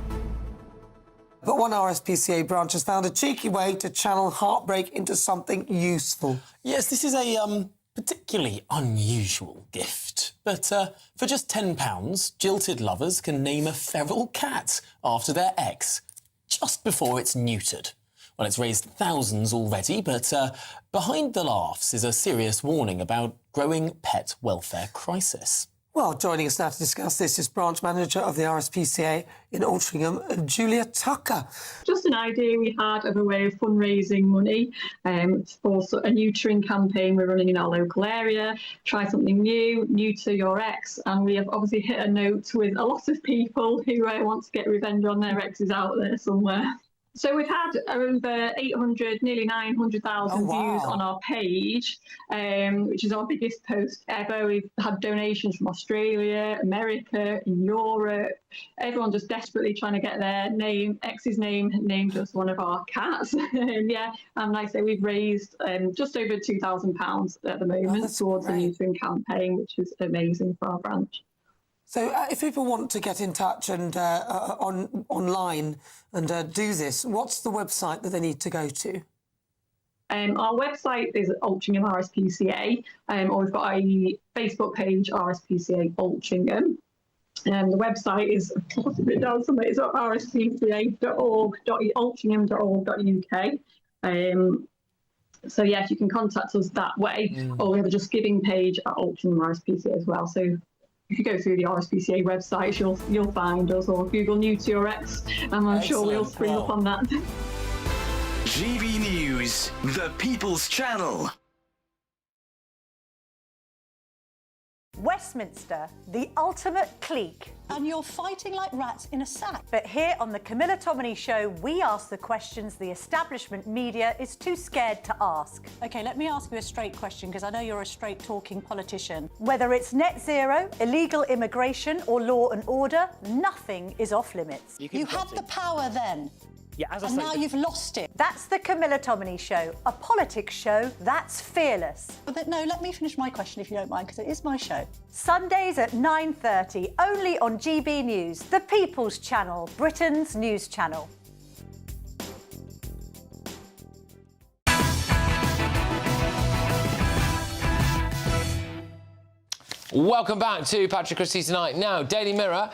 But one RSPCA branch has found a cheeky way to channel heartbreak into something useful. Yes, this is a particularly unusual gift. But for just £10, jilted lovers can name a feral cat after their ex, just before it's neutered. Well, it's raised thousands already, but behind the laughs is a serious warning about growing pet welfare crisis. Well, joining us now to discuss this is branch manager of the RSPCA in Altrincham, Julia Tucker. Just an idea we had of a way of fundraising money for a neutering campaign we're running in our local area. Try something new, neuter your ex, and we have obviously hit a note with a lot of people who want to get revenge on their exes out there somewhere. So we've had over 800, nearly 900,000 views on our page, which is our biggest post ever. We've had donations from Australia, America, in Europe. Everyone just desperately trying to get their ex's name named as one of our cats. And like I say, we've raised just over £2,000 at the moment towards the neutering campaign, which is amazing for our branch. So if people want to get in touch and online and do this, what's the website that they need to go to? Our website is Altrincham RSPCA, or we've got a Facebook page, RSPCA Altrincham. The website is, what's it down somewhere, it's rspca.altrincham.org.uk. So yes, you can contact us that way, or we have a Just Giving page at Altrincham RSPCA as well. So if you go through the RSPCA website, you'll find us, or Google New to Your Ex, and I'm sure we'll spring up on that. GB News, the People's Channel. Westminster, the ultimate clique. And you're fighting like rats in a sack. But here on the Camilla Tominey Show, we ask the questions the establishment media is too scared to ask. OK, let me ask you a straight question, because I know you're a straight-talking politician. Whether it's net zero, illegal immigration or law and order, nothing is off limits. You had the power then. Yeah, as I and say, now you've lost it. That's the Camilla Tominey Show, a politics show that's fearless. But no, let me finish my question if you don't mind, because it is my show. Sundays at 9:30, only on GB News, the People's Channel, Britain's news channel. Welcome back to Patrick Christys Tonight. Now, Daily Mirror,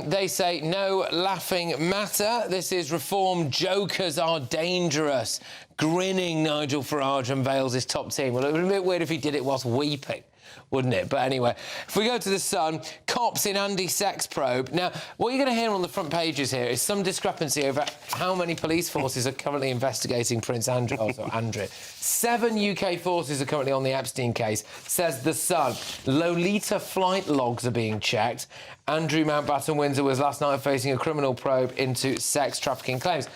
they say no laughing matter. This is reform jokers are dangerous. Grinning Nigel Farage unveils his top team. Well, it would be a bit weird if he did it whilst weeping, wouldn't it? But anyway, if we go to The Sun, cops in Andy sex probe. Now, what you're going to hear on the front pages here is some discrepancy over how many police forces are currently investigating Prince Andrew. 7 UK forces are currently on the Epstein case, says The Sun. Lolita flight logs are being checked. Andrew Mountbatten-Windsor was last night facing a criminal probe into sex trafficking claims.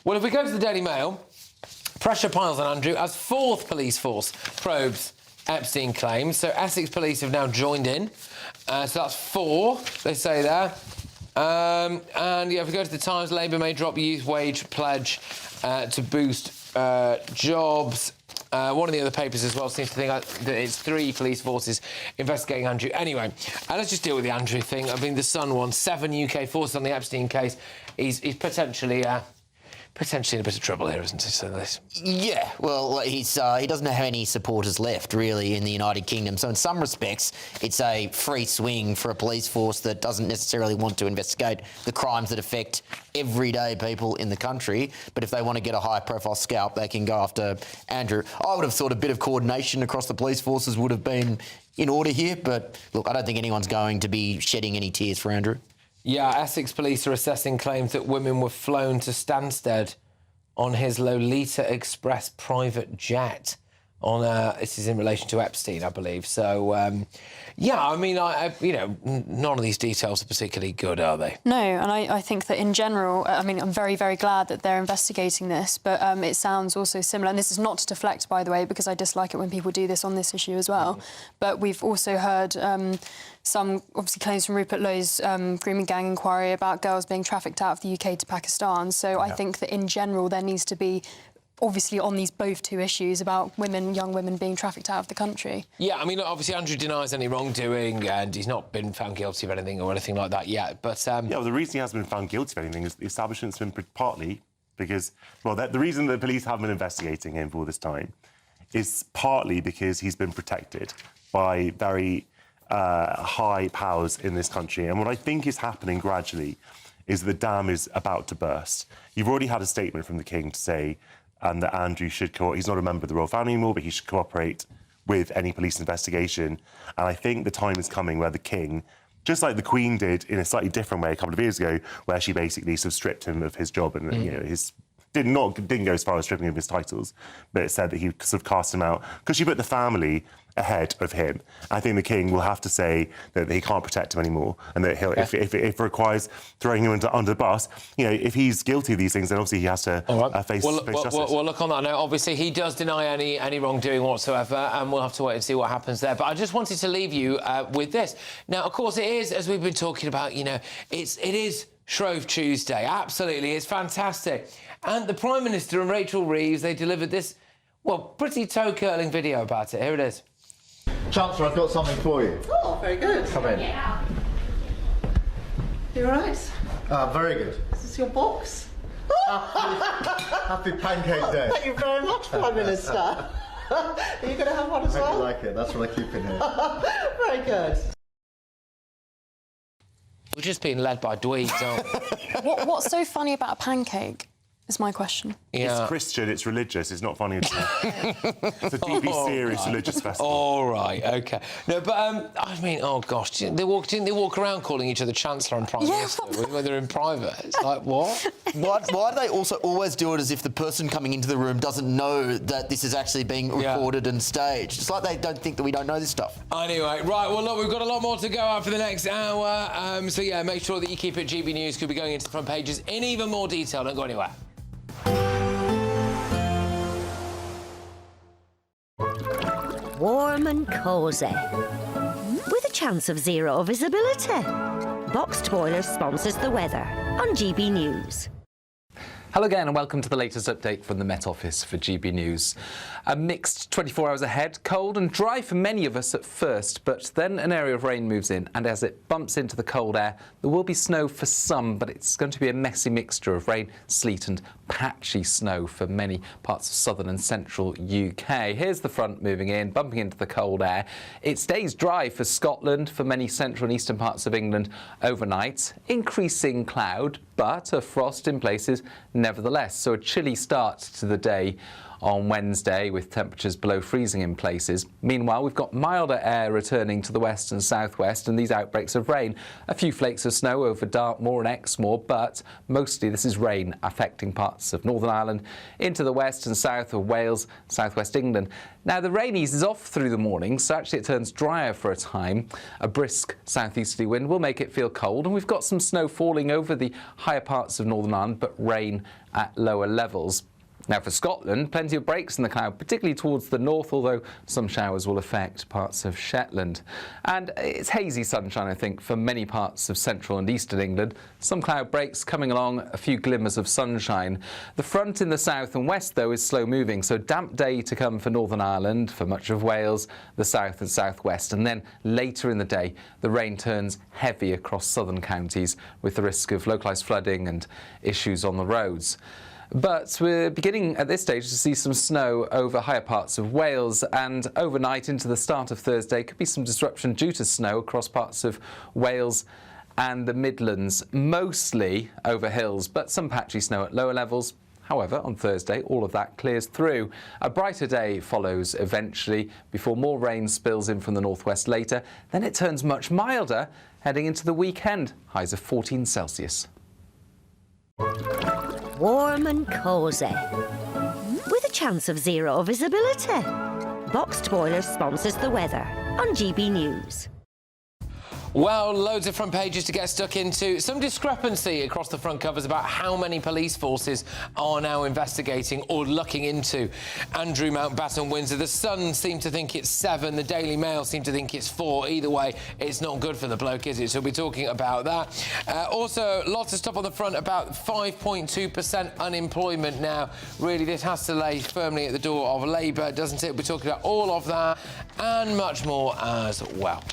Well, if we go to the Daily Mail, pressure piles on Andrew as 4th police force probes Epstein claims. So Essex police have now joined in. So that's 4, they say there. And if we go to the Times, Labour may drop youth wage pledge to boost jobs. One of the other papers as well seems to think that it's 3 police forces investigating Andrew. Anyway, let's just deal with the Andrew thing. I mean, The Sun won 7 UK forces on the Epstein case. He's potentially potentially in a bit of trouble here, isn't he, so this? Yeah, well, he doesn't have any supporters left, really, in the United Kingdom. So in some respects, it's a free swing for a police force that doesn't necessarily want to investigate the crimes that affect everyday people in the country. But if they want to get a high-profile scalp, they can go after Andrew. I would have thought a bit of coordination across the police forces would have been in order here. But, look, I don't think anyone's going to be shedding any tears for Andrew. Yeah, Essex police are assessing claims that women were flown to Stansted on his Lolita Express private jet. This is in relation to Epstein, I believe. So, yeah, I mean, none of these details are particularly good, are they? No, and I think that in general, I mean, I'm very, very glad that they're investigating this, but it sounds also similar, and this is not to deflect, by the way, because I dislike it when people do this on this issue as well, but we've also heard some, obviously, claims from Rupert Lowe's grooming gang inquiry about girls being trafficked out of the UK to Pakistan, so I think that in general there needs to be, obviously, on these both two issues about young women being trafficked out of the country. Yeah, I mean, obviously, Andrew denies any wrongdoing and he's not been found guilty of anything or anything like that yet, but... Yeah, well, the reason he hasn't been found guilty of anything is the establishment's been partly because... Well, the reason the police haven't been investigating him for all this time is partly because he's been protected by very high powers in this country. And what I think is happening gradually is the dam is about to burst. You've already had a statement from the King to say that Andrew should he's not a member of the royal family anymore, but he should cooperate with any police investigation. And I think the time is coming where the King, just like the Queen did in a slightly different way a couple of years ago, where she basically sort of stripped him of his job and didn't go as far as stripping him of his titles, but it said that he sort of cast him out because she put the family ahead of him. I think the King will have to say that he can't protect him anymore, and that if it requires throwing him under the bus, if he's guilty of these things, then obviously he has to face justice. Well, look on that note. Obviously, he does deny any wrongdoing whatsoever, and we'll have to wait and see what happens there. But I just wanted to leave you with this. Now, of course, it is, as we've been talking about, it is Shrove Tuesday. Absolutely, it's fantastic. And the Prime Minister and Rachel Reeves, they delivered this, pretty toe-curling video about it. Here it is. Chancellor, I've got something for you. Oh, very good. Come in. You all right? Very good. Is this your box? Happy Pancake Day. Thank you very much, Prime Minister. Are you going to have one as well? I hope you like it. That's what I keep in here. Very good. We're just being led by dweebs, aren't we? What's so funny about a pancake? Is my question. Yeah. It's Christian, it's religious, it's not funny at all. It's a deeply serious religious festival. All right, OK. No, but, I mean, oh, gosh, didn't they walk around calling each other Chancellor and Prime Minister when they're in private? It's like, what? Why do they also always do it as if the person coming into the room doesn't know that this is actually being recorded and staged? It's like they don't think that we don't know this stuff. Anyway, right, well, look, we've got a lot more to go out for the next hour. So, yeah, make sure that you keep it GB News. Could be going into the front pages in even more detail. Don't go anywhere. Warm and cosy, with a chance of zero visibility. Boxed Boiler sponsors the weather on GB News. Hello again and welcome to the latest update from the Met Office for GB News. A mixed 24 hours ahead, cold and dry for many of us at first, but then an area of rain moves in, and as it bumps into the cold air, there will be snow for some, but it's going to be a messy mixture of rain, sleet and patchy snow for many parts of southern and central UK. Here's the front moving in, bumping into the cold air. It stays dry for Scotland, for many central and eastern parts of England overnight. Increasing cloud, but a frost in places nevertheless. So a chilly start to the day on Wednesday with temperatures below freezing in places. Meanwhile, we've got milder air returning to the west and southwest and these outbreaks of rain. A few flakes of snow over Dartmoor and Exmoor, but mostly this is rain affecting parts of Northern Ireland into the west and south of Wales, southwest England. Now, the rain eases off through the morning, so actually it turns drier for a time. A brisk southeasterly wind will make it feel cold, and we've got some snow falling over the higher parts of Northern Ireland, but rain at lower levels. Now, for Scotland, plenty of breaks in the cloud, particularly towards the north, although some showers will affect parts of Shetland. And it's hazy sunshine, I think, for many parts of central and eastern England. Some cloud breaks coming along, a few glimmers of sunshine. The front in the south and west, though, is slow moving, so damp day to come for Northern Ireland, for much of Wales, the south and southwest. And then later in the day, the rain turns heavy across southern counties with the risk of localised flooding and issues on the roads. But we're beginning at this stage to see some snow over higher parts of Wales, and overnight into the start of Thursday could be some disruption due to snow across parts of Wales and the Midlands, mostly over hills, but some patchy snow at lower levels. However, on Thursday, all of that clears through. A brighter day follows eventually before more rain spills in from the northwest later. Then it turns much milder heading into the weekend. Highs of 14 Celsius. Warm and cosy, with a chance of zero visibility. Boxed Boiler sponsors the weather on GB News. Well, loads of front pages to get stuck into. Some discrepancy across the front covers about how many police forces are now investigating or looking into Andrew Mountbatten Windsor. The Sun seem to think it's 7. The Daily Mail seem to think it's 4. Either way, it's not good for the bloke, is it? So we'll be talking about that. Also, lots of stuff on the front about 5.2% unemployment now. Really, this has to lay firmly at the door of Labour, doesn't it? We're talking about all of that and much more as well.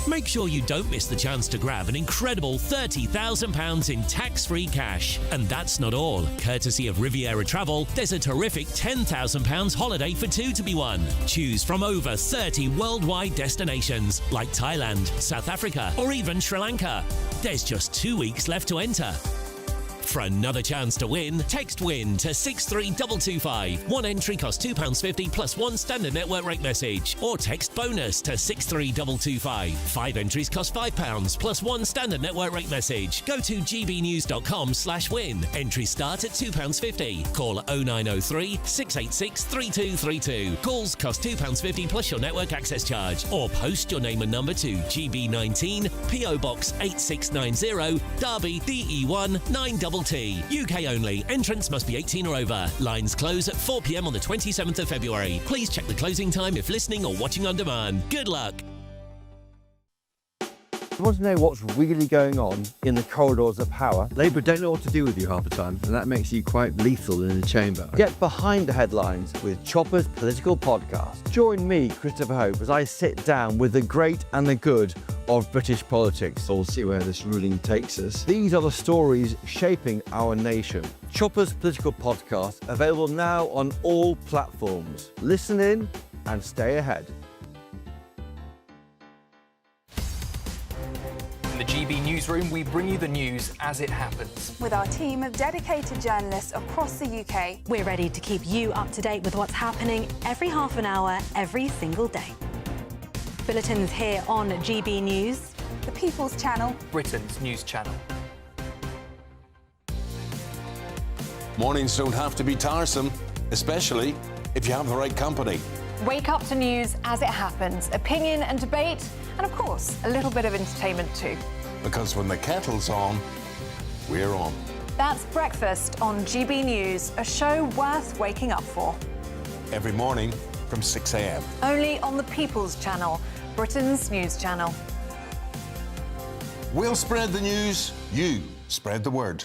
Make sure you don't miss the chance to grab an incredible £30,000 in tax-free cash. And that's not all. Courtesy of Riviera Travel, there's a terrific £10,000 holiday for 2 to be won. Choose from over 30 worldwide destinations like Thailand, South Africa, or even Sri Lanka. There's just 2 weeks left to enter. For another chance to win, text WIN to 63225. One entry costs £2.50 plus one standard network rate message. Or text BONUS to 63225. 5 entries cost £5 plus one standard network rate message. Go to gbnews.com/win. Entries start at £2.50. Call 0903 686 3232. Calls cost £2.50 plus your network access charge. Or post your name and number to GB19 PO Box 8690 Derby DE1 9TT. UK only. Entrance must be 18 or over. Lines close at 4 p.m. on the 27th of February. Please check the closing time if listening or watching on demand. Good luck. You want to know what's really going on in the corridors of power? Labour don't know what to do with you half the time, and that makes you quite lethal in the chamber. Get behind the headlines with Chopper's Political Podcast. Join me, Christopher Hope, as I sit down with the great and the good of British politics. We'll see where this ruling takes us. These are the stories shaping our nation. Chopper's Political Podcast, available now on all platforms. Listen in and stay ahead. In the GB newsroom, we bring you the news as it happens. With our team of dedicated journalists across the UK, we're ready to keep you up to date with what's happening every half an hour, every single day. Bulletins here on GB News, the People's Channel, Britain's news channel. Mornings don't have to be tiresome, especially if you have the right company. Wake up to news as it happens, opinion and debate, and of course, a little bit of entertainment too. Because when the kettle's on, we're on. That's Breakfast on GB News, a show worth waking up for. Every morning from 6 a.m. Only on the People's Channel, Britain's news channel. We'll spread the news, you spread the word.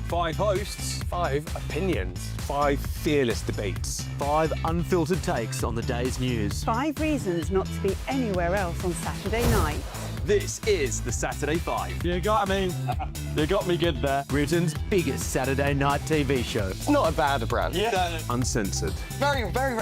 5 hosts, 5 opinions, 5 fearless debates, 5 unfiltered takes on the day's news. 5 reasons not to be anywhere else on Saturday night. This is the Saturday 5. You got me. You got me good there. Britain's biggest Saturday night TV show. It's not a bad brand. Yeah. Uncensored. Very